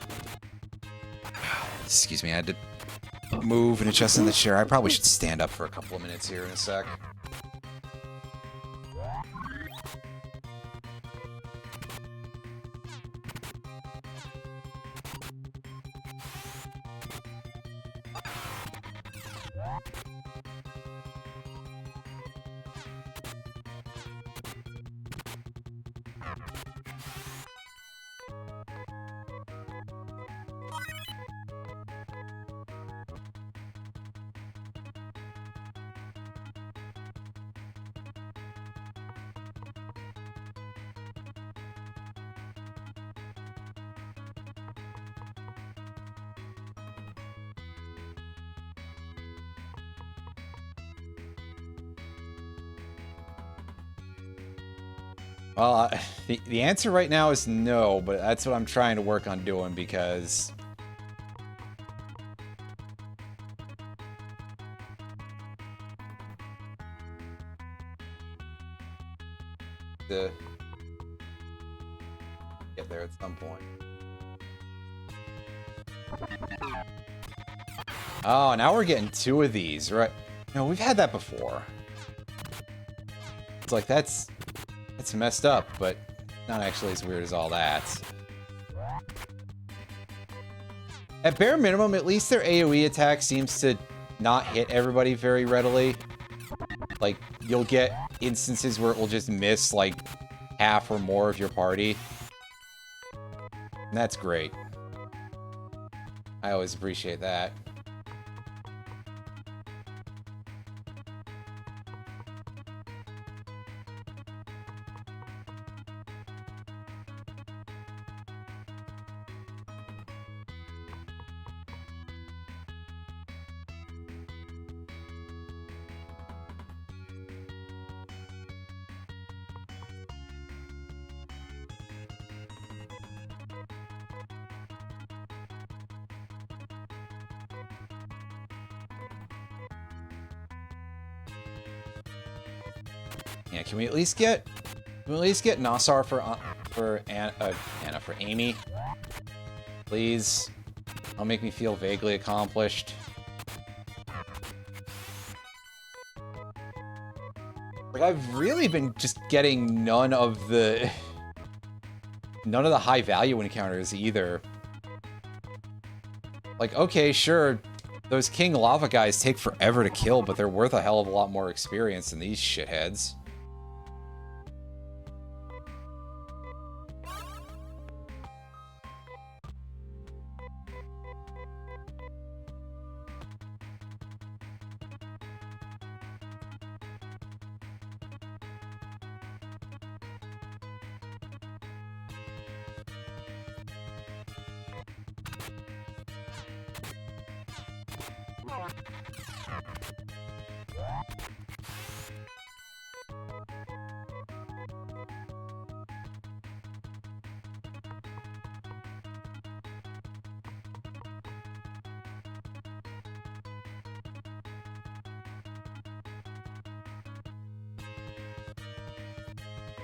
A: Excuse me, I had to move and adjust in the chair. I probably should stand up for a couple of minutes here in a sec. Well, the answer right now is no, but that's what I'm trying to work on doing because... to get there at some point. Oh, now we're getting two of these, right? No, we've had that before. It's like, that's messed up, but not actually as weird as all that. At bare minimum, at least their AoE attack seems to not hit everybody very readily. Like, you'll get instances where it will just miss, like, half or more of your party. And that's great. I always appreciate that. Yeah, can we at least get Nassar for Anna, for Amy? Please. That'll make me feel vaguely accomplished. Like, I've really been just getting none of the high value encounters either. Like, okay, sure, those King Lava guys take forever to kill, but they're worth a hell of a lot more experience than these shitheads.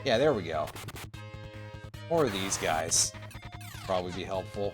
A: Yeah, there we go. More of these guys. Probably be helpful.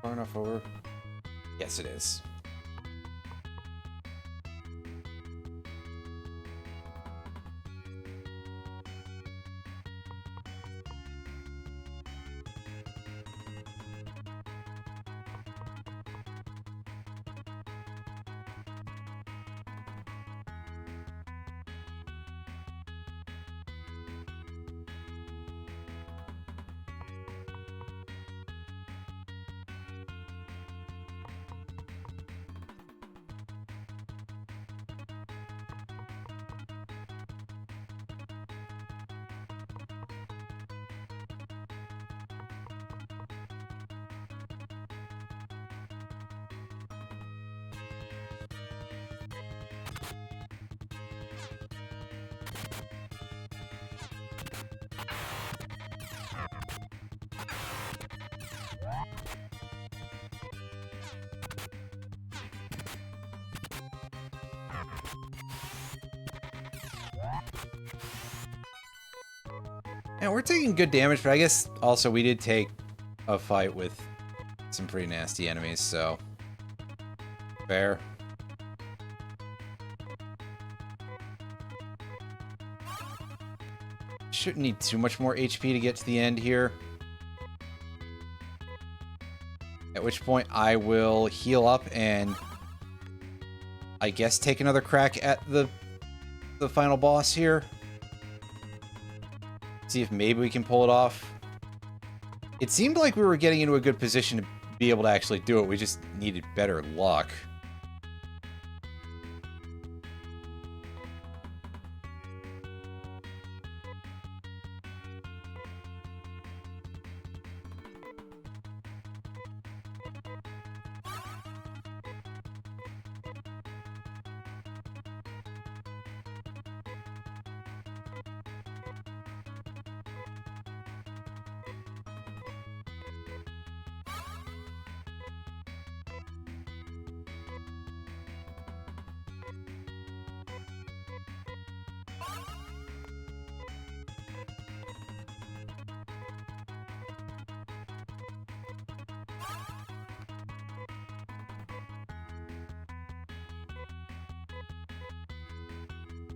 A: Far enough over? Yes, it is. Yeah, we're taking good damage, but I guess also we did take a fight with some pretty nasty enemies, so fair. Shouldn't need too much more HP to get to the end here. At which point I will heal up and I guess take another crack at the final boss here. See if maybe we can pull it off. It seemed like we were getting into a good position to be able to actually do it. We just needed better luck.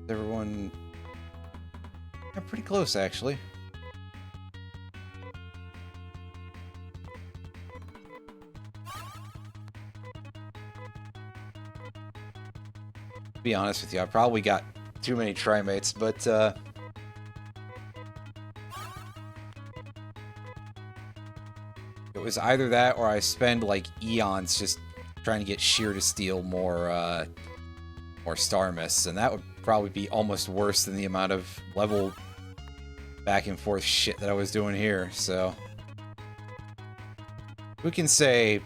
A: Everyone... Yeah, pretty close, actually. To be honest with you, I probably got too many trimates, but it was either that or I spend like eons just trying to get Sheer to steal more Star Mists, and that would probably be almost worse than the amount of level back and forth shit that I was doing here, so... We can say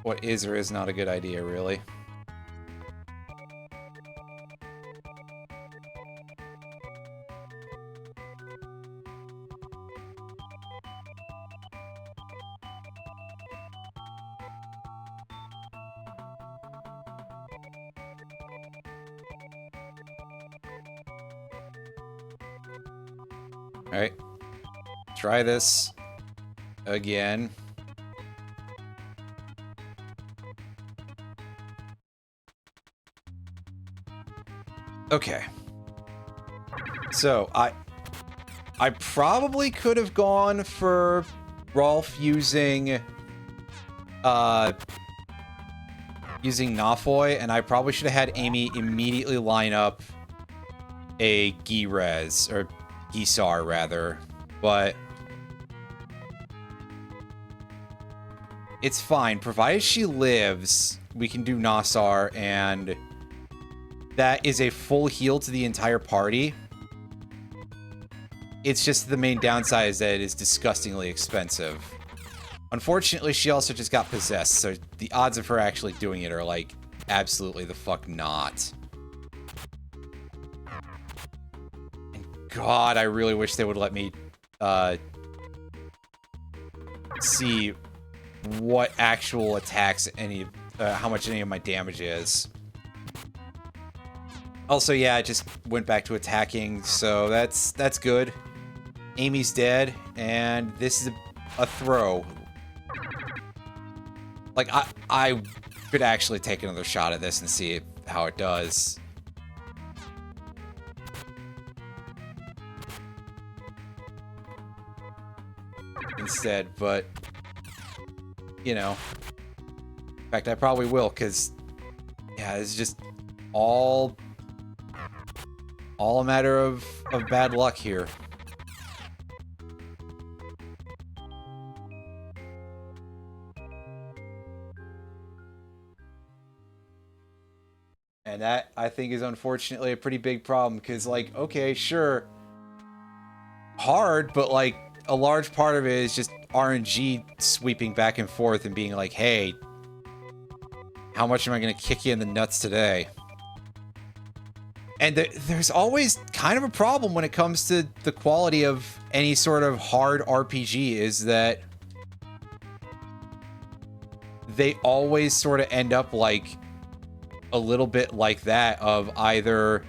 A: what is or is not a good idea, really. Alright. Try this again. Okay. So, I probably could have gone for Rolf using Nafoy, and I probably should have had Amy immediately line up a Gi-Rez, or Gisar, rather, but it's fine. Provided she lives, we can do Nasar, and that is a full heal to the entire party. It's just the main downside is that it is disgustingly expensive. Unfortunately, she also just got possessed, so the odds of her actually doing it are, like, absolutely the fuck not. And God, I really wish they would let me, see what actual attacks how much any of my damage is. Also, yeah, I just went back to attacking, so that's good. Amy's dead, and this is a throw. Like, I could actually take another shot at this and see how it does. Instead, but, you know. In fact, I probably will, because, yeah, it's just all a matter of bad luck here. And that, I think, is unfortunately a pretty big problem, because, like, okay, sure, hard, but, like, a large part of it is just RNG sweeping back and forth and being like, hey, how much am I going to kick you in the nuts today? And there's always kind of a problem when it comes to the quality of any sort of hard RPG, is that they always sort of end up like a little bit like that, of either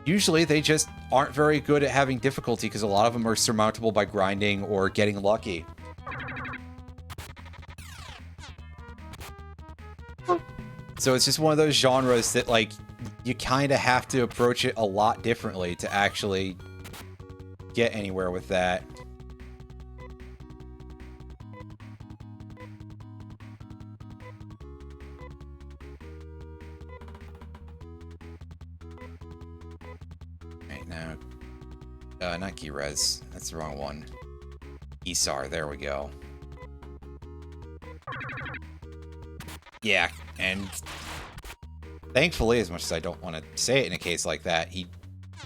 A: usually they just aren't very good at having difficulty because a lot of them are surmountable by grinding or getting lucky. So it's just one of those genres that, like, you kind of have to approach it a lot differently to actually get anywhere with that. Right now, not Gi-Rez. That's the wrong one. Isar, there we go. Yeah, and thankfully, as much as I don't want to say it in a case like that, he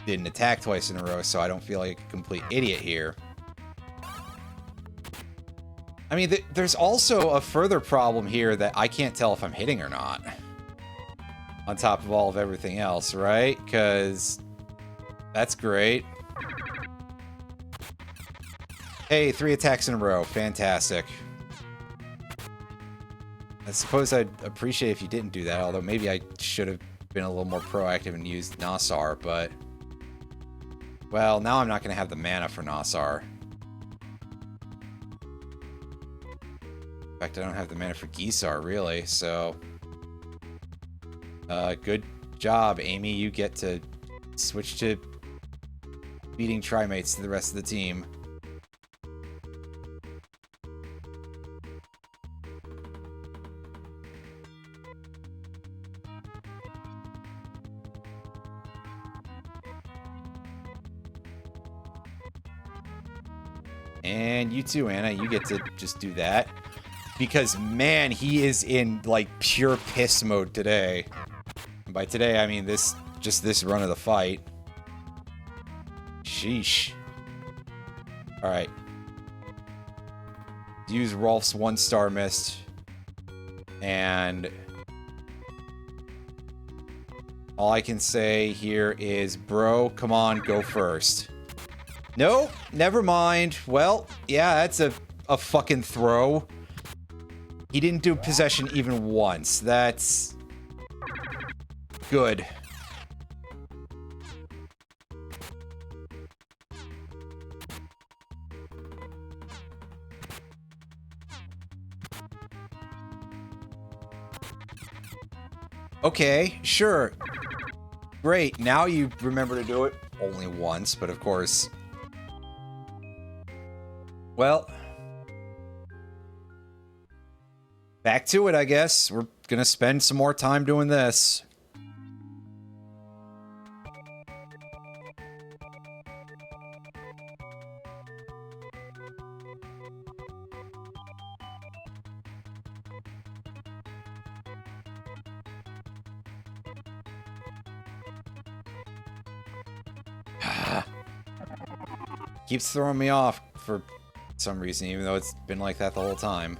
A: didn't attack twice in a row, so I don't feel like a complete idiot here. I mean, there's also a further problem here that I can't tell if I'm hitting or not. On top of all of everything else, right? Because that's great. Hey, 3 attacks in a row. Fantastic. I suppose I'd appreciate if you didn't do that, although maybe I should have been a little more proactive and used Nasar, but... Well, now I'm not going to have the mana for Nasar. In fact, I don't have the mana for Gisar, really, so... good job, Amy. You get to switch to beating Trimates to the rest of the team. And you too, Anna. You get to just do that. Because, man, he is in, like, pure piss mode today. By today, I mean just this run of the fight. Sheesh. Alright. Use Rolf's 1-star mist. And all I can say here is, bro, come on, go first. Nope, never mind. Well, yeah, that's a fucking throw. He didn't do possession even once. That's good. Okay, sure. Great, now you remember to do it only once, but of course. Well, back to it, I guess. We're gonna spend some more time doing this. Keeps throwing me off for some reason, even though it's been like that the whole time.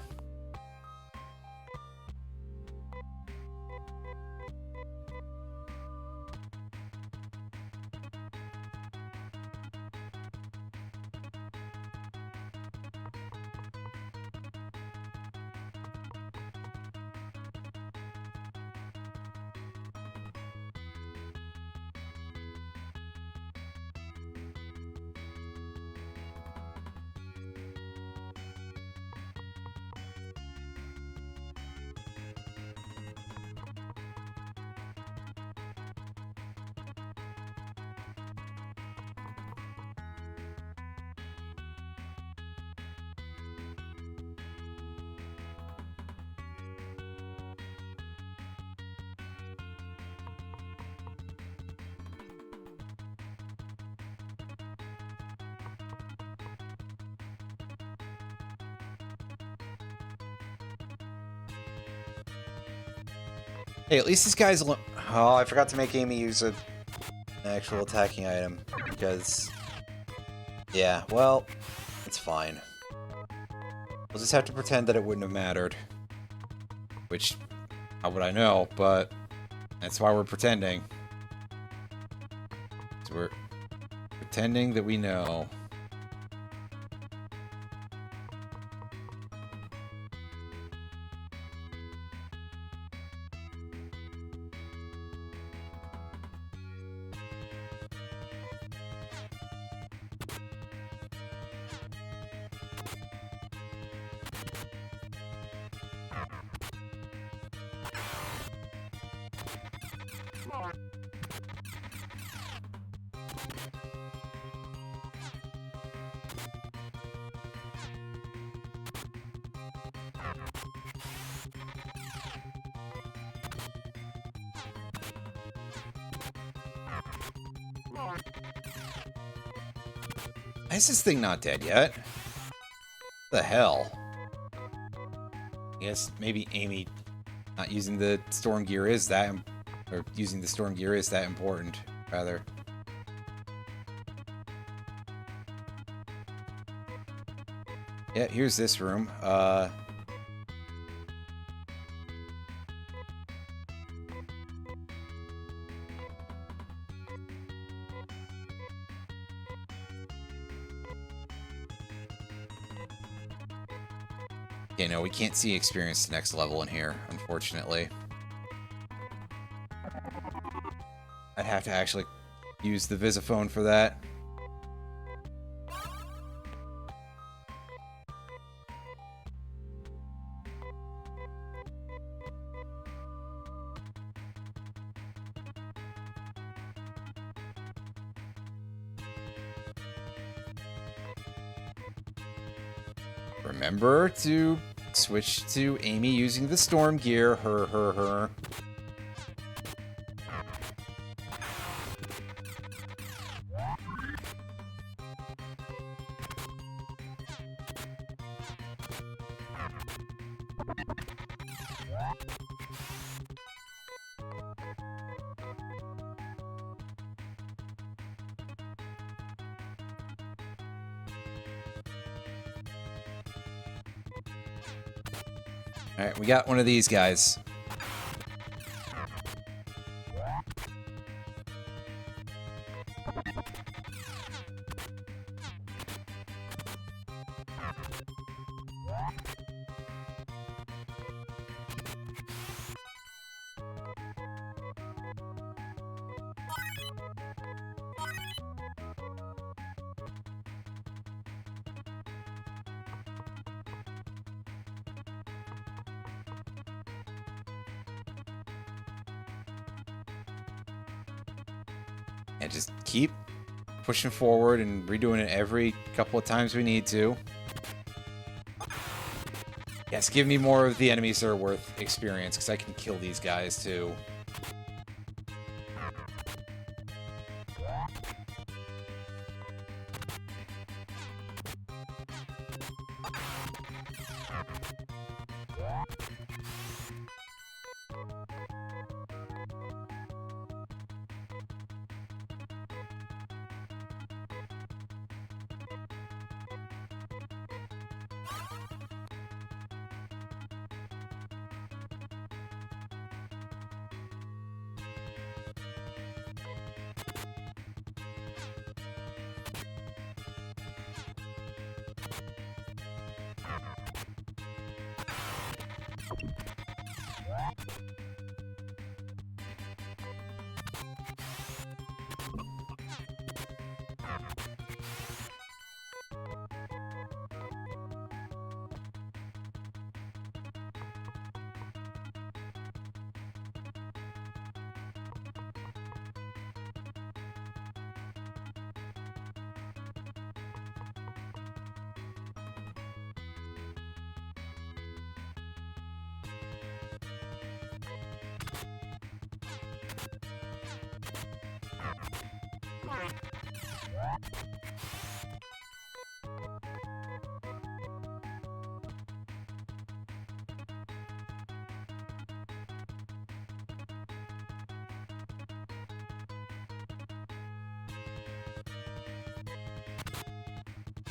A: Hey, at least this guy's... Oh, I forgot to make Amy use an actual attacking item. Because... Yeah, well, it's fine. We'll just have to pretend that it wouldn't have mattered. Which, how would I know, but... That's why we're pretending. So we're pretending that we know. Why is this thing not dead yet? What the hell? I guess maybe Amy not using the storm gear is that... Or using the storm gear is that important, rather. Yeah, here's this room. Okay, no, we can't see experience the next level in here, unfortunately. I'd have to actually use the visiphone for that. Remember to switch to Amy using the storm gear. Her. Alright, we got one of these guys. And just keep pushing forward and redoing it every couple of times we need to. Yes, give me more of the enemies that are worth experience, because I can kill these guys too.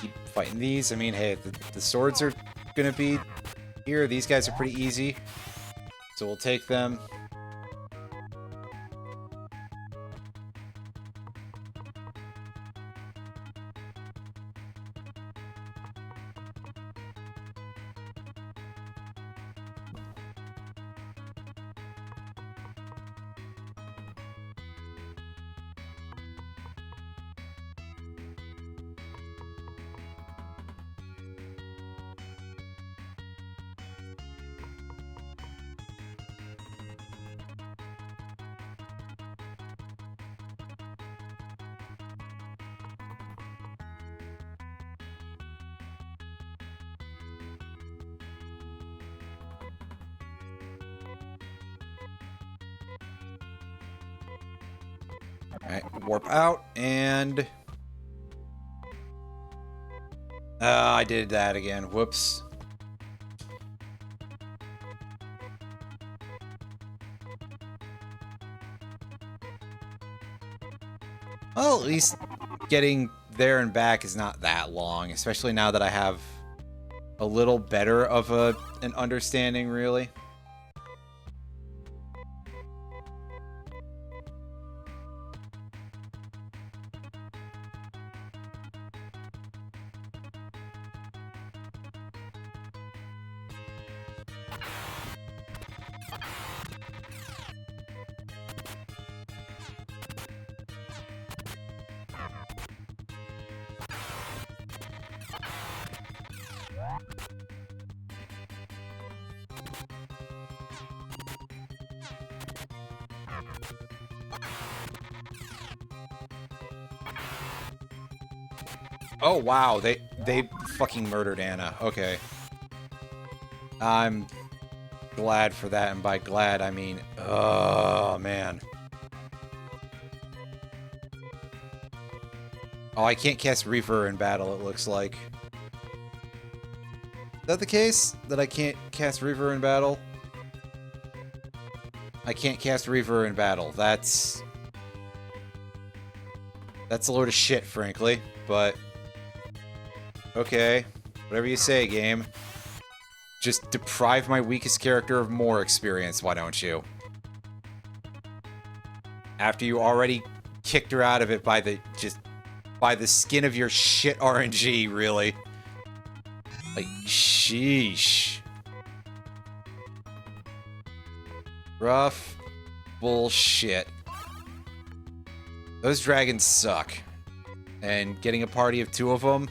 A: Keep fighting these. I mean, hey, the swords are gonna be here. These guys are pretty easy, so we'll take them. Alright, warp out, and... I did that again. Whoops. Well, at least getting there and back is not that long, especially now that I have a little better of an understanding, really. Oh wow, they fucking murdered Anna. Okay. I'm glad for that, and by glad I mean, oh man. Oh, I can't cast Reaver in battle, it looks like. Is that the case? That I can't cast Reaver in battle? I can't cast Reaver in battle. That's a load of shit, frankly, but... Okay. Whatever you say, game. Just deprive my weakest character of more experience, why don't you? After you already kicked her out of it by the skin of your shit RNG, really. Like, sheesh. Rough bullshit. Those dragons suck. And getting a party of 2 of them,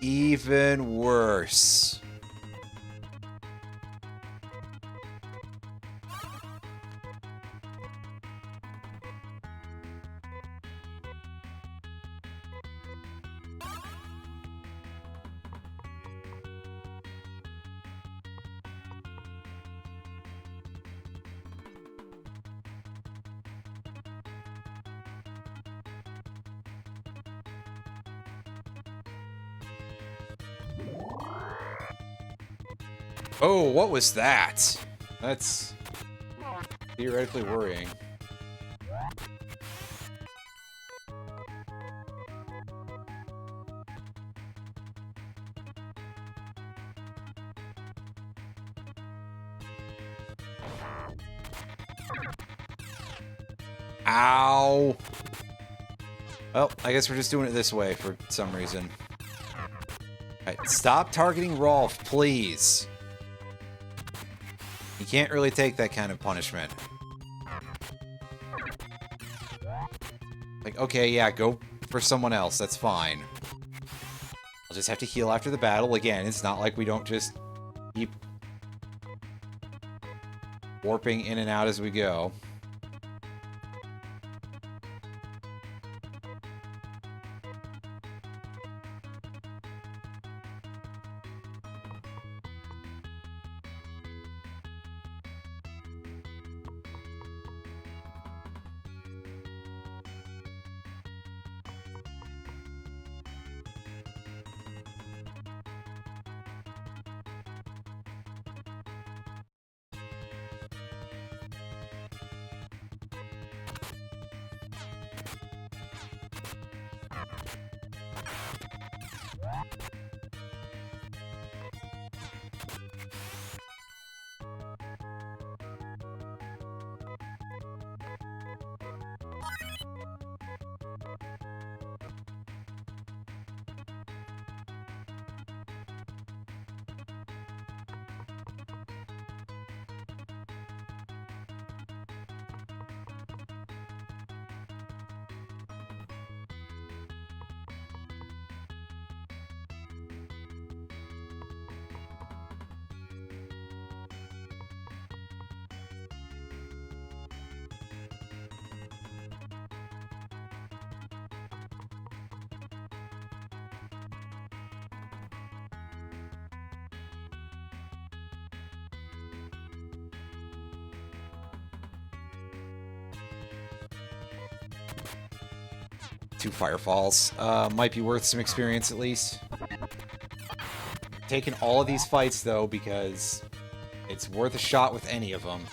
A: even worse. Oh, what was that? That's theoretically worrying. Ow! Well, I guess we're just doing it this way for some reason. Alright, stop targeting Rolf, please. You can't really take that kind of punishment. Like, okay, yeah, go for someone else, that's fine. I'll just have to heal after the battle. Again, it's not like we don't just keep warping in and out as we go. Two Firefalls. Might be worth some experience at least. Taking all of these fights though, because it's worth a shot with any of them.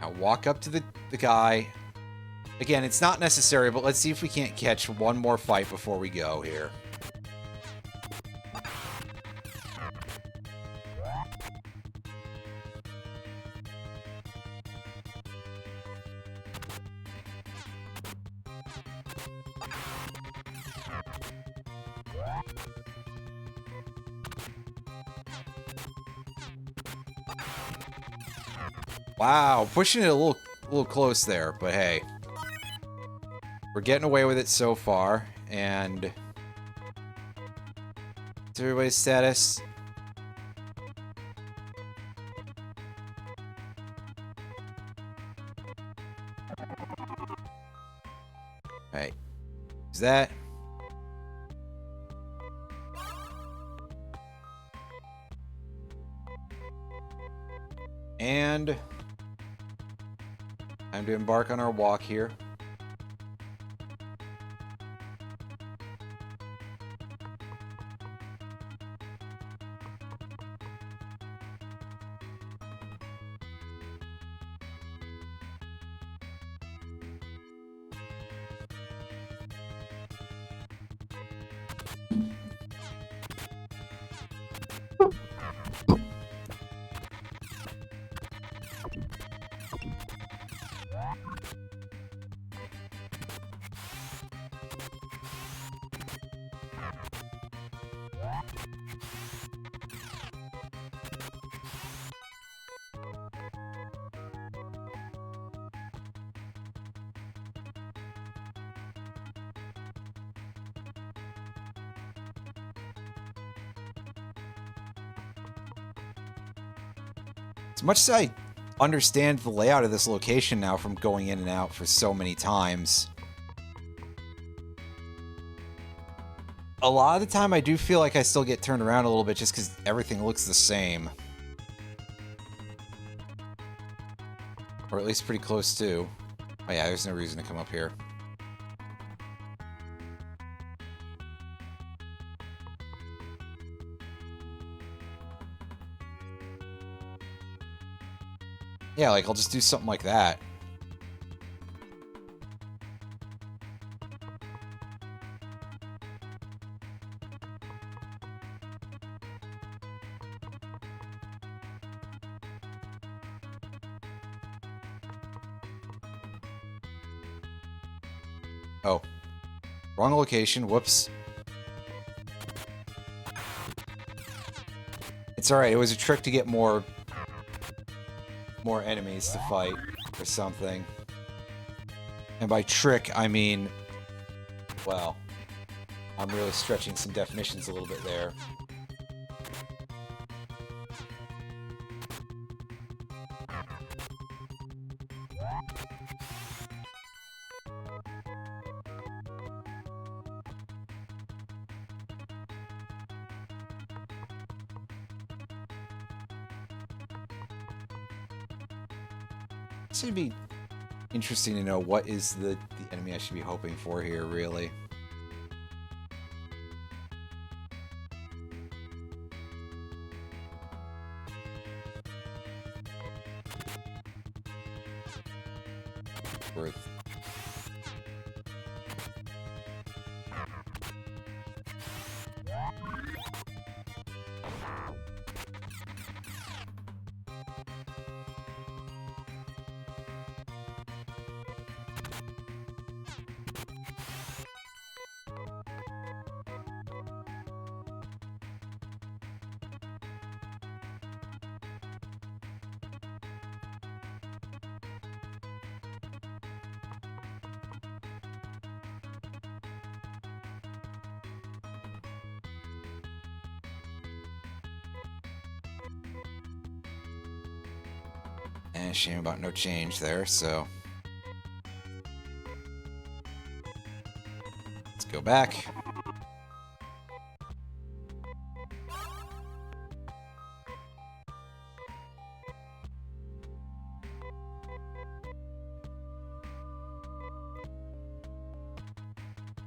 A: Now walk up to the guy. Again, it's not necessary, but let's see if we can't catch one more fight before we go here. Wow, pushing it a little close there, but hey. We're getting away with it so far, and what's everybody's status? Right. Is that? And time to embark on our walk here. As much as I understand the layout of this location now from going in and out for so many times, a lot of the time I do feel like I still get turned around a little bit just because everything looks the same. Or at least pretty close to. Oh yeah, there's no reason to come up here. Yeah, like, I'll just do something like that. Oh. Wrong location. Whoops. It's alright. It was a trick to get more enemies to fight or something. And by trick, I mean, well, I'm really stretching some definitions a little bit there. This would be interesting to know what is the enemy I should be hoping for here, really. Worth. And shame about no change there, so... Let's go back.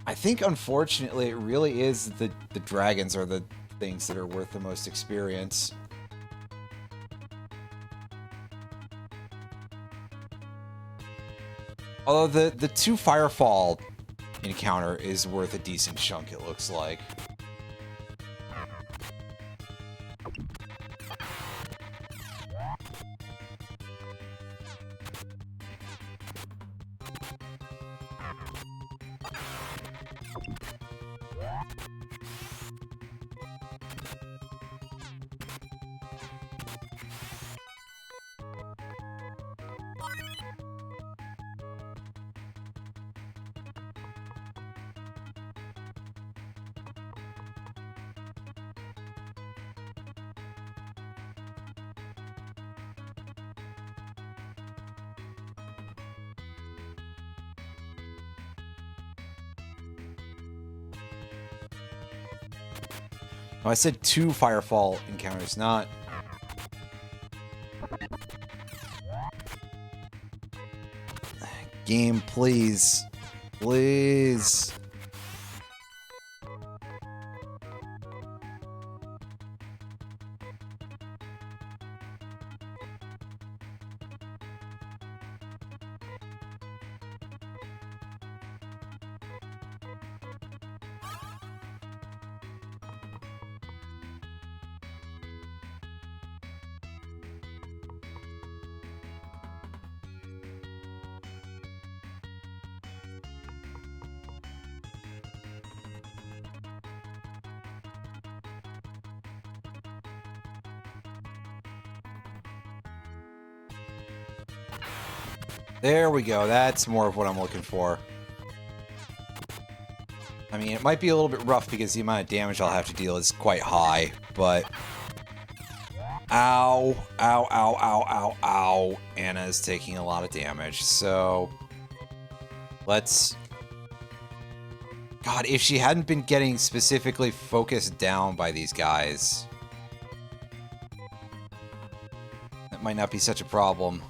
A: I think, unfortunately, it really is the dragons are the things that are worth the most experience. Although the 2 Firefall encounter is worth a decent chunk, it looks like. Oh, I said 2 Firefall encounters, not... Game, please. Please. There we go. That's more of what I'm looking for. I mean, it might be a little bit rough because the amount of damage I'll have to deal is quite high, but... Ow, ow, ow, ow, ow, ow. Anna is taking a lot of damage, so... Let's... God, if she hadn't been getting specifically focused down by these guys... That might not be such a problem.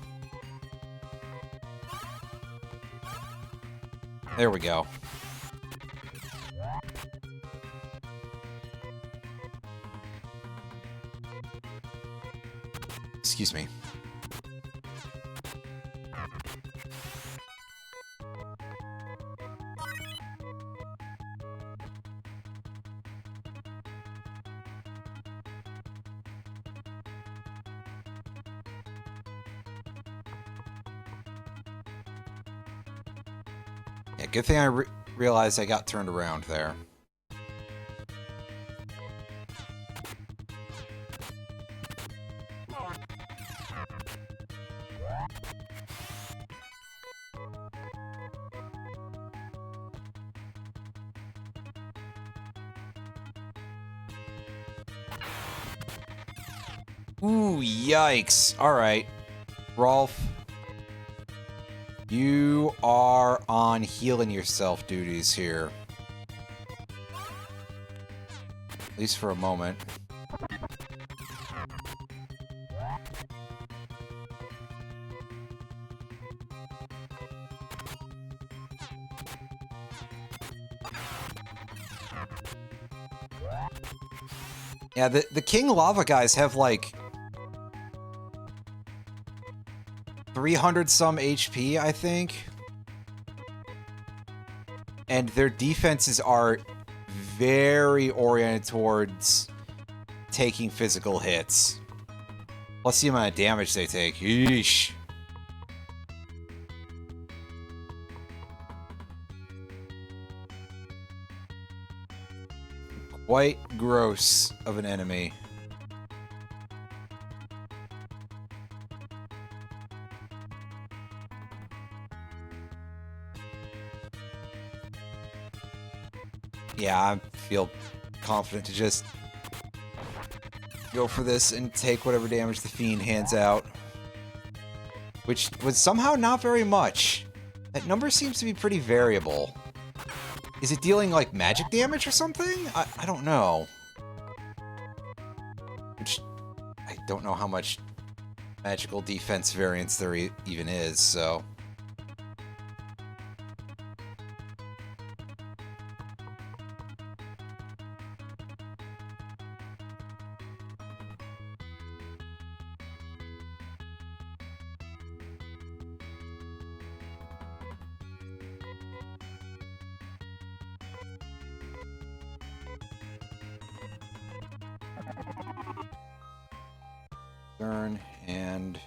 A: There we go. Excuse me. Yeah, good thing I realized I got turned around there. Ooh, yikes. Alright. Rolf. You are on healing yourself duties here. At least for a moment. Yeah, the King Lava guys have like 300 some HP, I think. And their defenses are very oriented towards taking physical hits. Plus the amount of damage they take. Yeesh. Quite gross of an enemy. Yeah, I feel confident to just go for this and take whatever damage the Fiend hands out. Which was somehow not very much. That number seems to be pretty variable. Is it dealing, like, magic damage or something? I don't know. Which, I don't know how much magical defense variance there even is, so... Turn, and...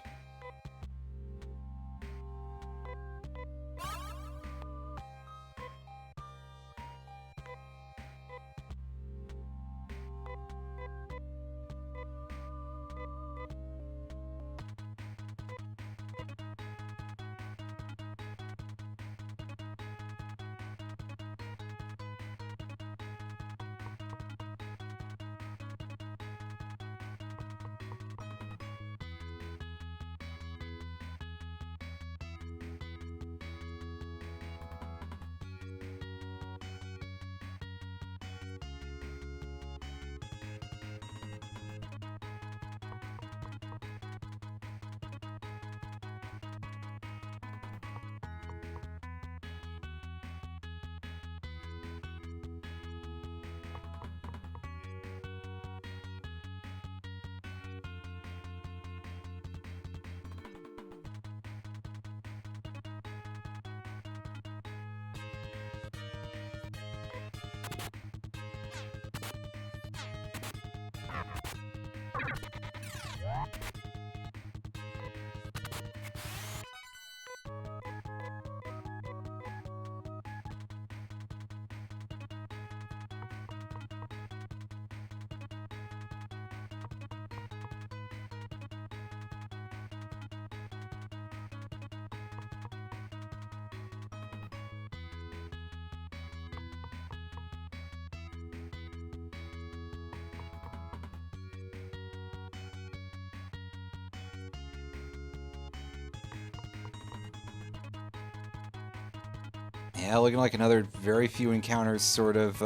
A: Yeah, looking like another very few encounters sort of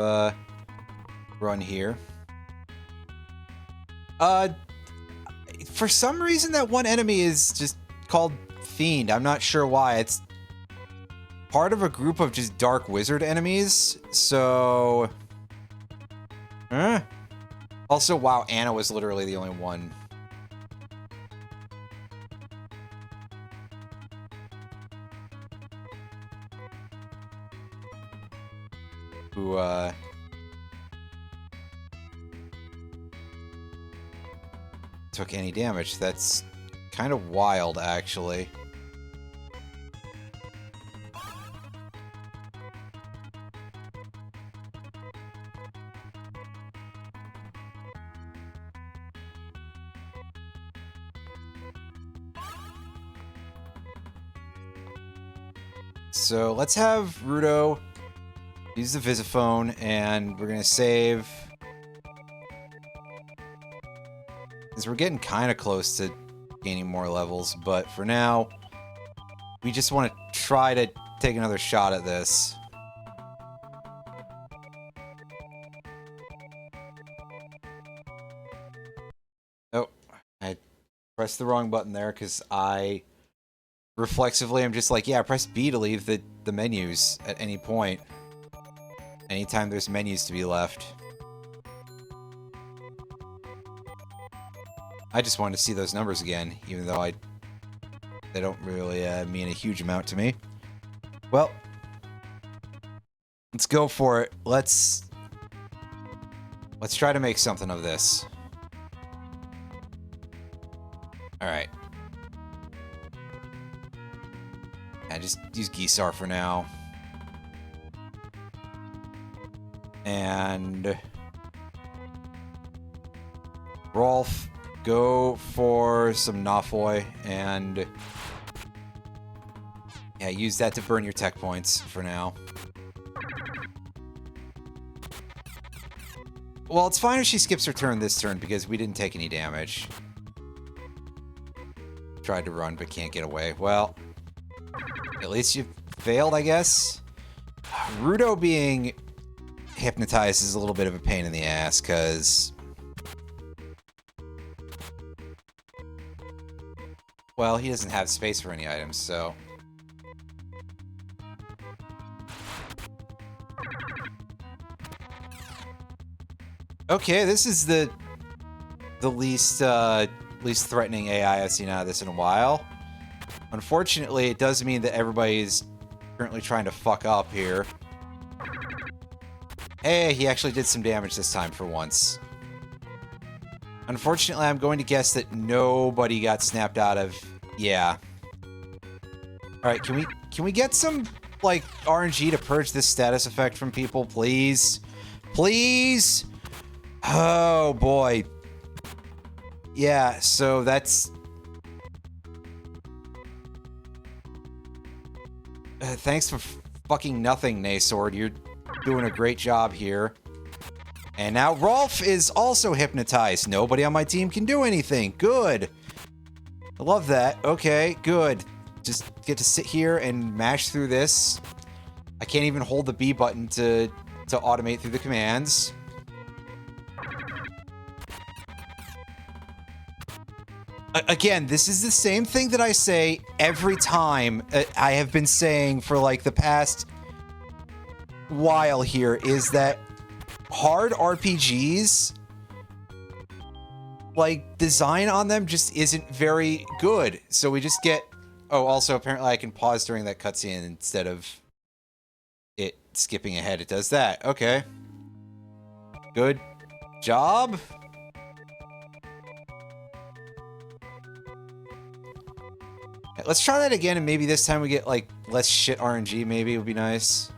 A: run here. For some reason that one enemy is just called Fiend. I'm not sure why. It's part of a group of just dark wizard enemies, so... Also, wow, Anna was literally the only one. Who, took any damage. That's kind of wild, actually. So let's have Rudo use the Visiphone, and we're gonna save. Because we're getting kind of close to gaining more levels, but for now, we just want to try to take another shot at this. Oh, I pressed the wrong button there because I reflexively am just like, yeah, press B to leave the menus at any point. Anytime there's menus to be left. I just wanted to see those numbers again, even though they don't really mean a huge amount to me. Well, let's go for it. Let's try to make something of this. Alright. I just use Gisar for now. And Rolf, go for some Nafoi, and yeah, use that to burn your tech points for now. Well, it's fine if she skips her turn this turn because we didn't take any damage. Tried to run but can't get away. Well, at least you failed, I guess. Rudo being hypnotized is a little bit of a pain in the ass because, well, he doesn't have space for any items, so. Okay, this is the least threatening AI I've seen out of this in a while. Unfortunately, it does mean that everybody's currently trying to fuck up here. Hey, he actually did some damage this time for once. Unfortunately, I'm going to guess that nobody got snapped out of... Yeah. Alright, can we get some, like, RNG to purge this status effect from people, please? Please? Oh, boy. Yeah, so that's... thanks for fucking nothing, Naysword. You're doing a great job here. And now Rolf is also hypnotized. Nobody on my team can do anything. Good. I love that. Okay, good. Just get to sit here and mash through this. I can't even hold the B button to automate through the commands. Again, this is the same thing that I say every time. I have been saying for like the past while here, is that hard RPGs, like, design on them just isn't very good. So we just get... Oh, also, apparently I can pause during that cutscene instead of it skipping ahead. It does that. Okay. Good job. Let's try that again, and maybe this time we get, like, less shit RNG, maybe. It would be nice.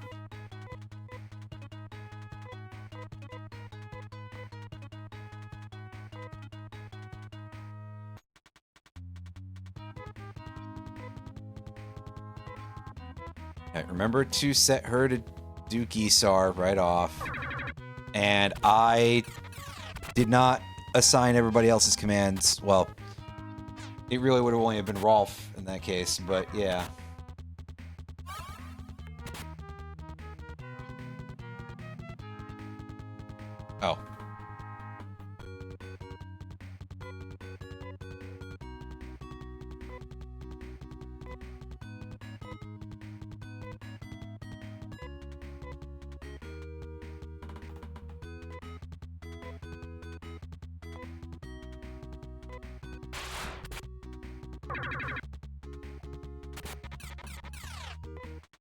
A: Right, remember to set her to do Gisar right off. And I did not assign everybody else's commands. Well, it really would have only been Rolf in that case, but yeah. Oh.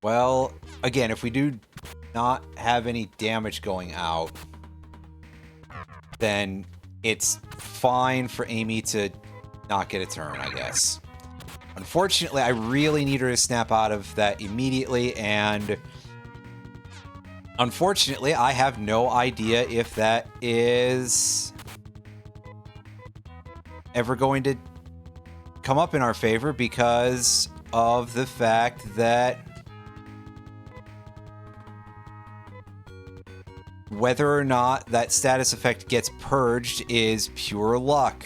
A: Well, again, if we do not have any damage going out, then it's fine for Amy to not get a turn, I guess. Unfortunately, I really need her to snap out of that immediately, and unfortunately, I have no idea if that is ever going to come up in our favor because of the fact that whether or not that status effect gets purged is pure luck.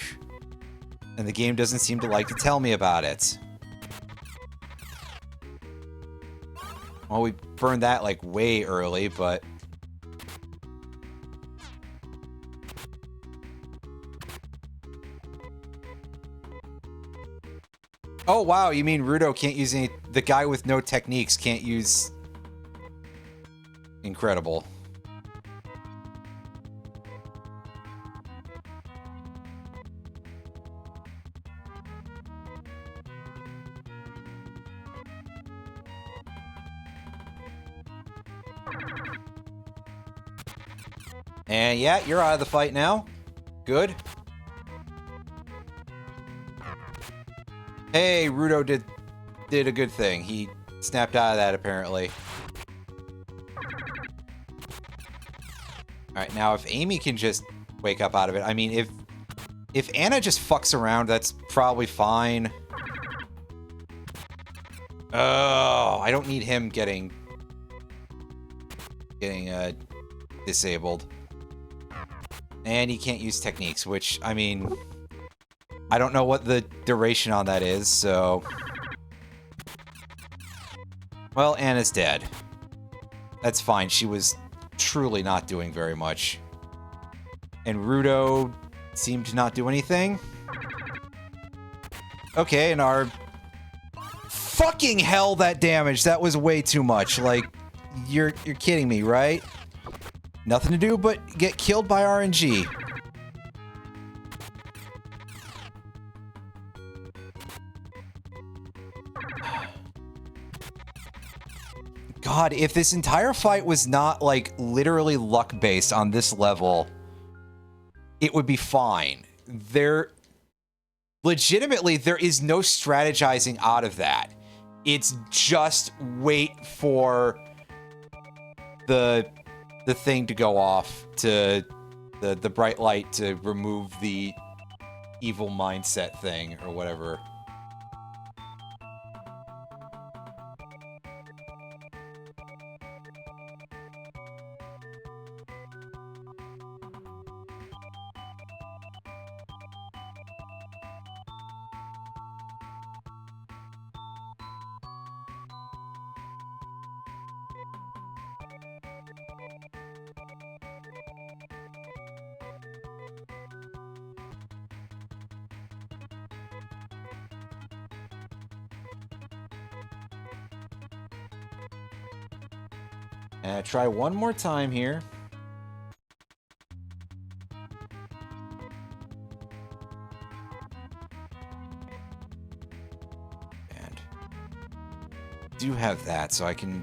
A: And the game doesn't seem to like to tell me about it. Well, we burned that like way early, but... Oh, wow, you mean Rudo can't use any... The guy with no techniques can't use... Incredible. And yeah, you're out of the fight now. Good. Hey, Rudo did a good thing. He snapped out of that, apparently. Alright, now if Amy can just wake up out of it... I mean, if Anna just fucks around, that's probably fine. Oh, I don't need him getting disabled. And he can't use techniques, which, I mean... I don't know what the duration on that is, so... Well, Anna's dead. That's fine, she was truly not doing very much. And Rudo seemed to not do anything. Okay, and our... Fucking hell, that damage! That was way too much. Like, you're kidding me, right? Nothing to do but get killed by RNG. God, if this entire fight was not, like, literally luck-based on this level, it would be fine. Legitimately, there is no strategizing out of that. It's just wait for the thing to go off, to the bright light to remove the evil mindset thing, or whatever. And try one more time here. And do have that, so I can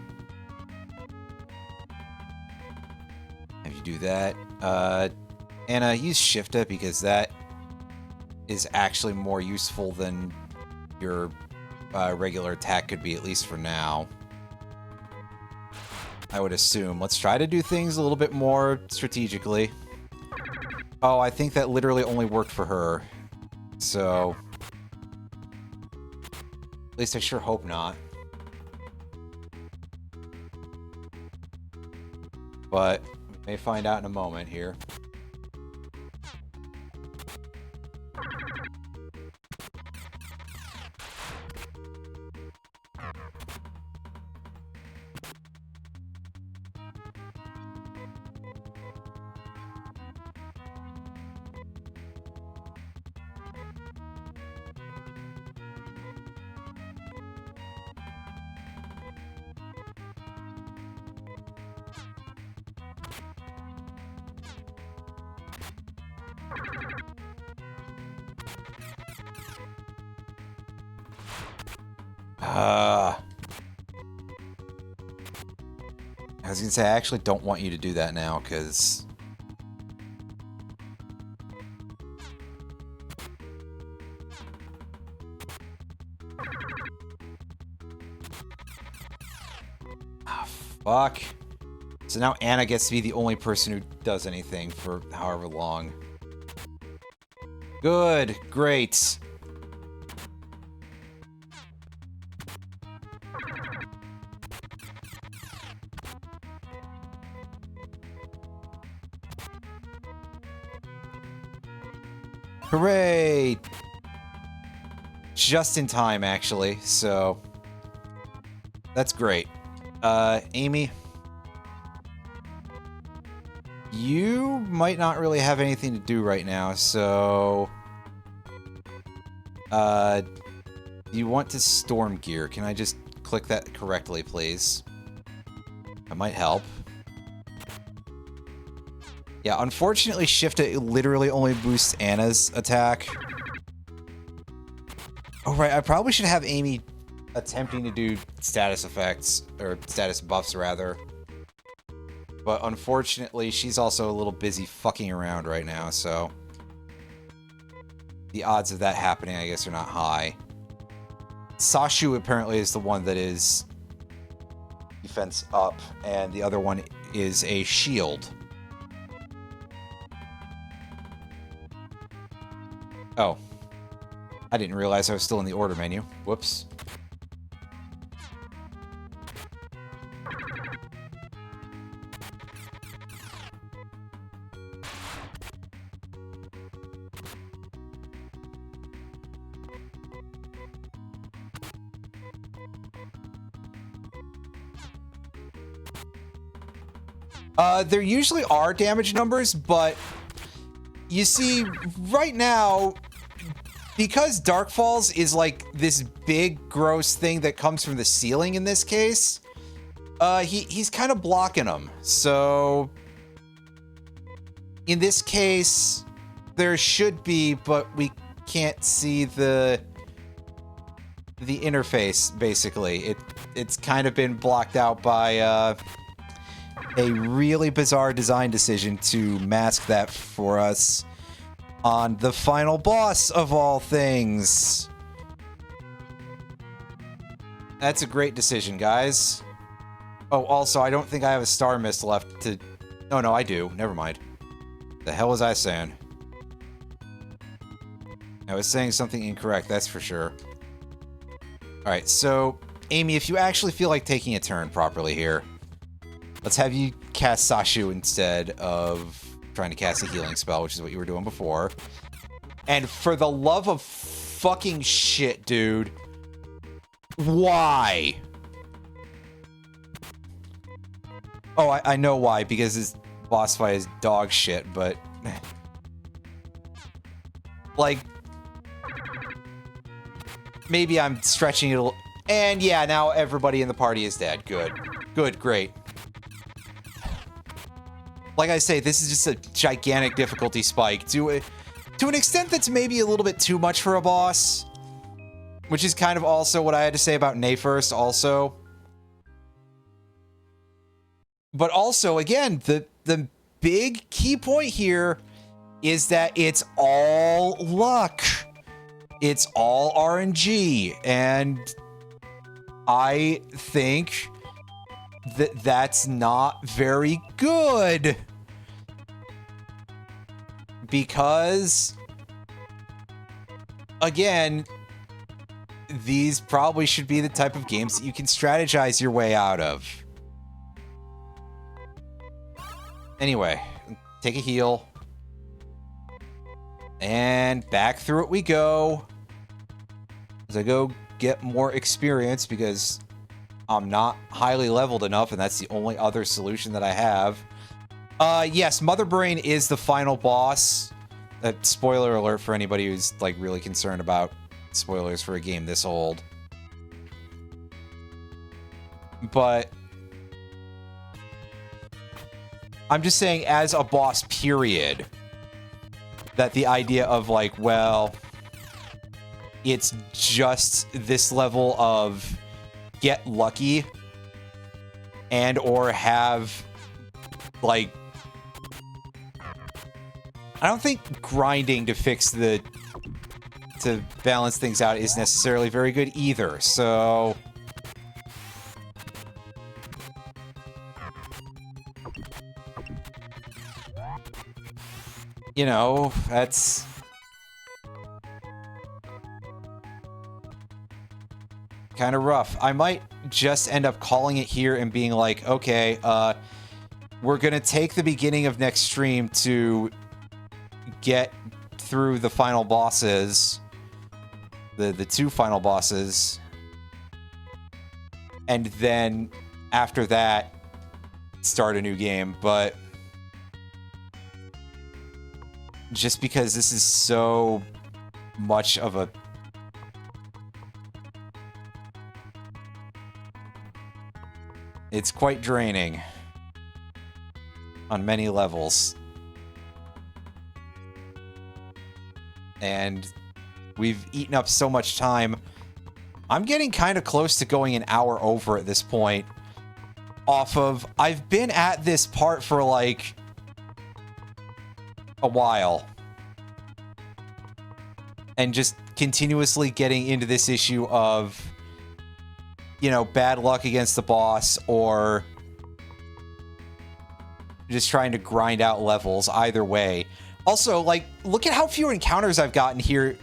A: have you do that. Anna, use Shifta because that is actually more useful than your regular attack could be, at least for now. I would assume. Let's try to do things a little bit more strategically. Oh, I think that literally only worked for her. So... At least I sure hope not. But we may find out in a moment here. I was gonna say, I actually don't want you to do that now, because... Ah, fuck. So now Anna gets to be the only person who does anything for however long. Good. Great. Hooray! Just in time, actually, so... That's great. Amy? You might not really have anything to do right now, so... you want to storm gear. Can I just click that correctly, please? That might help. Yeah, unfortunately, Shift literally only boosts Anna's attack. Oh, right, I probably should have Amy attempting to do status effects, or status buffs, rather. But unfortunately, she's also a little busy fucking around right now, so... the odds of that happening, I guess, are not high. Sashu apparently is the one that is defense up, and the other one is a shield. Oh. I didn't realize I was still in the order menu. Whoops. There usually are damage numbers, but you see, right now, because Dark Falls is like this big, gross thing that comes from the ceiling in this case, he's kind of blocking them. So, in this case, there should be, but we can't see the interface, basically. It's kind of been blocked out by, a really bizarre design decision to mask that for us on the final boss of all things. That's a great decision, guys. Oh, also, I don't think I have a Star Mist left to... Oh, no, I do. Never mind. The hell was I saying? I was saying something incorrect, that's for sure. Alright, so, Amy, if you actually feel like taking a turn properly here, let's have you cast Sashu instead of trying to cast a healing spell, which is what you were doing before. And for the love of fucking shit, dude. Why? Oh, I know why, because his boss fight is dog shit, but... like... maybe I'm stretching it a little... And yeah, now everybody in the party is dead. Good. Good, great. Like I say, this is just a gigantic difficulty spike to an extent that's maybe a little bit too much for a boss, which is kind of also what I had to say about Nay First also. But also, again, the big key point here is that it's all luck. It's all RNG, and I think that's not very good. Because, again, these probably should be the type of games that you can strategize your way out of. Anyway, take a heal. And back through it we go. As I go get more experience, because I'm not highly leveled enough, and that's the only other solution that I have. Yes, Mother Brain is the final boss. Spoiler alert for anybody who's, like, really concerned about spoilers for a game this old. But I'm just saying, as a boss, period, that the idea of, like, well, it's just this level of get lucky and or have, like... I don't think grinding to to balance things out is necessarily very good either, so... You know, that's... kind of rough. I might just end up calling it here and being like, okay, we're gonna take the beginning of next stream to get through the final bosses, the 2 final bosses, and then after that start a new game. But just because this is so much of a... It's quite draining on many levels. And we've eaten up so much time. I'm getting kind of close to going an hour over at this point. Off of... I've been at this part for, like, a while. And just continuously getting into this issue of... you know, bad luck against the boss, or just trying to grind out levels, either way. Also, like, look at how few encounters I've gotten here.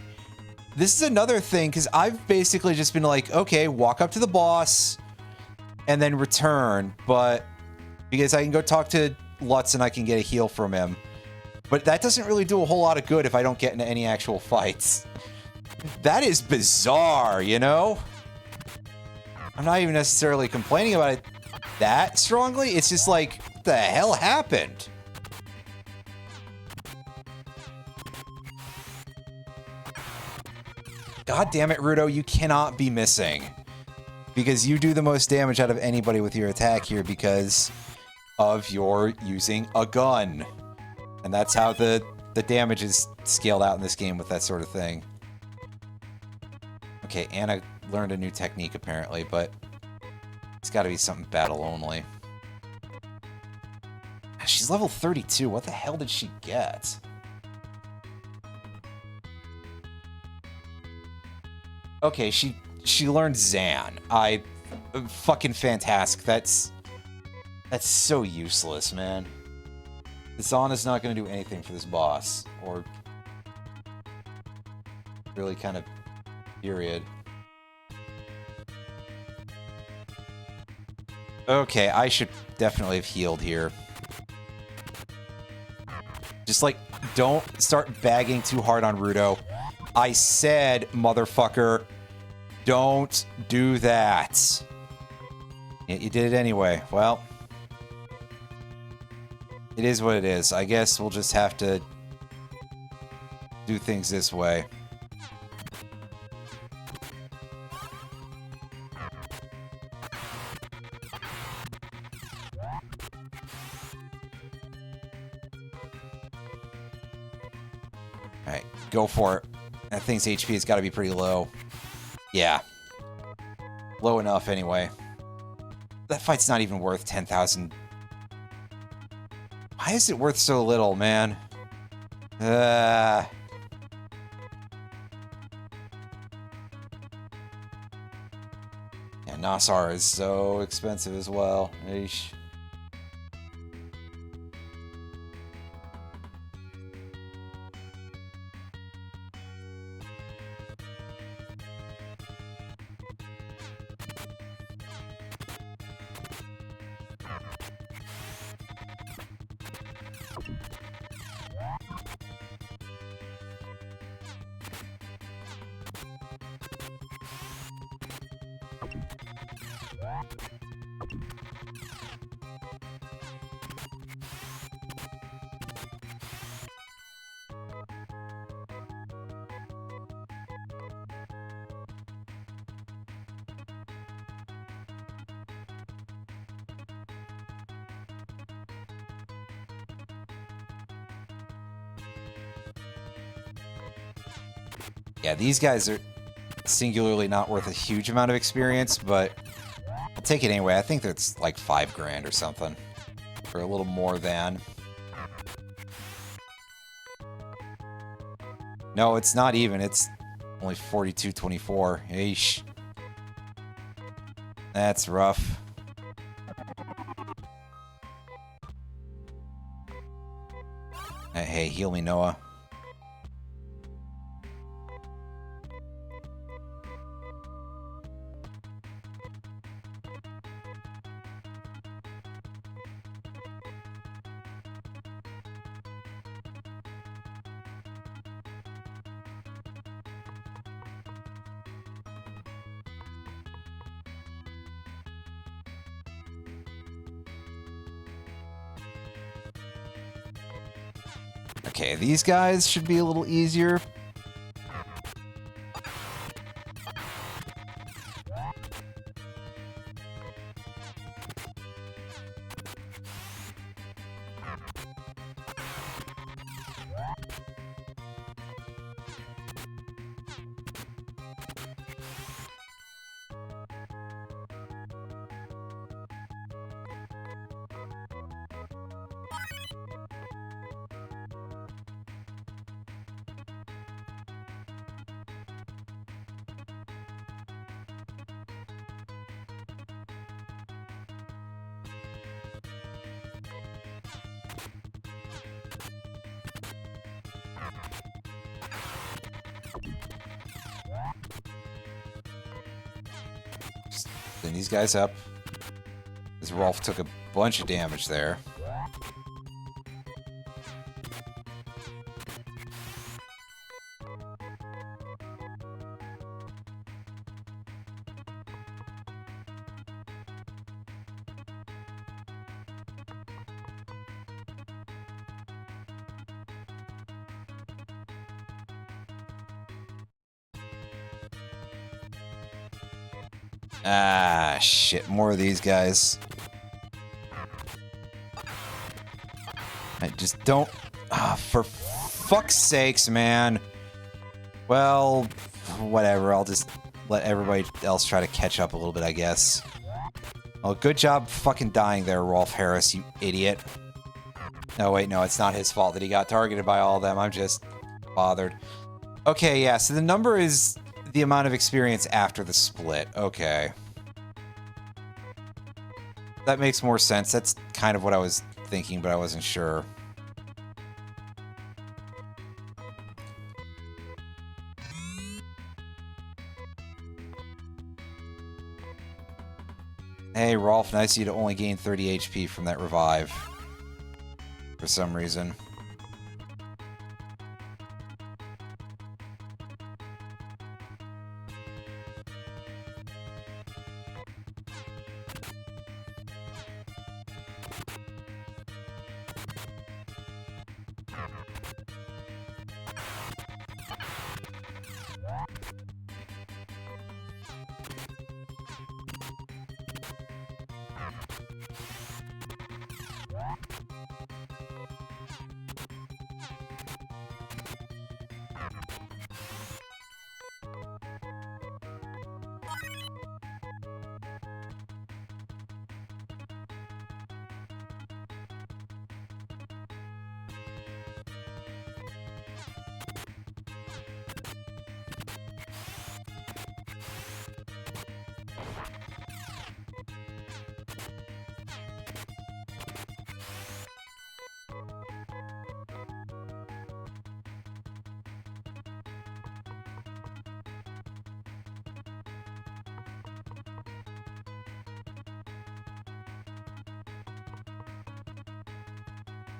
A: This is another thing, because I've basically just been like, okay, walk up to the boss, and then return, but... because I can go talk to Lutz and I can get a heal from him. But that doesn't really do a whole lot of good if I don't get into any actual fights. That is bizarre, you know? I'm not even necessarily complaining about it that strongly. It's just like, what the hell happened? God damn it, Rudo, you cannot be missing. Because you do the most damage out of anybody with your attack here because of your using a gun. And that's how the damage is scaled out in this game with that sort of thing. Okay, Anna learned a new technique apparently, but it's got to be something battle only. She's level 32. What the hell did she get? Okay, she learned Zan. Fucking fantastic. That's so useless, man. Zan is not going to do anything for this boss, or really kind of period. Okay, I should definitely have healed here. Just, like, don't start bagging too hard on Rudo. I said, motherfucker, don't do that. Yet you did it anyway. Well, it is what it is. I guess we'll just have to do things this way. Alright, go for it. That thing's HP has got to be pretty low. Yeah. Low enough, anyway. That fight's not even worth 10,000. Why is it worth so little, man? Yeah, Nassar is so expensive as well. Eesh. Yeah, these guys are singularly not worth a huge amount of experience, but take it anyway. I think that's like 5 grand or something. Or a little more than. No, it's not even. It's only 42.24. Eesh. That's rough. Hey, heal me, Noah. Okay, these guys should be a little easier. Clean these guys up. This Rolf took a bunch of damage there. Ah, shit. More of these guys. I just don't... Ah, for fuck's sakes, man. Well, whatever. I'll just let everybody else try to catch up a little bit, I guess. Well, good job fucking dying there, Rolf Harris, you idiot. No, wait, no, it's not his fault that he got targeted by all of them. I'm just bothered. Okay, yeah, so the number is the amount of experience after the split. Okay. That makes more sense. That's kind of what I was thinking, but I wasn't sure. Hey, Rolf, nice of you to only gain 30 HP from that revive. For some reason.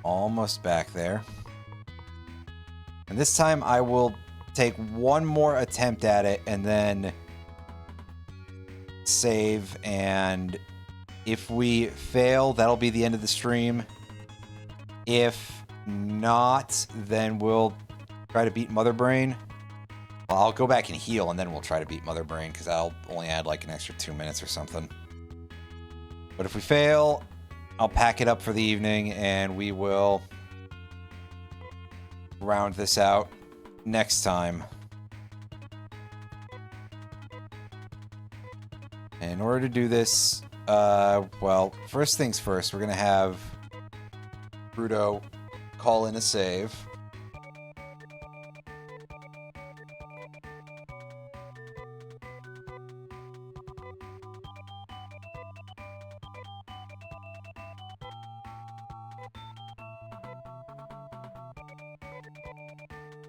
A: Almost back there. And this time I will take one more attempt at it and then save, and if we fail, that'll be the end of the stream. If not, then we'll try to beat Mother Brain. Well, I'll go back and heal, and then we'll try to beat Mother Brain, because I'll only add like an extra 2 minutes or something. But if we fail, I'll pack it up for the evening, and we will round this out next time. In order to do this, Well, first things first, we're gonna have Rudo call in a save.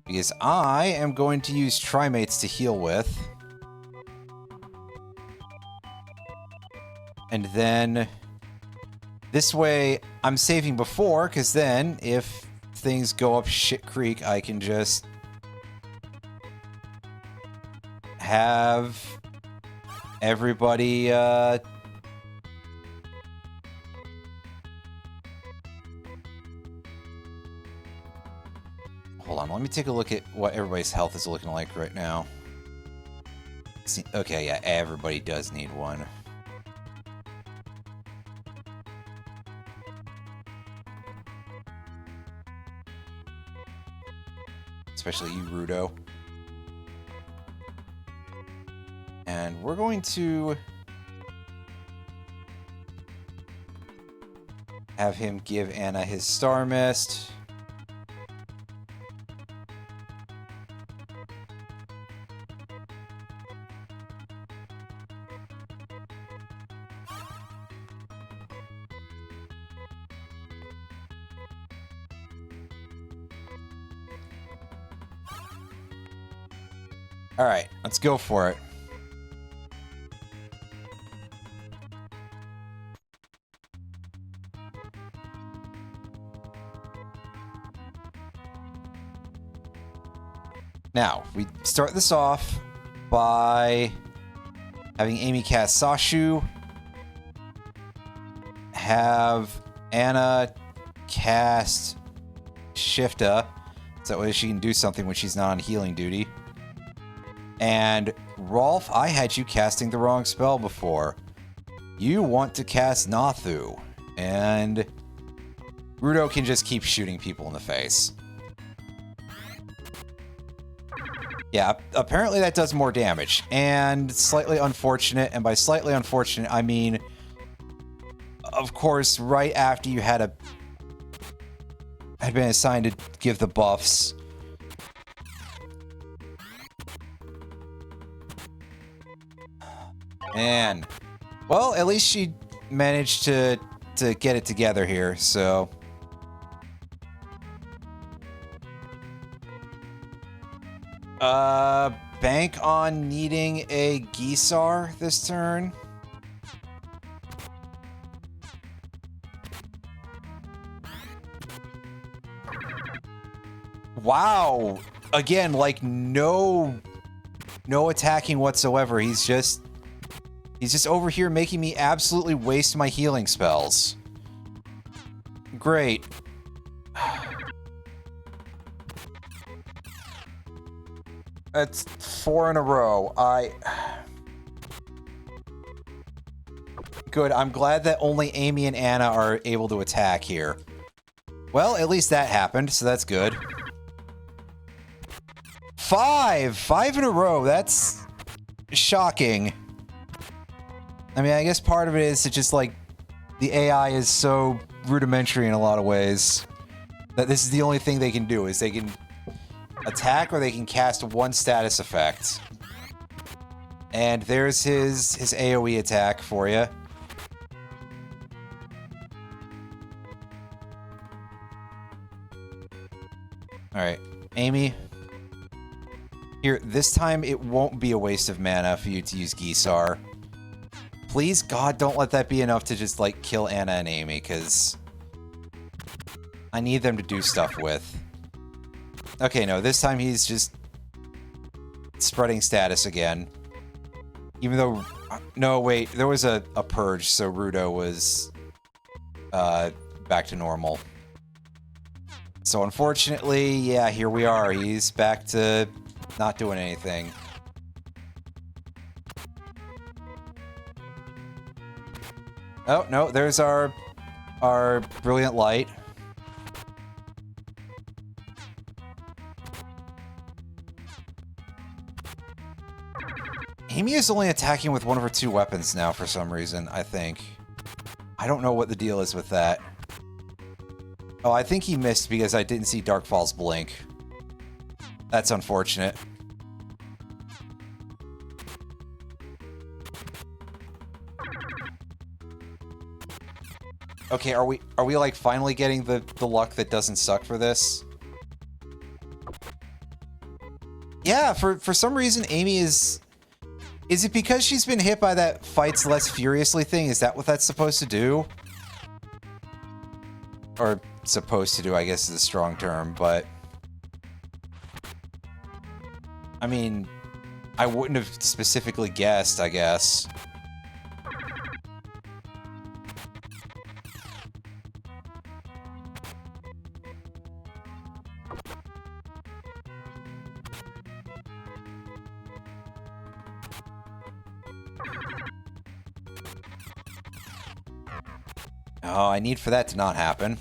A: Because I am going to use Trimates to heal with. And then this way I'm saving before, because then if things go up shit creek, I can just have everybody hold on, let me take a look at what everybody's health is looking like right now. See, okay, yeah, everybody does need one. Especially you, Rudo. And we're going to have him give Anna his Star Mist. All right, let's go for it. Now, we start this off by having Amy cast Sashu, have Anna cast Shifta, so that way she can do something when she's not on healing duty. And Rolf, I had you casting the wrong spell before. You want to cast Nathu, and Rudo can just keep shooting people in the face. Yeah, apparently that does more damage, and slightly unfortunate, and by slightly unfortunate, I mean, of course, right after you had been assigned to give the buffs. Man, well, at least she managed to get it together here, so. Bank on needing a Gisar this turn. Wow. Again, like no attacking whatsoever. He's just over here making me absolutely waste my healing spells. Great. That's 4 in a row. Good, I'm glad that only Amy and Anna are able to attack here. Well, at least that happened, so that's good. 5 in a row, that's shocking. I mean, I guess part of it is that just like the AI is so rudimentary in a lot of ways that this is the only thing they can do is they can attack or they can cast one status effect. And there's his AoE attack for you. Alright, Amy. Here, this time it won't be a waste of mana for you to use Gisar. Please, God, don't let that be enough to just, like, kill Anna and Amy, because I need them to do stuff with. Okay, no, this time he's just spreading status again. Even though... No, wait, there was a purge, so Rudo was back to normal. So unfortunately, yeah, here we are. He's back to not doing anything. Oh, no, there's our brilliant light. Amy is only attacking with one of her 2 weapons now for some reason, I think. I don't know what the deal is with that. Oh, I think he missed because I didn't see Darkfall's blink. That's unfortunate. Okay, are we like finally getting the luck that doesn't suck for this? Yeah, for some reason Amy is it because she's been hit by that fights less furiously thing? Is that what that's supposed to do? Or supposed to do, I guess is a strong term, but I mean, I wouldn't have specifically guessed, I guess. Oh, I need for that to not happen.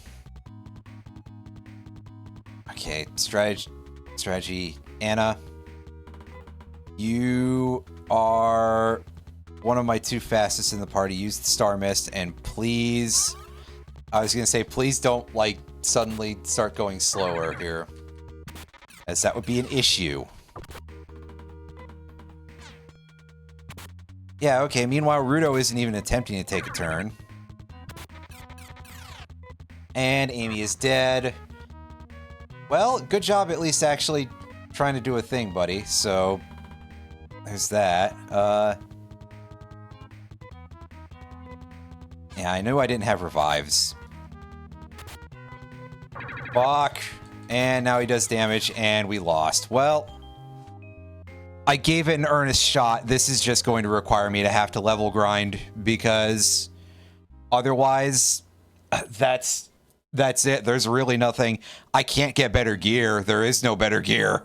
A: Okay, strategy. Anna, you are one of my 2 fastest in the party. Use the Star Mist, and please, I was gonna say, please don't, like, suddenly start going slower here, as that would be an issue. Yeah, okay, meanwhile, Rudo isn't even attempting to take a turn. And Amy is dead. Well, good job at least actually trying to do a thing, buddy. So, there's that. Yeah, I knew I didn't have revives. Fuck. And now he does damage, and we lost. Well, I gave it an earnest shot. This is just going to require me to have to level grind, because otherwise, that's it. There's really nothing. I can't get better gear. There is no better gear.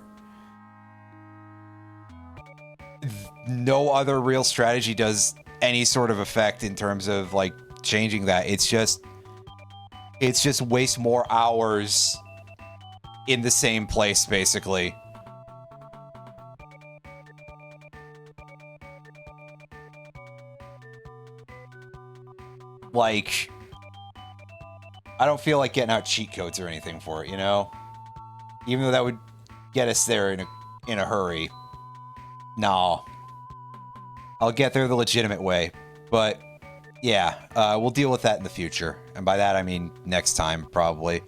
A: No other real strategy does any sort of effect in terms of, like, changing that. It's just waste more hours in the same place, basically. Like, I don't feel like getting out cheat codes or anything for it, you know? Even though that would get us there in a hurry. No. I'll get there the legitimate way. But, yeah, we'll deal with that in the future. And by that, I mean next time, probably.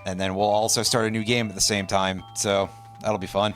A: And then we'll also start a new game at the same time, so that'll be fun.